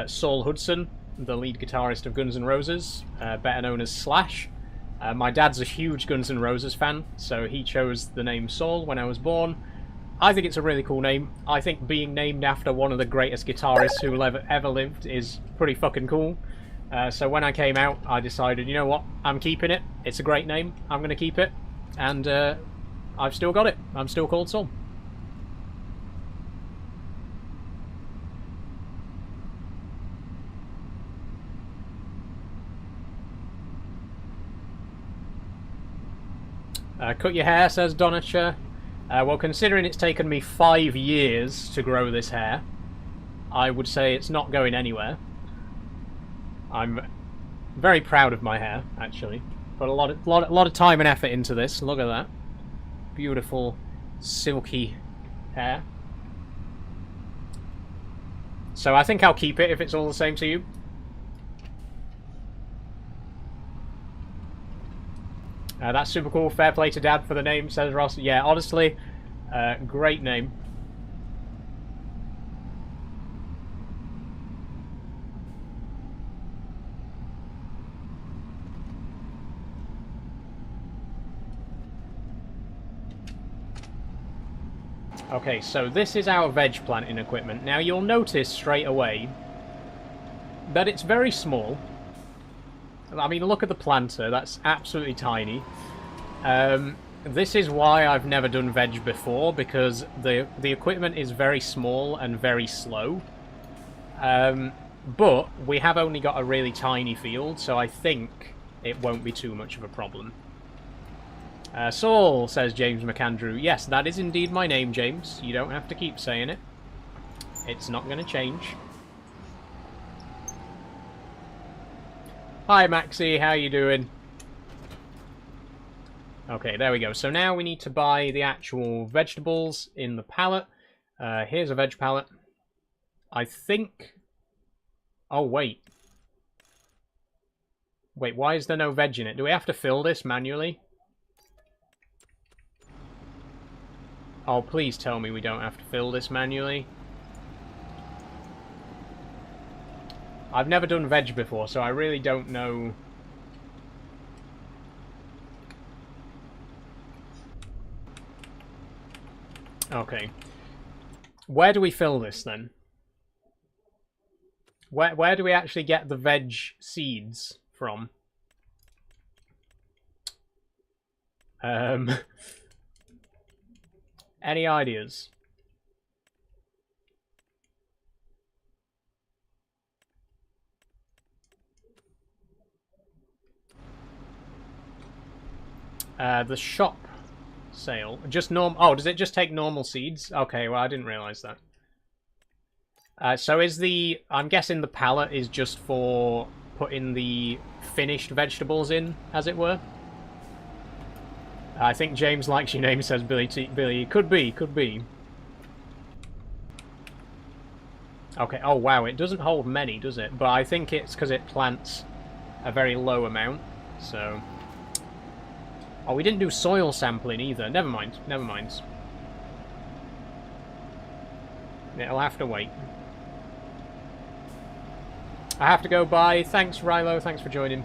Saul Hudson, the lead guitarist of Guns N' Roses, better known as Slash. My dad's a huge Guns N' Roses fan, so he chose the name Saul when I was born. I think it's a really cool name. I think being named after one of the greatest guitarists who ever lived is pretty fucking cool. So when I came out, I decided, you know what, I'm keeping it. It's a great name. I'm going to keep it. And I've still got it. I'm still called Saul. Cut your hair, says Donacher. Well, considering it's taken me 5 years to grow this hair, I would say it's not going anywhere. I'm very proud of my hair, actually. Put a lot of time and effort into this. Look at that. Beautiful, silky hair. So I think I'll keep it if it's all the same to you. That's super cool. Fair play to Dad for the name, says Ross. Yeah, honestly, great name. Okay, so this is our veg planting equipment. Now you'll notice straight away that it's very small. I mean, look at the planter, that's absolutely tiny. This is why I've never done veg before, because the equipment is very small and very slow. But we have only got a really tiny field, so I think it won't be too much of a problem. Saul, says James McAndrew. Yes, that is indeed my name, James. You don't have to keep saying it. It's not going to change. Hi, Maxie. How you doing? Okay, there we go. So now we need to buy the actual vegetables in the pallet. Here's a veg pallet. I think... Oh, wait. Wait, why is there no veg in it? Do we have to fill this manually? Oh, please tell me we don't have to fill this manually. I've never done veg before, so I really don't know. Okay. Where do we fill this, then? Where do we actually get the veg seeds from? Any ideas? The shop sale. Just oh, does it just take normal seeds? Okay, well, I didn't realize that. So is the... I'm guessing the pallet is just for putting the finished vegetables in, as it were? I think James likes your name, says Billy. Billy, could be, could be. Okay, oh wow, it doesn't hold many, does it? But I think it's because it plants a very low amount, so... Oh, we didn't do soil sampling either. Never mind, never mind. It'll have to wait. I have to go bye. Thanks, Rilo. Thanks for joining.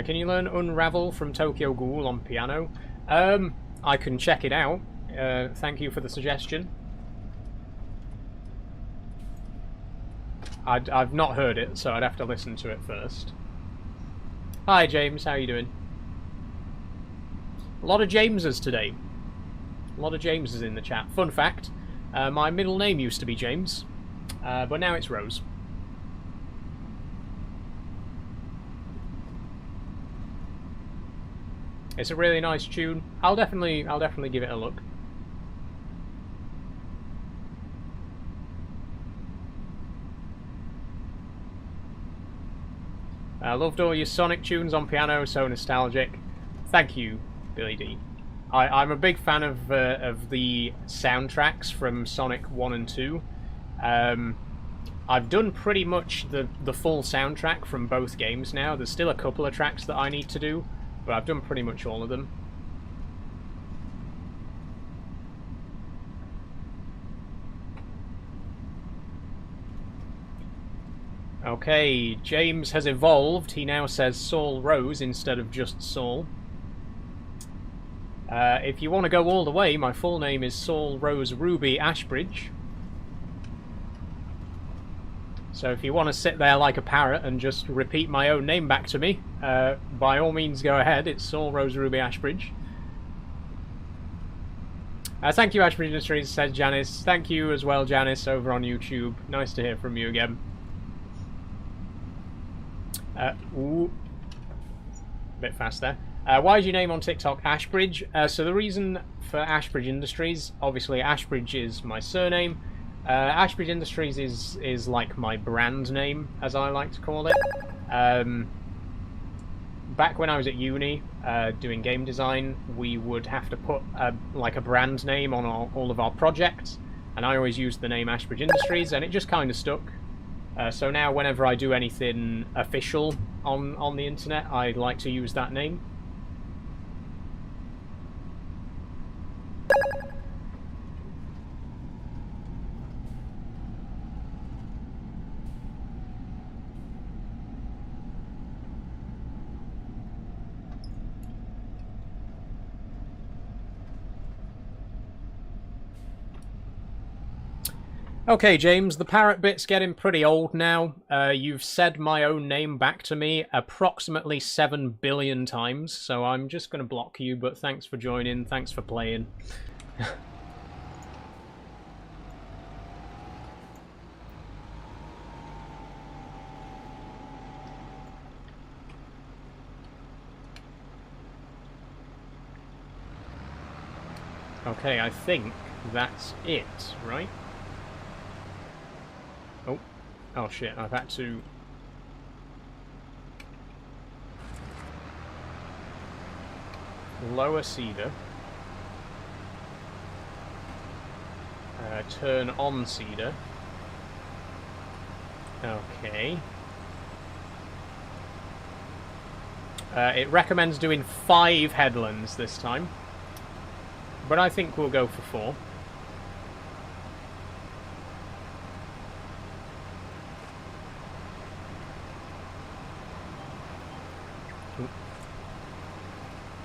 Can you learn Unravel from Tokyo Ghoul on piano? I can check it out. Thank you for the suggestion. I've not heard it, so I'd have to listen to it first. Hi, James. How are you doing? A lot of Jameses today. A lot of Jameses in the chat. Fun fact, my middle name used to be James, but now it's Rose. It's a really nice tune. I'll definitely give it a look. I loved all your Sonic tunes on piano, so nostalgic. Thank you, Billy D. I'm a big fan of the soundtracks from Sonic 1 and 2. I've done pretty much the full soundtrack from both games now. There's still a couple of tracks that I need to do, but I've done pretty much all of them. Okay, James has evolved. He now says Saul Rose instead of just Saul. If you want to go all the way, my full name is Saul Rose Ruby Ashbridge. So if you want to sit there like a parrot and just repeat my own name back to me, by all means go ahead. It's Saul Rose Ruby Ashbridge. Thank you, Ashbridge Industries, said Janice. Thank you as well, Janice, over on YouTube. Nice to hear from you again. Ooh. Bit fast there. Why is your name on TikTok Ashbridge? So the reason for Ashbridge Industries, obviously Ashbridge is my surname. Ashbridge Industries is like my brand name, as I like to call it. Back when I was at uni doing game design, we would have to put like a brand name on all of our projects, and I always used the name Ashbridge Industries, and it just kind of stuck. So now whenever I do anything official on the internet, I like to use that name. Okay, James, the parrot bit's getting pretty old now. You've said my own name back to me approximately 7 billion times, so I'm just going to block you, but thanks for joining, thanks for playing. Okay, I think that's it, right? Oh shit, I've had to... lower cedar. Turn on cedar. Okay. It recommends doing 5 headlands this time, but I think we'll go for 4.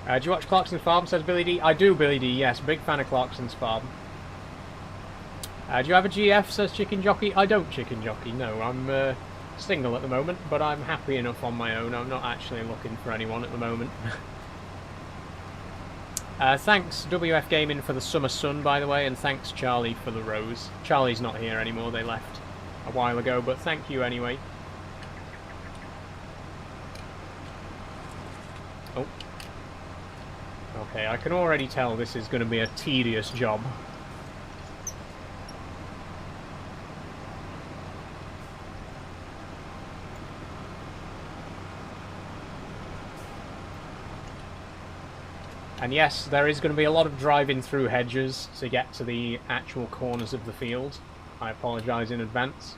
Do you watch Clarkson's Farm, says Billy D? I do, Billy D, yes. Big fan of Clarkson's Farm. Do you have a GF, says Chicken Jockey? I don't chicken jockey, no. I'm single at the moment, but I'm happy enough on my own. I'm not actually looking for anyone at the moment. Thanks WF Gaming for the summer sun, by the way, and thanks Charlie for the rose. Charlie's not here anymore, they left a while ago, but thank you anyway. Oh. Okay, I can already tell this is going to be a tedious job. And yes, there is going to be a lot of driving through hedges to get to the actual corners of the field. I apologise in advance.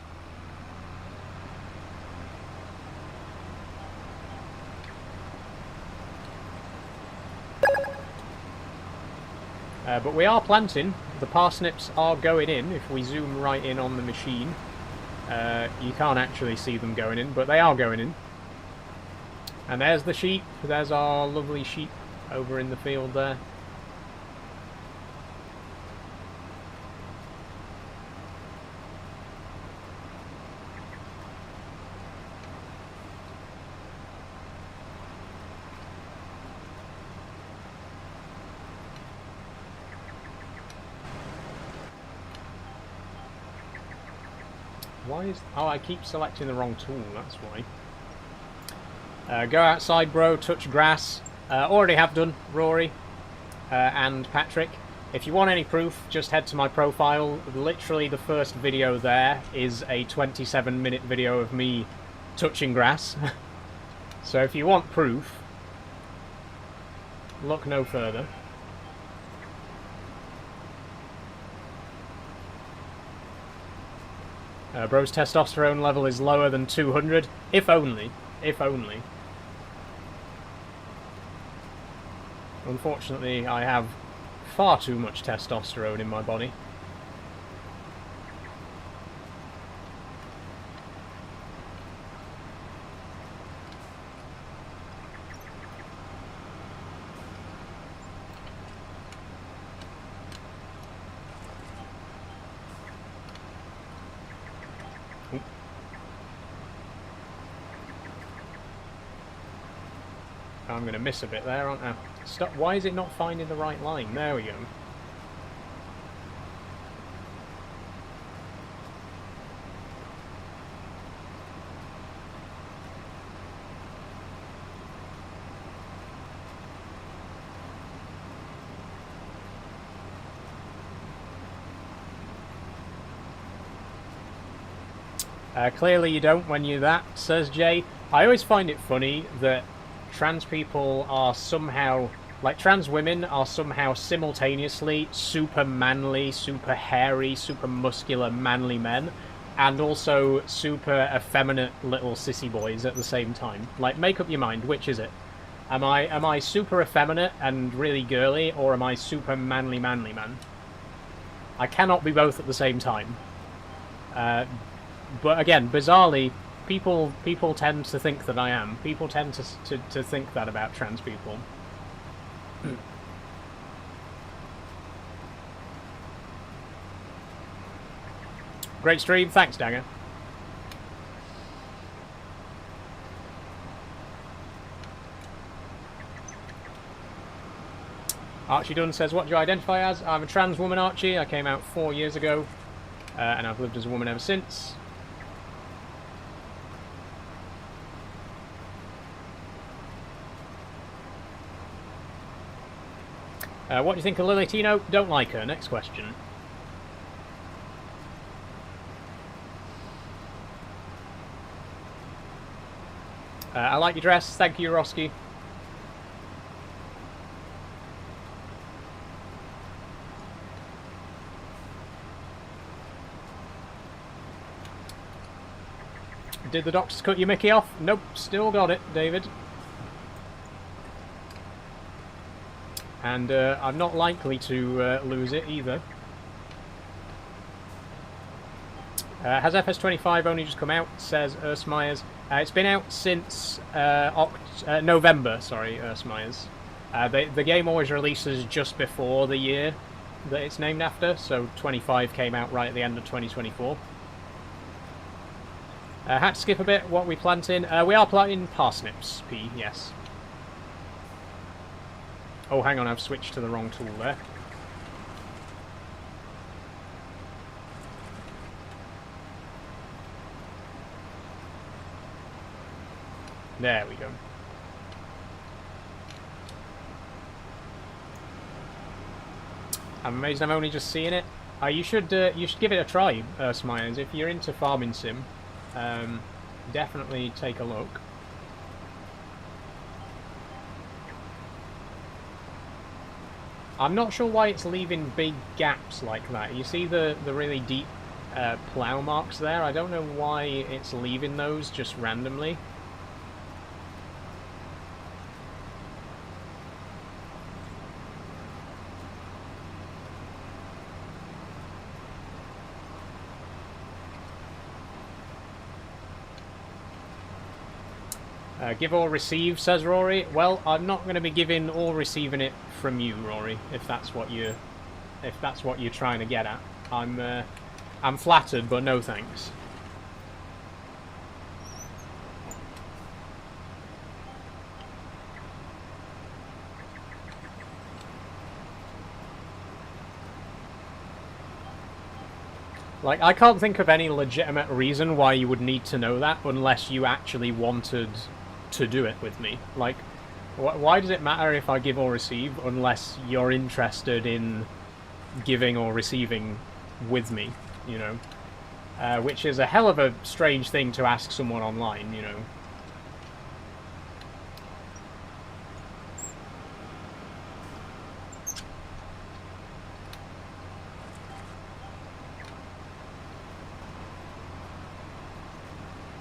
But we are planting. The parsnips are going in. If we zoom right in on the machine, you can't actually see them going in, but they are going in. And there's the sheep. There's our lovely sheep over in the field there. Why is... oh, I keep selecting the wrong tool, that's why. Go outside, bro, touch grass. Already have done, Rory and Patrick. If you want any proof, just head to my profile. Literally the first video there is a 27-minute video of me touching grass. So if you want proof, look no further. Bro's testosterone level is lower than 200. If only. If only. Unfortunately, I have far too much testosterone in my body. I'm going to miss a bit there, aren't I? Stop. Why is it not finding the right line? There we go. Clearly you don't when you're that, says Jay. I always find it funny that trans people are somehow, like trans women are somehow simultaneously super manly, super hairy, super muscular manly men, and also super effeminate little sissy boys at the same time. Like, make up your mind, which is it? Am I super effeminate and really girly, or am I super manly man? I cannot be both at the same time. But again, bizarrely, people tend to think that I am. People tend to think that about trans people. Great stream, thanks, Dagger. Archie Dunn says, what do you identify as? I'm a trans woman, Archie. I came out 4 years ago, and I've lived as a woman ever since. What do you think of Lily Tino? Don't like her. Next question. I like your dress. Thank you, Roski. Did the doctors cut your Mickey off? Nope, still got it, David. And I'm not likely to lose it either. Has FS25 only just come out? Says Myers. It's been out since November, sorry, Myers. The game always releases just before the year that it's named after, so 25 came out right at the end of 2024. Had to skip a bit. What are we planting? We are planting parsnips, P, yes. Oh, hang on, I've switched to the wrong tool there. There we go. I'm amazed I'm only just seeing it. You should give it a try, Smyers. If you're into farming sim, definitely take a look. I'm not sure why it's leaving big gaps like that. You see the really deep plough marks there? I don't know why it's leaving those just randomly. Give or receive, says Rory. Well, I'm not going to be giving or receiving it from you, Rory. If that's what you're trying to get at. I'm flattered, but no thanks. Like, I can't think of any legitimate reason why you would need to know that unless you actually wanted to do it with me. Like, why does it matter if I give or receive unless you're interested in giving or receiving with me, you know? Which is a hell of a strange thing to ask someone online, you know?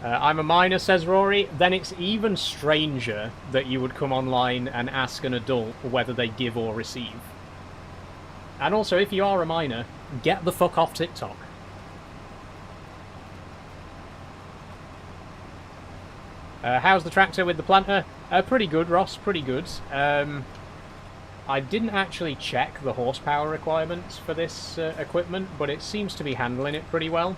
I'm a minor, says Rory. Then it's even stranger that you would come online and ask an adult whether they give or receive. And also, if you are a minor, get the fuck off TikTok. How's the tractor with the planter? Pretty good, Ross, pretty good. I didn't actually check the horsepower requirements for this equipment, but it seems to be handling it pretty well.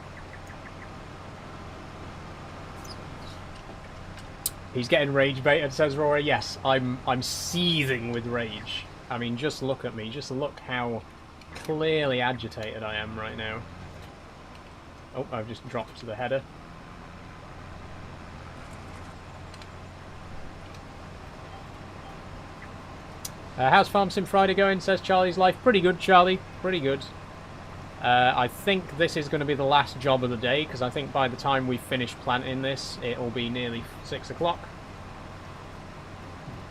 He's getting rage baited, says Rory. Yes, I'm seething with rage. I mean, just look at me. Just look how clearly agitated I am right now. Oh, I've just dropped the header. How's Farm Sim Friday going, says Charlie's Life. Pretty good, Charlie. Pretty good. I think this is going to be the last job of the day, because I think by the time we finish planting this, it will be nearly 6 o'clock.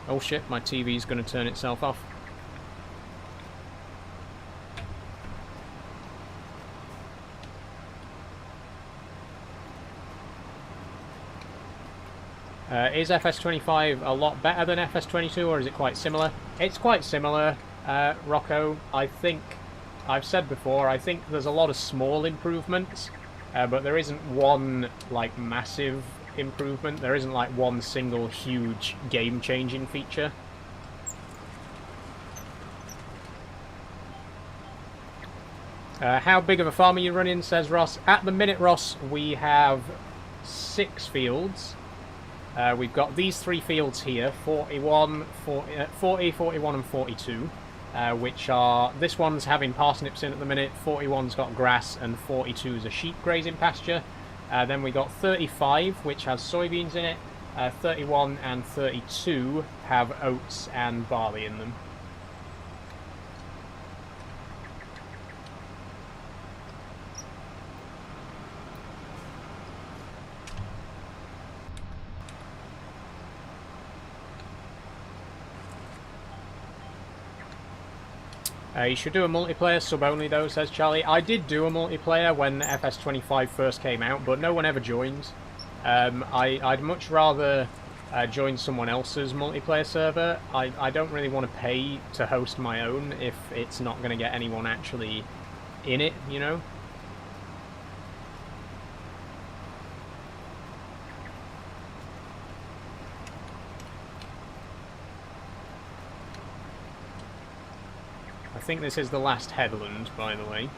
Oh shit, my TV's going to turn itself off. Is FS25 a lot better than FS22, or is it quite similar? It's quite similar, Rocco. I think, I've said before, I think there's a lot of small improvements, but there isn't one, like, massive improvement. There isn't, like, one single huge game-changing feature. How big of a farm are you running, says Ross. At the minute, Ross, we have 6 fields. We've got these 3 fields here, 40, 41 and 42, which are, this one's having parsnips in at the minute, 41's got grass, and 42's a sheep grazing pasture. Then we got 35, which has soybeans in it, 31 and 32 have oats and barley in them. You should do a multiplayer sub only though, says Charlie. I did do a multiplayer when FS25 first came out, but no one ever joined. I'd much rather join someone else's multiplayer server. I don't really want to pay to host my own if it's not going to get anyone actually in it, you know? I think this is the last headland, by the way.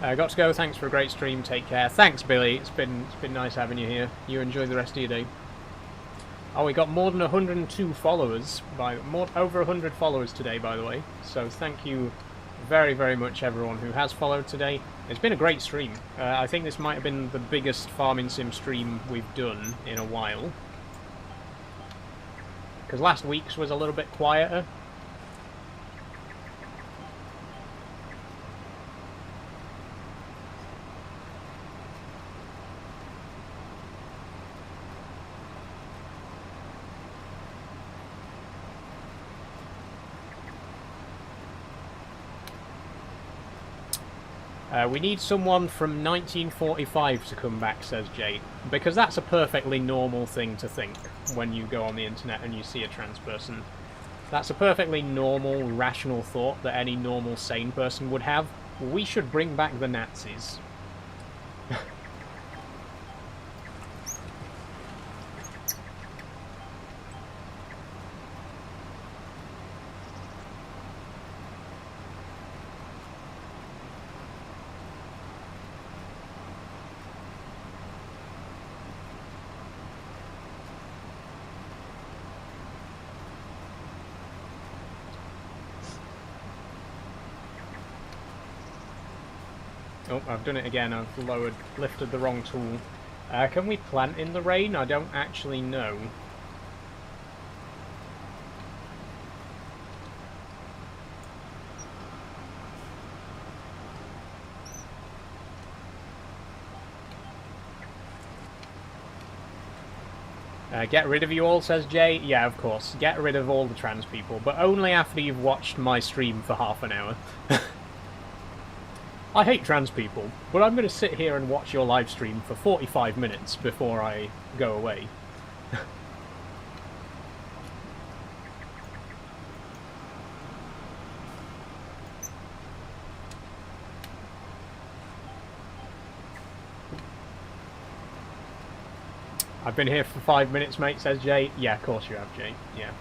Got to go. Thanks for a great stream. Take care. Thanks, Billy. It's been nice having you here. You enjoy the rest of your day. Oh, we got more than 102 followers, over 100 followers today, by the way. So thank you very, very much, everyone who has followed today. It's been a great stream. I think this might have been the biggest farming sim stream we've done in a while. Because last week's was a little bit quieter. We need someone from 1945 to come back, says Jay, because that's a perfectly normal thing to think when you go on the internet and you see a trans person. That's a perfectly normal, rational thought that any normal, sane person would have. We should bring back the Nazis. Oh, I've done it again. I've lifted the wrong tool. Can we plant in the rain? I don't actually know. Get rid of you all, says Jay. Yeah, of course. Get rid of all the trans people, but only after you've watched my stream for half an hour. I hate trans people, but I'm going to sit here and watch your live stream for 45 minutes before I go away. I've been here for 5 minutes, mate, says Jay. Yeah, of course you have, Jay. Yeah.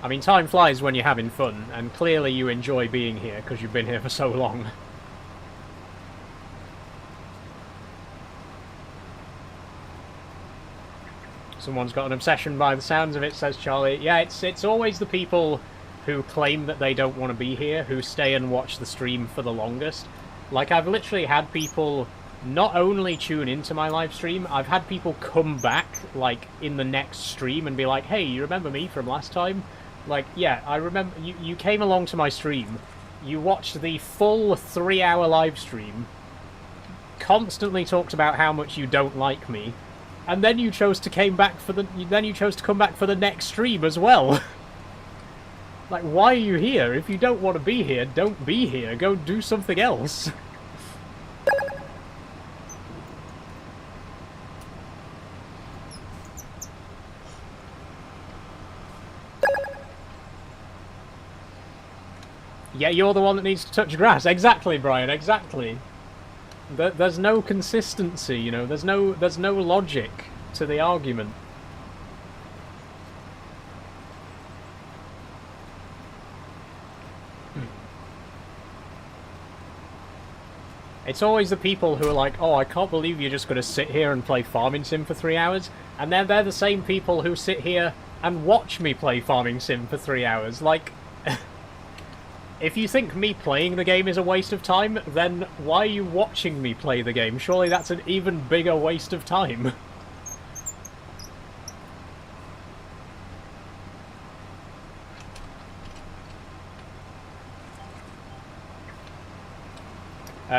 I mean, time flies when you're having fun, and clearly you enjoy being here because you've been here for so long. Someone's got an obsession by the sounds of it, says Charlie. Yeah, it's always the people who claim that they don't want to be here, who stay and watch the stream for the longest. Like, I've literally had people not only tune into my live stream, I've had people come back, like, in the next stream and be like, hey, you remember me from last time? Like, yeah, I remember, you came along to my stream, you watched the full 3-hour live stream, constantly talked about how much you don't like me, and then you chose to come back for the next stream as well. Like, why are you here? If you don't want to be here, don't be here. Go do something else. Yeah, you're the one that needs to touch grass. Exactly, Brian, exactly. There's no consistency, you know, there's no logic to the argument. It's always the people who are like, oh, I can't believe you're just going to sit here and play Farming Sim for 3 hours. And then they're the same people who sit here and watch me play Farming Sim for 3 hours. Like, if you think me playing the game is a waste of time, then why are you watching me play the game? Surely that's an even bigger waste of time.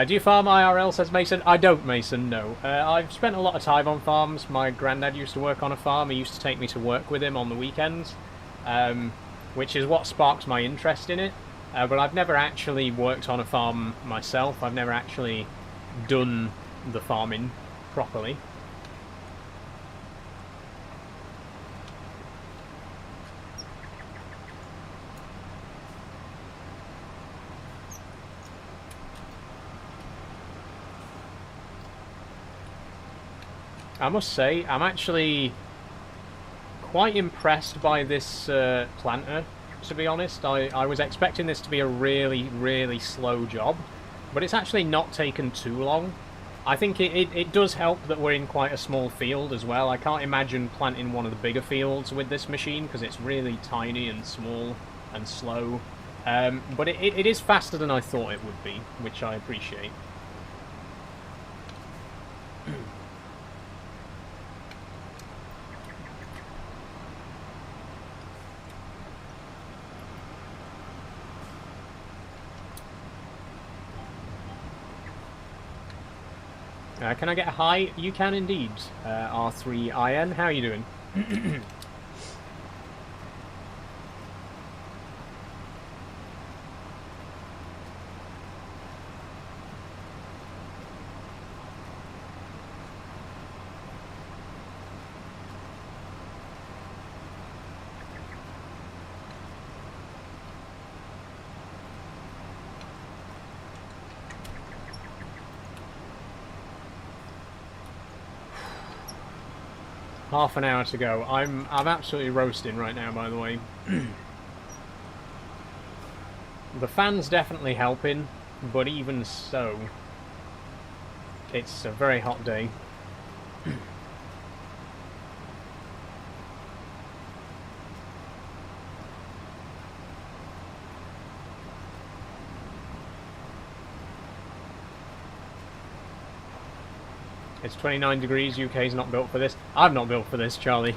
Do you farm IRL, says Mason? I don't, Mason, no. I've spent a lot of time on farms. My granddad used to work on a farm. He used to take me to work with him on the weekends, which is what sparked my interest in it. But I've never actually worked on a farm myself. I've never actually done the farming properly. I must say, I'm actually quite impressed by this planter, to be honest. I was expecting this to be a really, really slow job, but it's actually not taken too long. I think it does help that we're in quite a small field as well. I can't imagine planting one of the bigger fields with this machine, because it's really tiny and small and slow. But it is faster than I thought it would be, which I appreciate. Can I get a hi? You can indeed, R3IN. How are you doing? Half an hour to go. I'm absolutely roasting right now, by the way. The fan's definitely helping, but even so, it's a very hot day. It's 29 degrees, UK's not built for this. I'm not built for this, Charlie.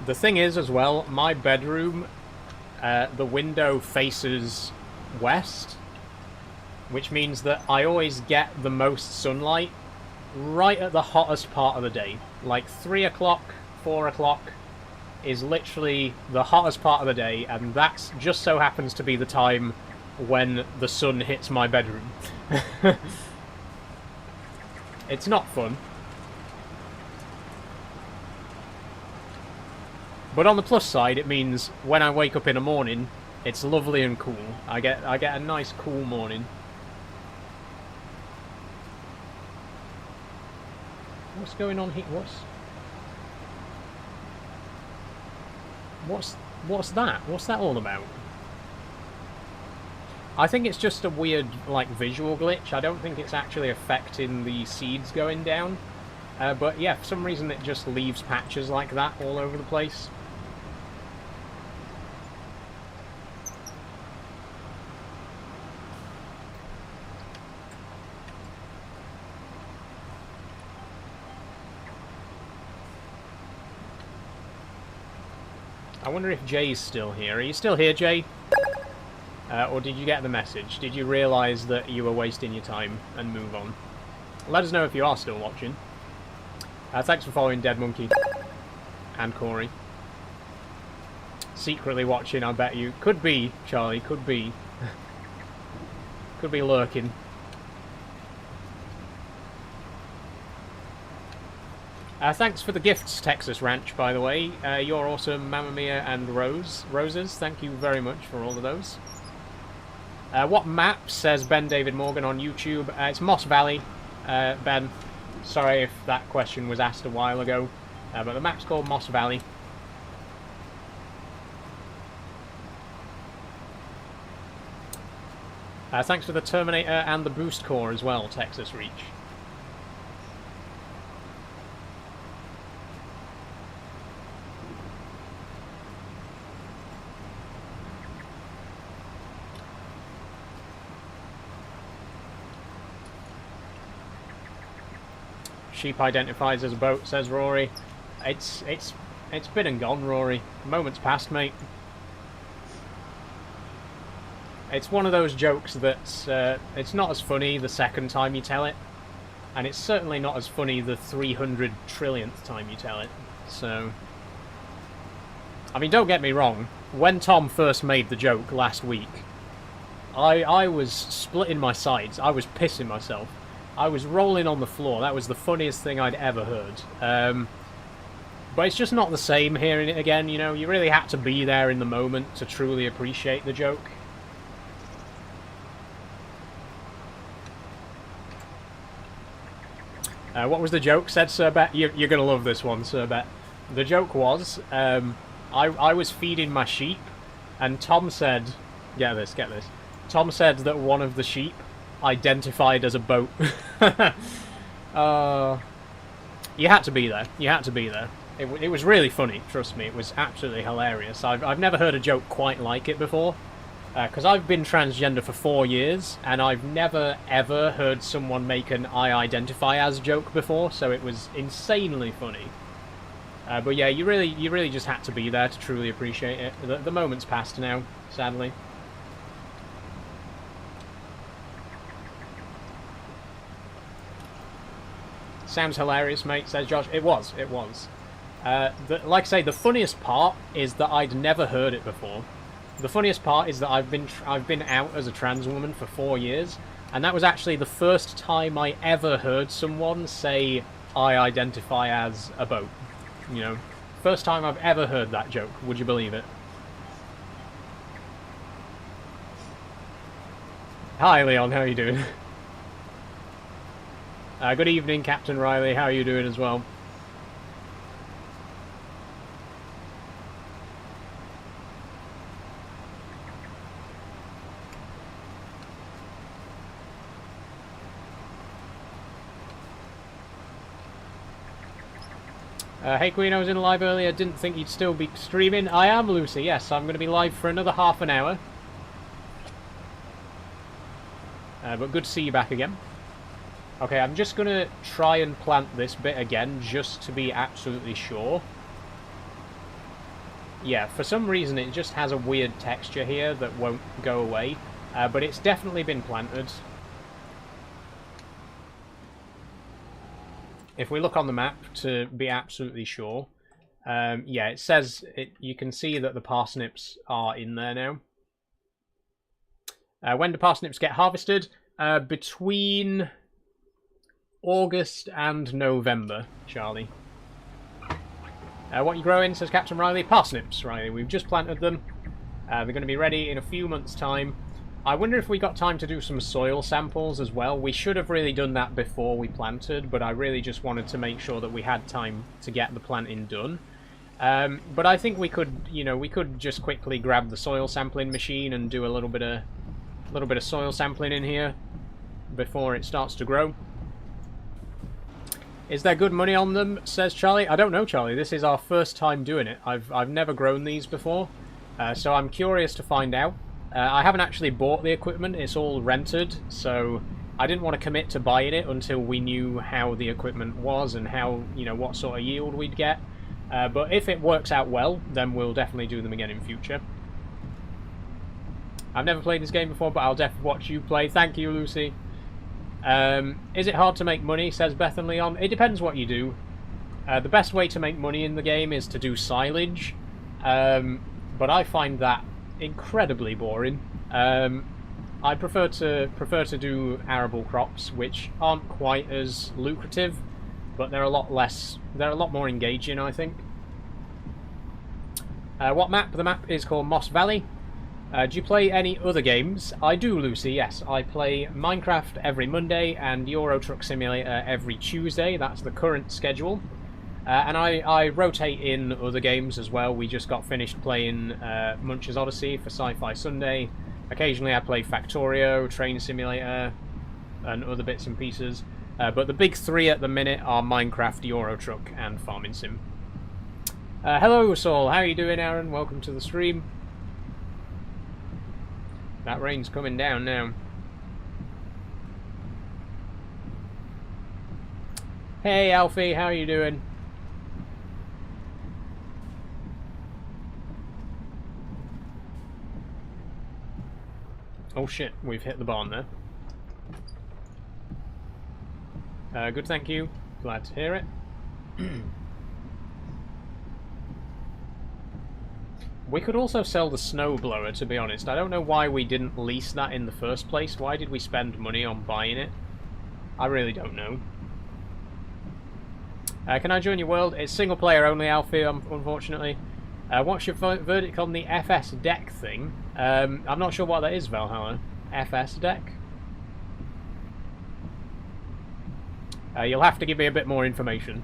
The thing is, as well, my bedroom, the window faces west, which means that I always get the most sunlight right at the hottest part of the day. Like 3 o'clock, 4 o'clock is literally the hottest part of the day, and that's just so happens to be the time when the sun hits my bedroom. It's not fun. But on the plus side, it means when I wake up in the morning, it's lovely and cool. I get a nice cool morning. What's going on here? What's that? What's that all about? I think it's just a weird, like, visual glitch. I don't think it's actually affecting the seeds going down. But yeah, for some reason it just leaves patches like that all over the place. I wonder if Jay's still here. Are you still here, Jay? Or did you get the message? Did you realise that you were wasting your time and move on? Let us know if you are still watching. Thanks for following Dead Monkey and Corey. Secretly watching, I bet you. Could be, Charlie, could be. Could be lurking. Thanks for the gifts, Texas Ranch, by the way. You're awesome, Mamma Mia and Roses. Thank you very much for all of those. What map, says Ben David Morgan on YouTube? It's Moss Valley, Ben. Sorry if that question was asked a while ago, but the map's called Moss Valley. Thanks for the Terminator and the Boost Core as well, Texas Reach. Sheep identifies as a boat, says Rory. It's been and gone, Rory. Moment's past, mate. It's one of those jokes that's it's not as funny the second time you tell it, and it's certainly not as funny the 300 trillionth time you tell it. So, I mean, don't get me wrong. When Tom first made the joke last week, I was splitting my sides. I was pissing myself. I was rolling on the floor. That was the funniest thing I'd ever heard. But it's just not the same hearing it again, you know? You really had to be there in the moment to truly appreciate the joke. What was the joke, said Sir Bet? You're going to love this one, Sir Bet. The joke was, I was feeding my sheep, and Tom said... Get this. Tom said that one of the sheep identified as a boat. You had to be there. You had to be there. It was really funny, trust me. It was absolutely hilarious. I've never heard a joke quite like it before. Because I've been transgender for 4 years, and I've never ever heard someone make an I identify as joke before, so it was insanely funny. But yeah, you really just had to be there to truly appreciate it. The moment's passed now, sadly. Sounds hilarious, mate, says Josh. It was. Like I say, the funniest part is that I'd never heard it before. The funniest part is that I've been out as a trans woman for 4 years, and that was actually the first time I ever heard someone say, I identify as a boat. You know, first time I've ever heard that joke, would you believe it? Hi Leon, how are you doing? Good evening, Captain Riley. How are you doing as well? Hey Queen, I was in live earlier. Didn't think you'd still be streaming. I am, Lucy. Yes, I'm going to be live for another half an hour. But good to see you back again. Okay, I'm just going to try and plant this bit again, just to be absolutely sure. Yeah, for some reason it just has a weird texture here that won't go away. But it's definitely been planted. If we look on the map to be absolutely sure, yeah, it says, you can see that the parsnips are in there now. When do parsnips get harvested? Between August and November, Charlie. What are you growing, says Captain Riley? Parsnips, Riley. We've just planted them. They're going to be ready in a few months' time. I wonder if we got time to do some soil samples as well. We should have really done that before we planted, but I really just wanted to make sure that we had time to get the planting done. But I think we could, you know, we could just quickly grab the soil sampling machine and do a little bit of soil sampling in here before it starts to grow. Is there good money on them, says Charlie? I don't know, Charlie. This is our first time doing it. I've never grown these before, so I'm curious to find out. I haven't actually bought the equipment. It's all rented, so I didn't want to commit to buying it until we knew how the equipment was and how, you know, what sort of yield we'd get. But if it works out well, then we'll definitely do them again in future. I've never played this game before, but I'll definitely watch you play. Thank you, Lucy. Is it hard to make money, says Beth and Leon? It depends what you do. The best way to make money in the game is to do silage, but I find that incredibly boring. I prefer to do arable crops, which aren't quite as lucrative, but they're a lot more engaging, I think. What map? The map is called Moss Valley. Do you play any other games? I do, Lucy, yes. I play Minecraft every Monday and Euro Truck Simulator every Tuesday. That's the current schedule. And I rotate in other games as well. We just got finished playing Munch's Odyssey for Sci-Fi Sunday. Occasionally I play Factorio, Train Simulator, and other bits and pieces. But the big three at the minute are Minecraft, Euro Truck, and Farming Sim. Hello, Saul. How are you doing, Aaron? Welcome to the stream. That rain's coming down now. Hey, Alfie, how are you doing? Oh shit, we've hit the barn there. Good, thank you. Glad to hear it. We could also sell the snowblower, to be honest. I don't know why we didn't lease that in the first place. Why did we spend money on buying it? I really don't know. Can I join your world? It's single player only, Alfie, unfortunately. What's your verdict on the FS deck thing? I'm not sure what that is, Valhalla. FS deck? You'll have to give me a bit more information.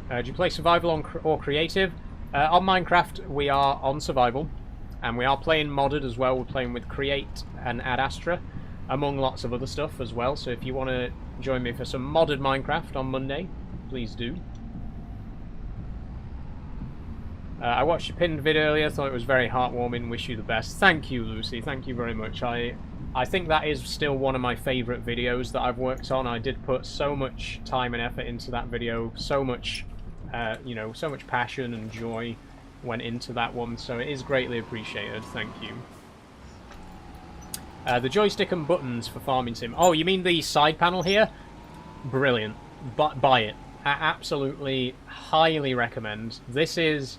Do you play survival or creative? On Minecraft, we are on survival, and we are playing modded as well. We're playing with Create and Ad Astra, among lots of other stuff as well. So if you want to join me for some modded Minecraft on Monday, please do. I watched your pinned vid earlier, thought it was very heartwarming. Wish you the best. Thank you, Lucy. Thank you very much. I think that is still one of my favourite videos that I've worked on. I did put so much time and effort into that video, so much, you know, so much passion and joy went into that one, so it is greatly appreciated. Thank you. The joystick and buttons for Farming Sim. Oh, you mean the side panel here? Brilliant. But buy it. I absolutely highly recommend. This is...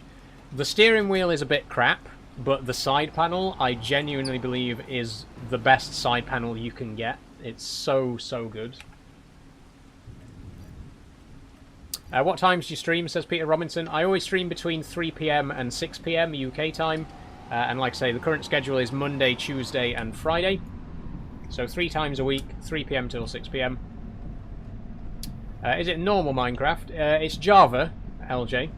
The steering wheel is a bit crap, but the side panel, I genuinely believe, is the best side panel you can get. It's so, so good. What times do you stream, says Peter Robinson? I always stream between 3 PM and 6 PM UK time. And like I say, the current schedule is Monday, Tuesday and Friday. So 3 times a week, 3 PM till 6 PM. Is it normal Minecraft? It's Java, LJ.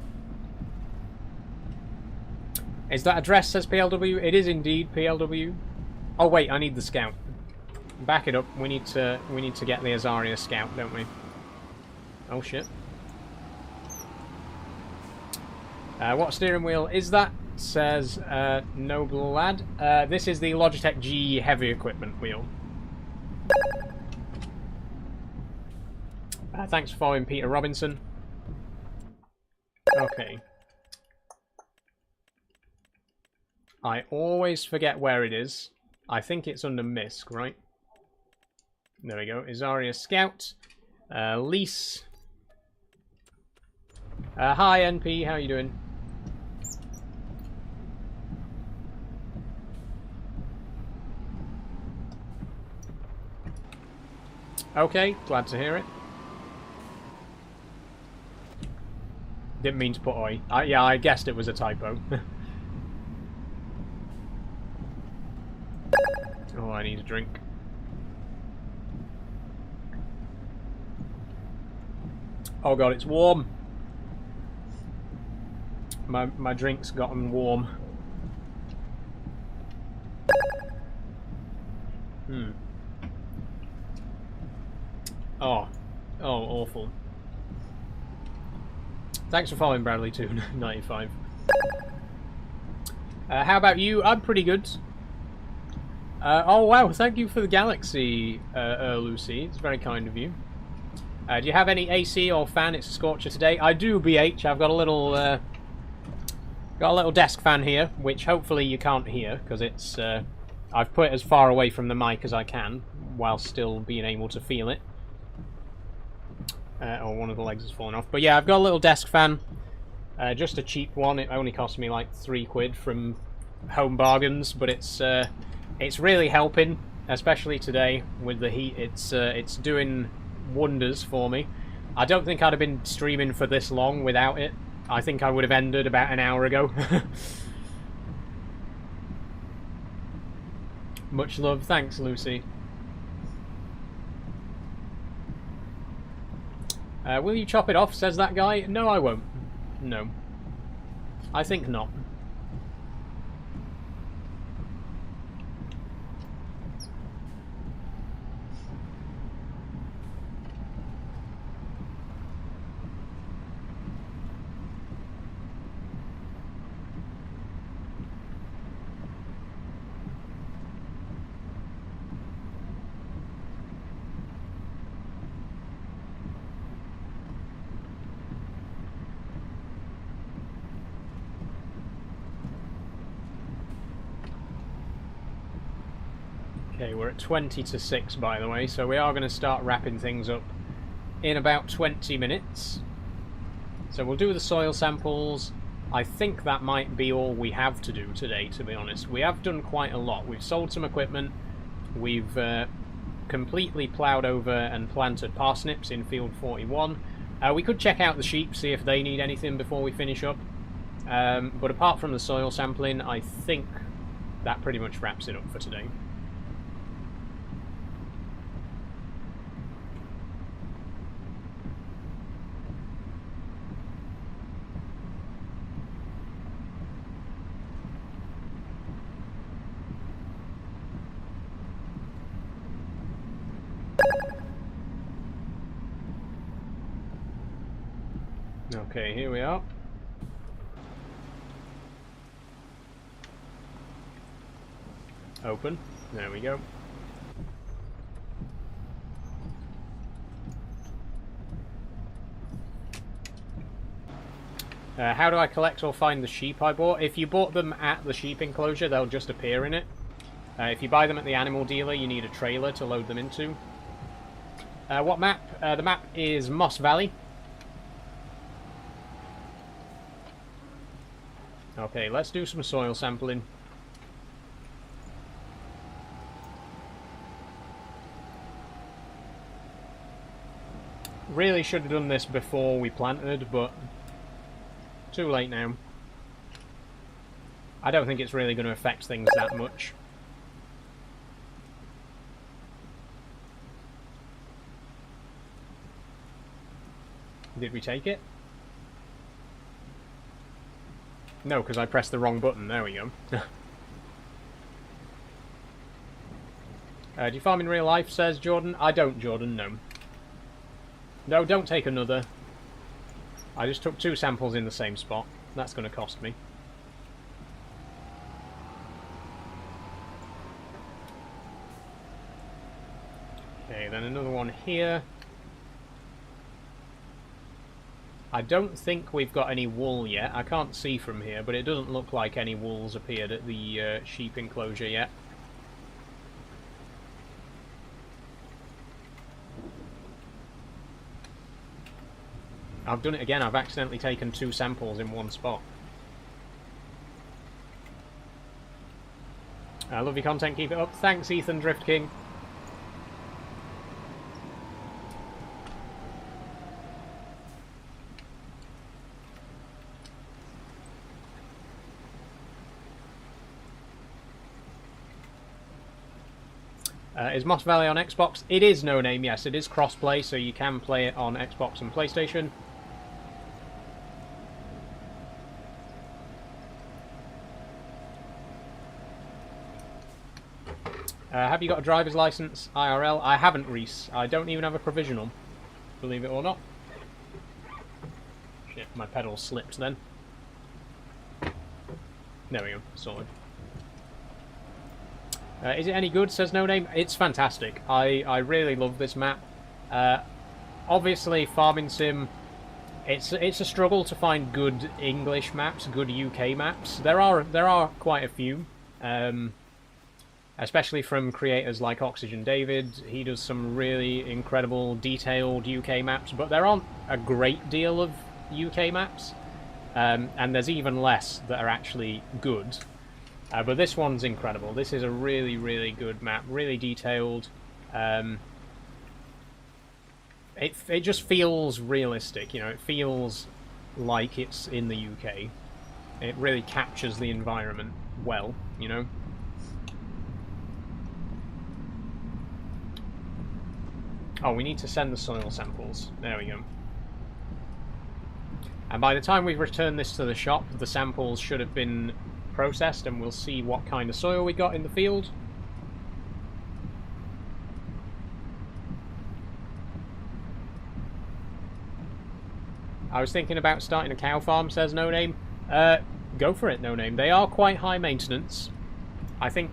Is that address, says PLW? It is indeed PLW. Oh wait, I need the scout. Back it up. We need to get the Azaria scout, don't we? Oh shit. What steering wheel is that? Says Noble Lad. This is the Logitech G heavy equipment wheel. Thanks for following Peter Robinson. Okay. I always forget where it is. I think it's under MISC, right? There we go. Azaria Scout. Lease. Hi, NP. How are you doing? Okay, glad to hear it. Didn't mean to put oi. Yeah, I guessed it was a typo. Oh, I need a drink. Oh god, it's warm. My drink's gotten warm. Oh, awful. Thanks for following Bradley too, 95. How about you? I'm pretty good. Oh wow, thank you for the galaxy, Lucy. It's very kind of you. Do you have any AC or fan? It's a scorcher today. I do, BH. I've got a little desk fan here, which hopefully you can't hear because it's. I've put it as far away from the mic as I can, while still being able to feel it. Oh, one of the legs has fallen off. But yeah, I've got a little desk fan. Just a cheap one. It only cost me like £3 from Home Bargains, but it's really helping, especially today with the heat. It's doing wonders for me. I don't think I'd have been streaming for this long without it. I think I would have ended about an hour ago. Much love. Thanks, Lucy. Will you chop it off, says that guy. No, I won't. No. I think not. Okay, we're at 20 to 6 by the way, so we are going to start wrapping things up in about 20 minutes. So we'll do the soil samples. I think that might be all we have to do today, to be honest. We have done quite a lot. We've sold some equipment. We've completely ploughed over and planted parsnips in field 41. We could check out the sheep, see if they need anything before we finish up. But apart from the soil sampling, I think that pretty much wraps it up for today. Okay, here we are. Open. There we go. How do I collect or find the sheep I bought? If you bought them at the sheep enclosure, they'll just appear in it. If you buy them at the animal dealer, you need a trailer to load them into. What map? The map is Moss Valley. Okay, let's do some soil sampling. Really should have done this before we planted, but too late now. I don't think it's really going to affect things that much. Did we take it? No, because I pressed the wrong button. There we go. Do you farm in real life, says Jordan? I don't, Jordan, no. No, don't take another. I just took 2 samples in the same spot. That's going to cost me. Okay, then another one here. I don't think we've got any wool yet. I can't see from here, but it doesn't look like any wool's appeared at the sheep enclosure yet. I've done it again. I've accidentally taken 2 samples in one spot. I love your content. Keep it up. Thanks, Ethan Drift King. Is Moss Valley on Xbox? It is No Name, yes. It is cross-play, so you can play it on Xbox and PlayStation. Have you got a driver's license, IRL? I haven't, Reese. I don't even have a provisional, believe it or not. Shit, my pedal slipped then. There we go, sorted. Is it any good, says No Name? It's fantastic. I really love this map. Obviously, Farming Sim, it's a struggle to find good English maps, good UK maps. There are quite a few. Especially from creators like Oxygen David. He does some really incredible, detailed UK maps, but there aren't a great deal of UK maps, and there's even less that are actually good. But this one's incredible. This is a really, really good map, really detailed. It just feels realistic, you know, it feels like it's in the UK. It really captures the environment well, you know. Oh, we need to send the soil samples. There we go. And by the time we've returned this to the shop, the samples should have been processed, and we'll see what kind of soil we got in the field. I was thinking about starting a cow farm, says No Name. Go for it, No Name. They are quite high maintenance. I think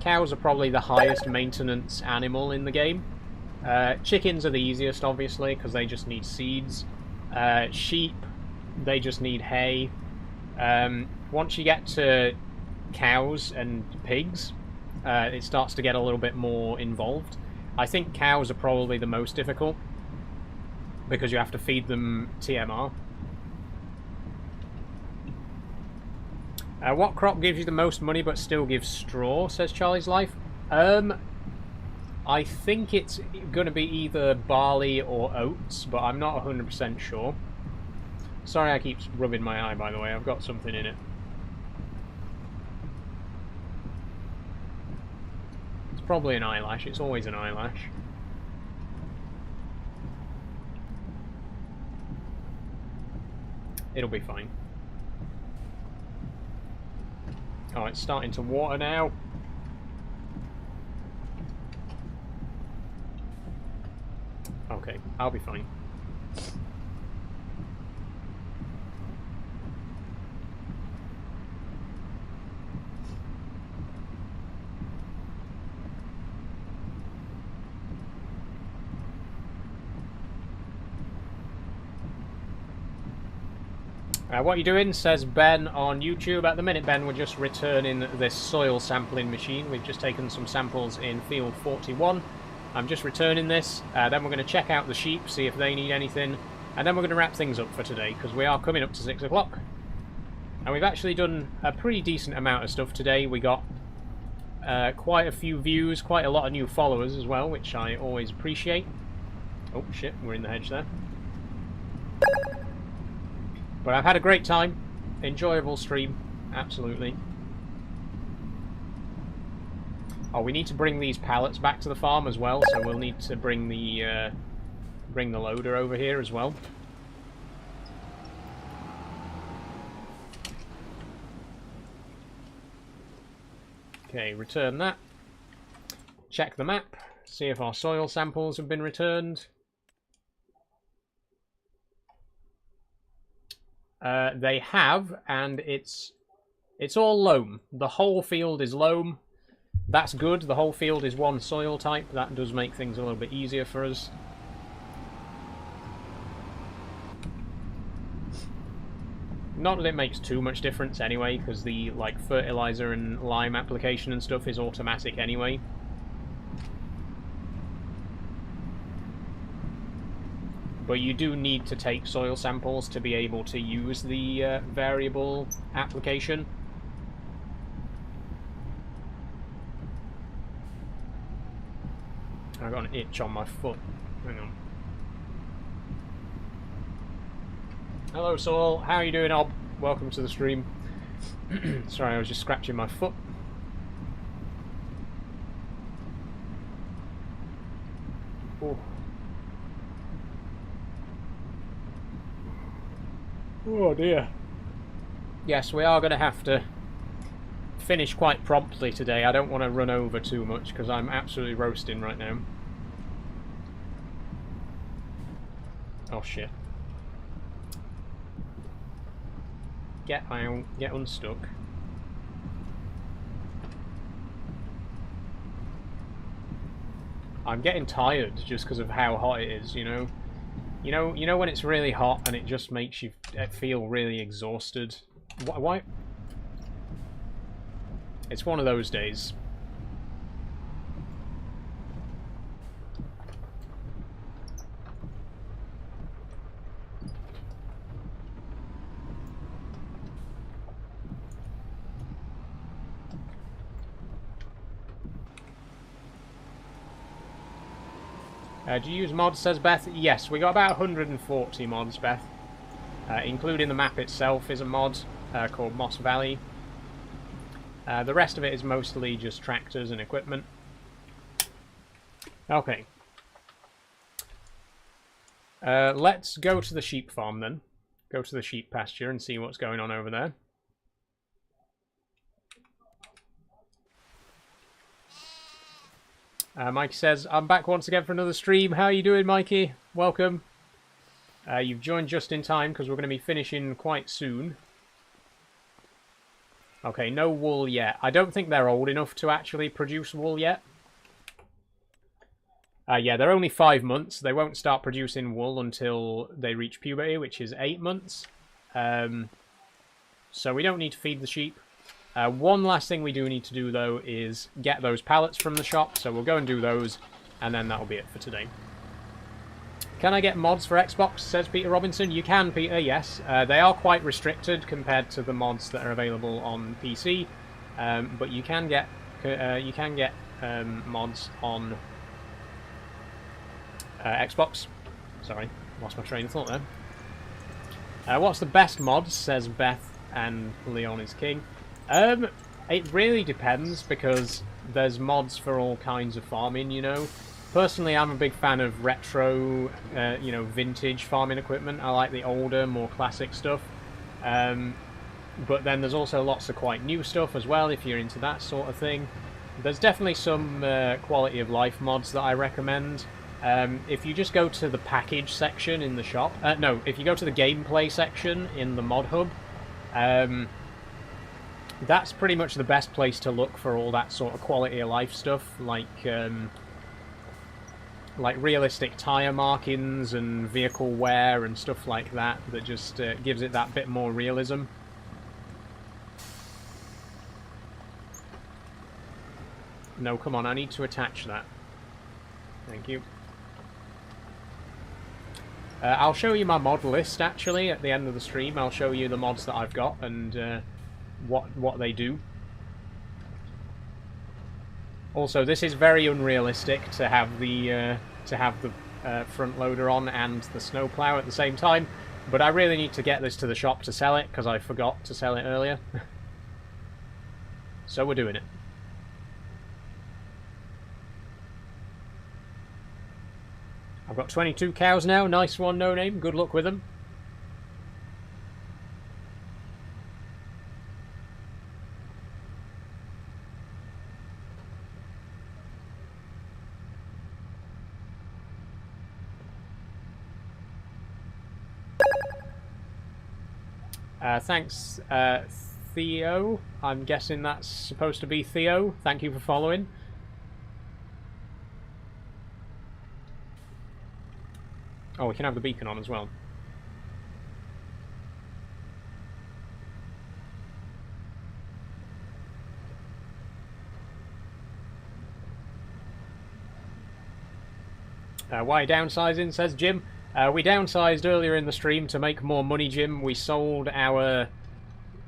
cows are probably the highest maintenance animal in the game. Chickens are the easiest, obviously, because they just need seeds. Sheep, they just need hay. Once you get to cows and pigs, it starts to get a little bit more involved. I think cows are probably the most difficult, because you have to feed them TMR. What crop gives you the most money but still gives straw, says Charlie's Life? I think it's going to be either barley or oats, but I'm not 100% sure. Sorry I keep rubbing my eye, by the way. I've got something in it. It's probably an eyelash. It's always an eyelash. It'll be fine. Oh, it's starting to water now. Okay, I'll be fine. What are you doing, says Ben on YouTube. At the minute, Ben, we're just returning this soil sampling machine. We've just taken some samples in field 41. I'm just returning this, then we're going to check out the sheep, see if they need anything, and then we're going to wrap things up for today, because we are coming up to 6 o'clock. And we've actually done a pretty decent amount of stuff today. We got quite a few views, quite a lot of new followers as well, which I always appreciate. Oh shit, we're in the hedge there. But I've had a great time. Enjoyable stream, absolutely. Oh, we need to bring these pallets back to the farm as well, so we'll need to bring the loader over here as well. Okay, return that. Check the map, see if our soil samples have been returned. They have, and it's all loam. The whole field is loam. That's good. The whole field is one soil type. That does make things a little bit easier for us. Not that it makes too much difference anyway, because the like fertilizer and lime application and stuff is automatic anyway. But you do need to take soil samples to be able to use the variable application. I got an itch on my foot. Hang on. Hello, Saul. How are you doing, Ob? Welcome to the stream. Sorry, I was just scratching my foot. Oh. Oh dear. Yes, we are going to have to finish quite promptly today. I don't want to run over too much because I'm absolutely roasting right now. Oh shit. Get out, get unstuck. I'm getting tired just because of how hot it is, you know? You know when it's really hot and it just makes you feel really exhausted? Why? It's one of those days. Do you use mods, says Beth? Yes, we got about 140 mods, Beth. Including the map itself is a mod called Moss Valley. The rest of it is mostly just tractors and equipment. Okay. Let's go to the sheep farm then. Go to the sheep pasture and see what's going on over there. Mikey says, I'm back once again for another stream. How are you doing, Mikey? Welcome. You've joined just in time because we're going to be finishing quite soon. Okay, no wool yet. I don't think they're old enough to actually produce wool yet. Yeah, they're only 5 months. They won't start producing wool until they reach puberty, which is 8 months. So we don't need to feed the sheep. One last thing we do need to do, though, is get those pallets from the shop. So we'll go and do those, and then that'll be it for today. Can I get mods for Xbox, says Peter Robinson? You can, Peter, yes. They are quite restricted compared to the mods that are available on PC. But you can get mods on Xbox. Sorry, lost my train of thought there. What's the best mods, says Beth, and Leon is king. It really depends, because there's mods for all kinds of farming, you know. Personally, I'm a big fan of retro, you know, vintage farming equipment. I like the older, more classic stuff. But then there's also lots of quite new stuff as well, if you're into that sort of thing. There's definitely some quality of life mods that I recommend. If you just go to the package section in the shop... no, if you go to the gameplay section in the mod hub... that's pretty much the best place to look for all that sort of quality of life stuff, like realistic tyre markings and vehicle wear and stuff like that, that just gives it that bit more realism. No, come on, I need to attach that. Thank you. I'll show you my mod list, actually, at the end of the stream. I'll show you the mods that I've got and what they do. Also, this is very unrealistic to have the front loader on and the snowplow at the same time, but I really need to get this to the shop to sell it because I forgot to sell it earlier. So we're doing it. I've got 22 cows now. Nice one, No Name. Good luck with them. Thanks, Theo. I'm guessing that's supposed to be Theo. Thank you for following. Oh, we can have the beacon on as well. Why downsizing, says Jim. We downsized earlier in the stream to make more money, Jim. We sold our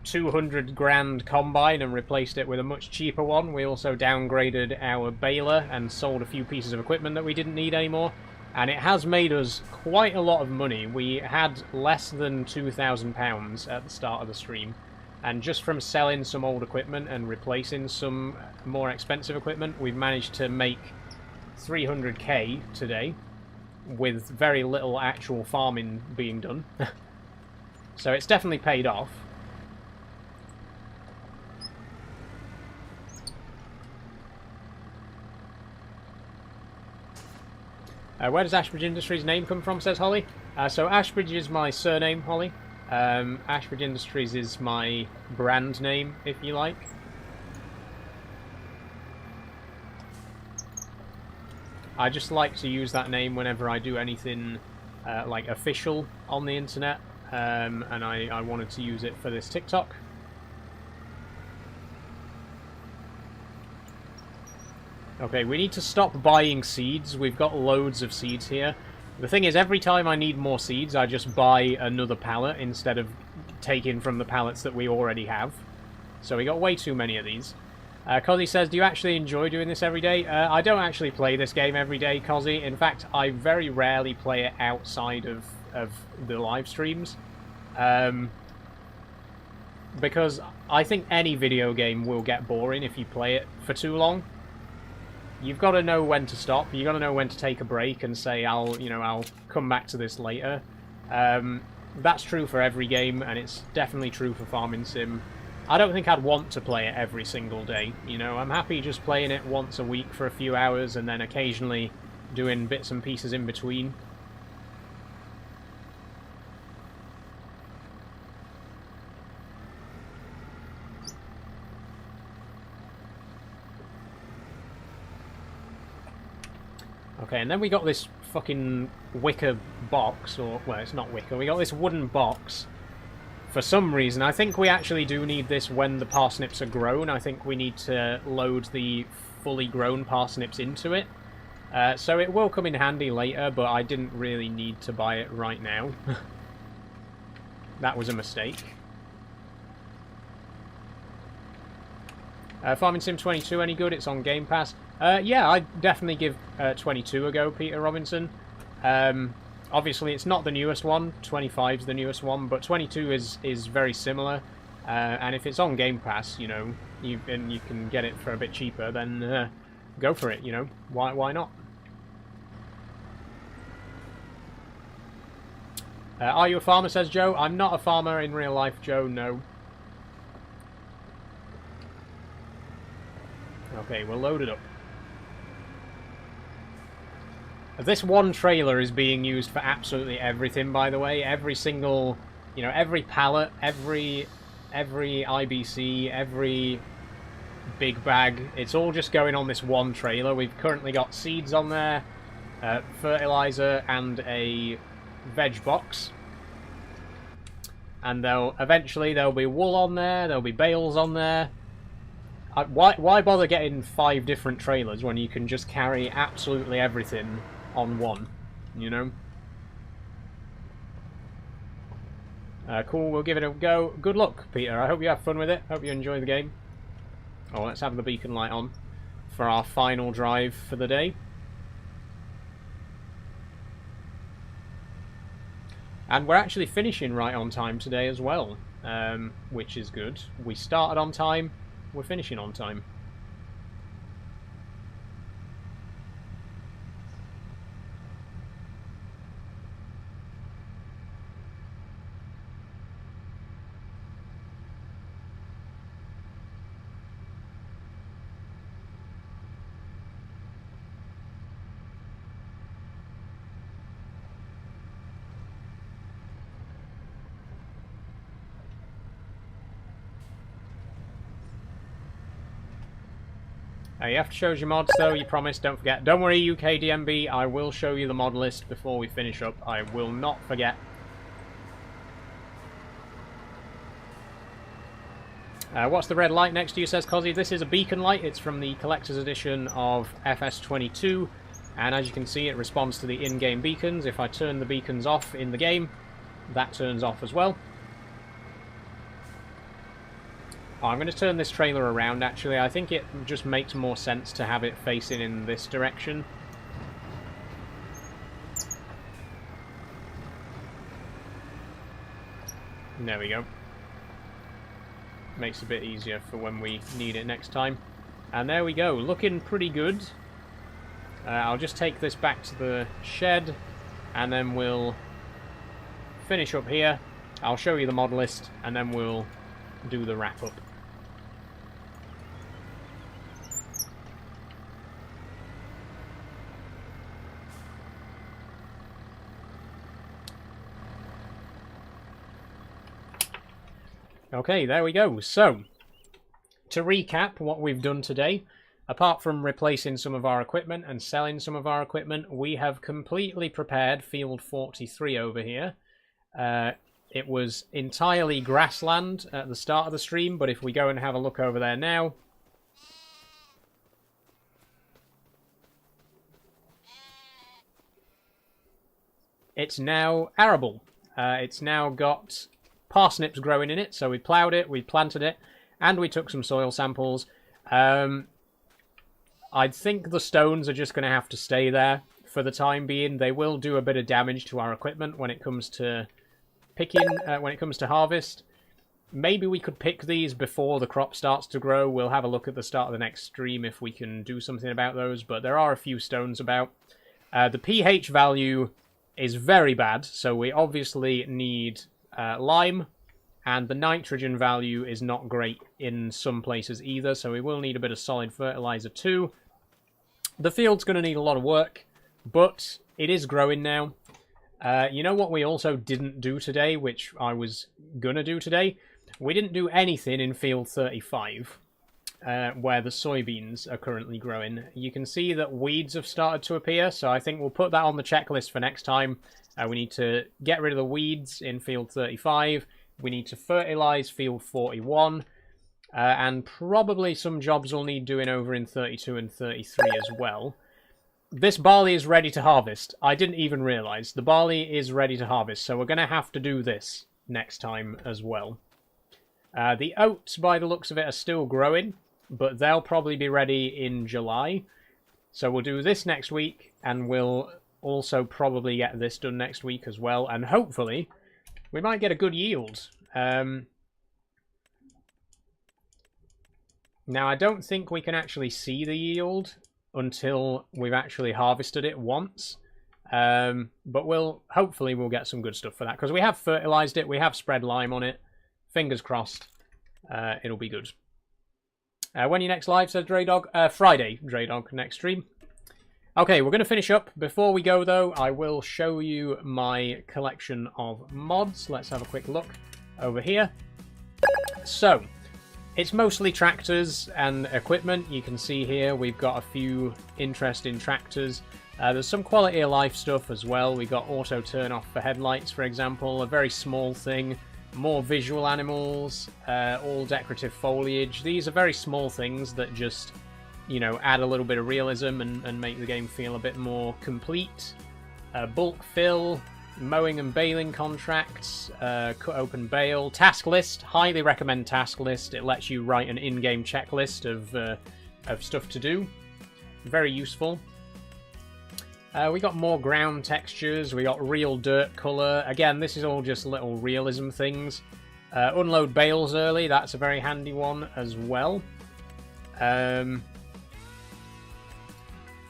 200 grand combine and replaced it with a much cheaper one. We also downgraded our baler and sold a few pieces of equipment that we didn't need anymore. And it has made us quite a lot of money. We had less than £2,000 at the start of the stream. And just from selling some old equipment and replacing some more expensive equipment, we've managed to make 300k today, with very little actual farming being done. So it's definitely paid off. Where does Ashbridge Industries' name come from, says Holly? So Ashbridge is my surname, Holly. Ashbridge Industries is my brand name, if you like. I just like to use that name whenever I do anything like official on the internet, and I wanted to use it for this TikTok. Okay, we need to stop buying seeds. We've got loads of seeds here. The thing is, every time I need more seeds, I just buy another pallet instead of taking from the pallets that we already have. So we got way too many of these. Cozzy says, do you actually enjoy doing this every day? I don't actually play this game every day, Cozzy. In fact, I very rarely play it outside of the live streams. Because I think any video game will get boring if you play it for too long. You've got to know when to stop. You've got to know when to take a break and say, I'll come back to this later. That's true for every game, and it's definitely true for Farming Sim. I don't think I'd want to play it every single day, you know. I'm happy just playing it once a week for a few hours and then occasionally doing bits and pieces in between. Okay, and then we got this fucking wicker box, or, well, it's not wicker, we got this wooden box. For some reason, I think we actually do need this when the parsnips are grown. I think we need to load the fully grown parsnips into it. So it will come in handy later, but I didn't really need to buy it right now. That was a mistake. Farming Sim 22, any good? It's on Game Pass. Yeah, I'd definitely give 22 a go, Peter Robinson. Obviously, it's not the newest one. 25 is the newest one, but 22 is very similar. And if it's on Game Pass, you know, you can get it for a bit cheaper, then go for it. You know, why not? Are you a farmer? Says Joe. I'm not a farmer in real life, Joe. No. Okay, we'll load it up. This one trailer is being used for absolutely everything, by the way. Every single, you know, every pallet, every IBC, every big bag, it's all just going on this one trailer. We've currently got seeds on there, fertilizer, and a veg box. And eventually there'll be wool on there, there'll be bales on there. Why bother getting 5 different trailers when you can just carry absolutely everything on one, you know? Cool, we'll give it a go. Good luck, Peter. I hope you have fun with it. Hope you enjoy the game. Oh, let's have the beacon light on for our final drive for the day. And we're actually finishing right on time today as well, which is good. We started on time, we're finishing on time. You have to show us your mods, though, you promised, don't forget. Don't worry, UKDMB, I will show you the mod list before we finish up. I will not forget. What's the red light next to you, says Cozzy? This is a beacon light. It's from the collector's edition of FS22. And as you can see, it responds to the in-game beacons. If I turn the beacons off in the game, that turns off as well. I'm going to turn this trailer around, actually. I think it just makes more sense to have it facing in this direction. There we go. Makes it a bit easier for when we need it next time. And there we go, looking pretty good. I'll just take this back to the shed, and then we'll finish up here. I'll show you the mod list, and then we'll do the wrap-up. Okay, there we go. So, to recap what we've done today, apart from replacing some of our equipment and selling some of our equipment, we have completely prepared Field 43 over here. It was entirely grassland at the start of the stream, but if we go and have a look over there now, it's now arable. It's now got parsnips growing in it, so we ploughed it, we planted it, and we took some soil samples. I think the stones are just going to have to stay there for the time being. They will do a bit of damage to our equipment when it comes to picking, when it comes to harvest. Maybe we could pick these before the crop starts to grow. We'll have a look at the start of the next stream if we can do something about those, but there are a few stones about. The pH value is very bad, so we obviously need lime, and the nitrogen value is not great in some places either, so we will need a bit of solid fertilizer too. The field's going to need a lot of work, but it is growing now. You know what we also didn't do today, which I was going to do today? We didn't do anything in field 35, where the soybeans are currently growing. You can see that weeds have started to appear, so I think we'll put that on the checklist for next time. We need to get rid of the weeds in field 35. We need to fertilize field 41. And probably some jobs will need doing over in 32 and 33 as well. This barley is ready to harvest. I didn't even realize. The barley is ready to harvest, so we're going to have to do this next time as well. The oats, by the looks of it, are still growing, but they'll probably be ready in July. So we'll do this next week, and we'll also probably get this done next week as well, and hopefully we might get a good yield. Now, I don't think we can actually see the yield until we've actually harvested it once. But hopefully we'll get some good stuff for that, because we have fertilized it, we have spread lime on it. Fingers crossed, it'll be good. When you next live, says Draydog? Friday, Draydog, next stream. Okay, we're going to finish up. Before we go, though, I will show you my collection of mods. Let's have a quick look over here. So, it's mostly tractors and equipment. You can see here we've got a few interesting tractors. There's some quality of life stuff as well. We've got auto turn off for headlights, for example, a very small thing. More visual animals, all decorative foliage. These are very small things that just, you know, add a little bit of realism and make the game feel a bit more complete. Bulk fill, mowing and baling contracts, cut open bale, task list. Highly recommend task list. It lets you write an in-game checklist of stuff to do. Very useful. We got more ground textures. We got real dirt color. Again, this is all just little realism things. Unload bales early. That's a very handy one as well.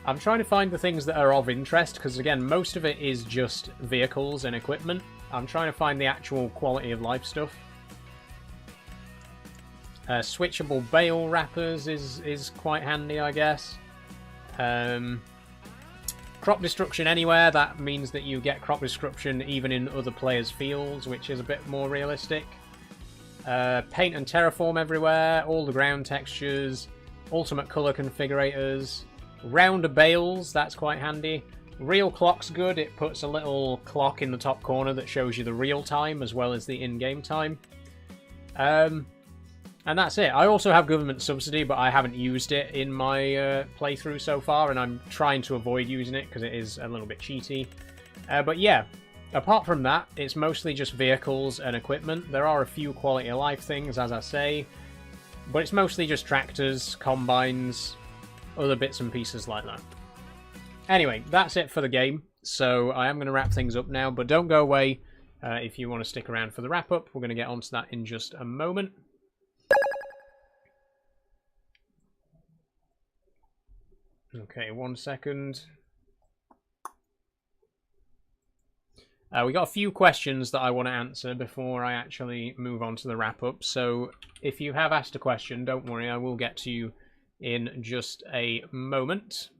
I'm trying to find the things that are of interest, because again, most of it is just vehicles and equipment. I'm trying to find the actual quality of life stuff. Switchable bale wrappers is quite handy, I guess. Crop destruction anywhere. That means that you get crop destruction even in other players' fields, which is a bit more realistic. Paint and terraform everywhere. All the ground textures. Ultimate color configurators. Rounder bales, that's quite handy. Real clock's good. It puts a little clock in the top corner that shows you the real time as well as the in-game time. And that's it. I also have government subsidy, but I haven't used it in my playthrough so far, and I'm trying to avoid using it because it is a little bit cheaty. But yeah, apart from that, it's mostly just vehicles and equipment. There are a few quality of life things, as I say, but it's mostly just tractors, combines, other bits and pieces like that. Anyway, that's it for the game. So I am going to wrap things up now, but don't go away if you want to stick around for the wrap-up. We're going to get onto that in just a moment. Okay, 1 second. We got a few questions that I want to answer before I actually move on to the wrap-up. So if you have asked a question, don't worry, I will get to you in just a moment.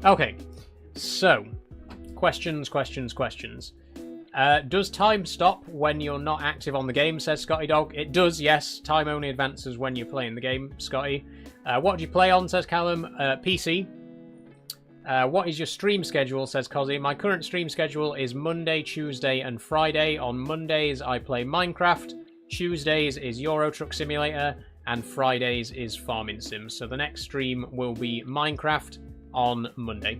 Okay, so questions. Does time stop when you're not active on the game, says Scotty Dog? It does, yes. Time only advances when you're playing the game, Scotty. What do you play on, says Callum? PC. What is your stream schedule, says Cozzy? My current stream schedule is Monday, Tuesday, and Friday. On Mondays, I play Minecraft. Tuesdays is Euro Truck Simulator. And Fridays is Farming Sims. So the next stream will be Minecraft on Monday.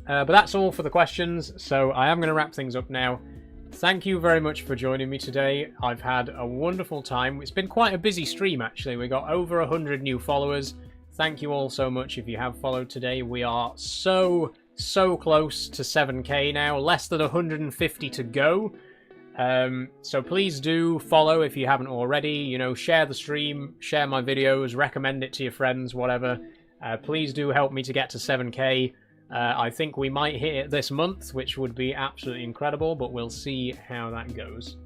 But that's all for the questions, so I am going to wrap things up now. Thank you very much for joining me today. I've had a wonderful time. It's been quite a busy stream, actually. We got over 100 new followers. Thank you all so much if you have followed today. We are so close to 7k now. Less than 150 to go. So please do follow if you haven't already. You know, share the stream, share my videos, recommend it to your friends, whatever. Please do help me to get to 7k. I think we might hit it this month, which would be absolutely incredible, but we'll see how that goes.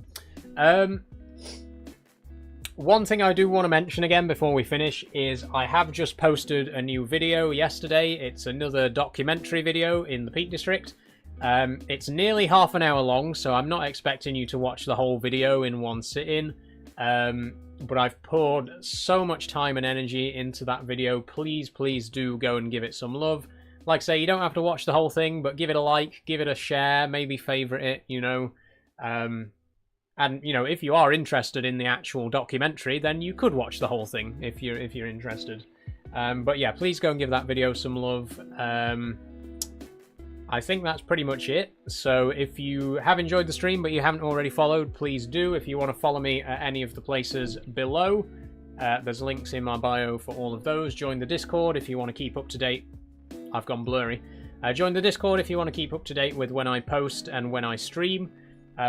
One thing I do want to mention again before we finish is I have just posted a new video yesterday. It's another documentary video in the Peak District. It's nearly half an hour long, so I'm not expecting you to watch the whole video in one sitting. But I've poured so much time and energy into that video. Please do go and give it some love. Like I say, you don't have to watch the whole thing, but give it a like, give it a share, maybe favourite it, you know. And, you know, if you are interested in the actual documentary, then you could watch the whole thing if you're interested. But yeah, please go and give that video some love. I think that's pretty much it. So if you have enjoyed the stream but you haven't already followed, please do. If you want to follow me at any of the places below, there's links in my bio for all of those. Join the Discord if you want to keep up to date. I've gone blurry. Join the Discord if you want to keep up to date with when I post and when I stream.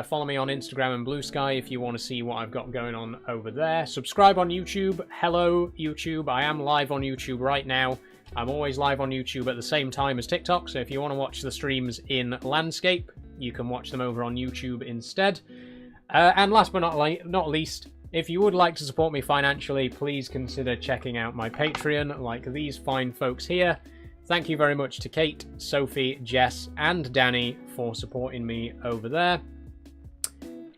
Follow me on Instagram and Blue Sky if you want to see what I've got going on over there. Subscribe on YouTube. Hello, YouTube. I am live on YouTube right now. I'm always live on YouTube at the same time as TikTok, so if you want to watch the streams in landscape, you can watch them over on YouTube instead. And last but not least, if you would like to support me financially, please consider checking out my Patreon, like these fine folks here. Thank you very much to Kate, Sophie, Jess, and Danny for supporting me over there.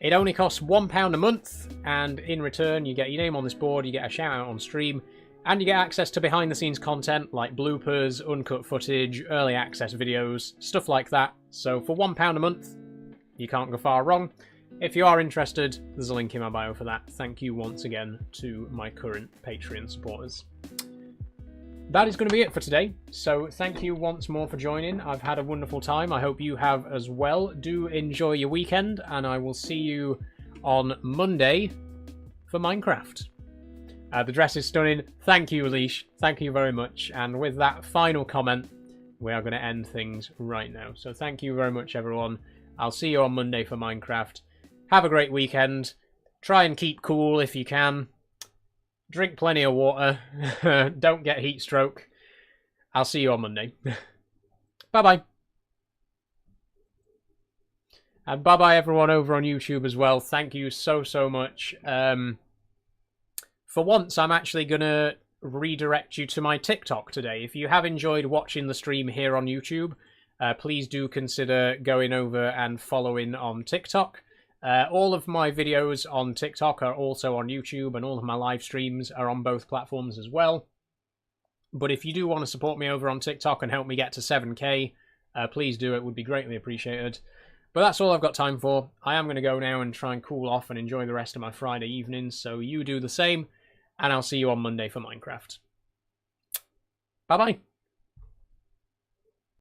It only costs £1 a month, and in return, you get your name on this board, you get a shout out on stream, and you get access to behind-the-scenes content like bloopers, uncut footage, early access videos, stuff like that. So for £1 a month, you can't go far wrong. If you are interested, there's a link in my bio for that. Thank you once again to my current Patreon supporters. That is going to be it for today, so thank you once more for joining. I've had a wonderful time. I hope you have as well. Do enjoy your weekend, and I will see you on Monday for Minecraft. The dress is stunning. Thank you, Leash. Thank you very much. And with that final comment, we are going to end things right now. So thank you very much, everyone. I'll see you on Monday for Minecraft. Have a great weekend. Try and keep cool if you can. Drink plenty of water. Don't get heat stroke. I'll see you on Monday. Bye-bye. And bye-bye everyone over on YouTube as well. Thank you so much. For once, I'm actually going to redirect you to my TikTok today. If you have enjoyed watching the stream here on YouTube, please do consider going over and following on TikTok. All of my videos on TikTok are also on YouTube, and all of my live streams are on both platforms as well. But if you do want to support me over on TikTok and help me get to 7k, please do. It would be greatly appreciated. But that's all I've got time for. I am going to go now and try and cool off and enjoy the rest of my Friday evening, so you do the same, and I'll see you on Monday for Minecraft. Bye-bye.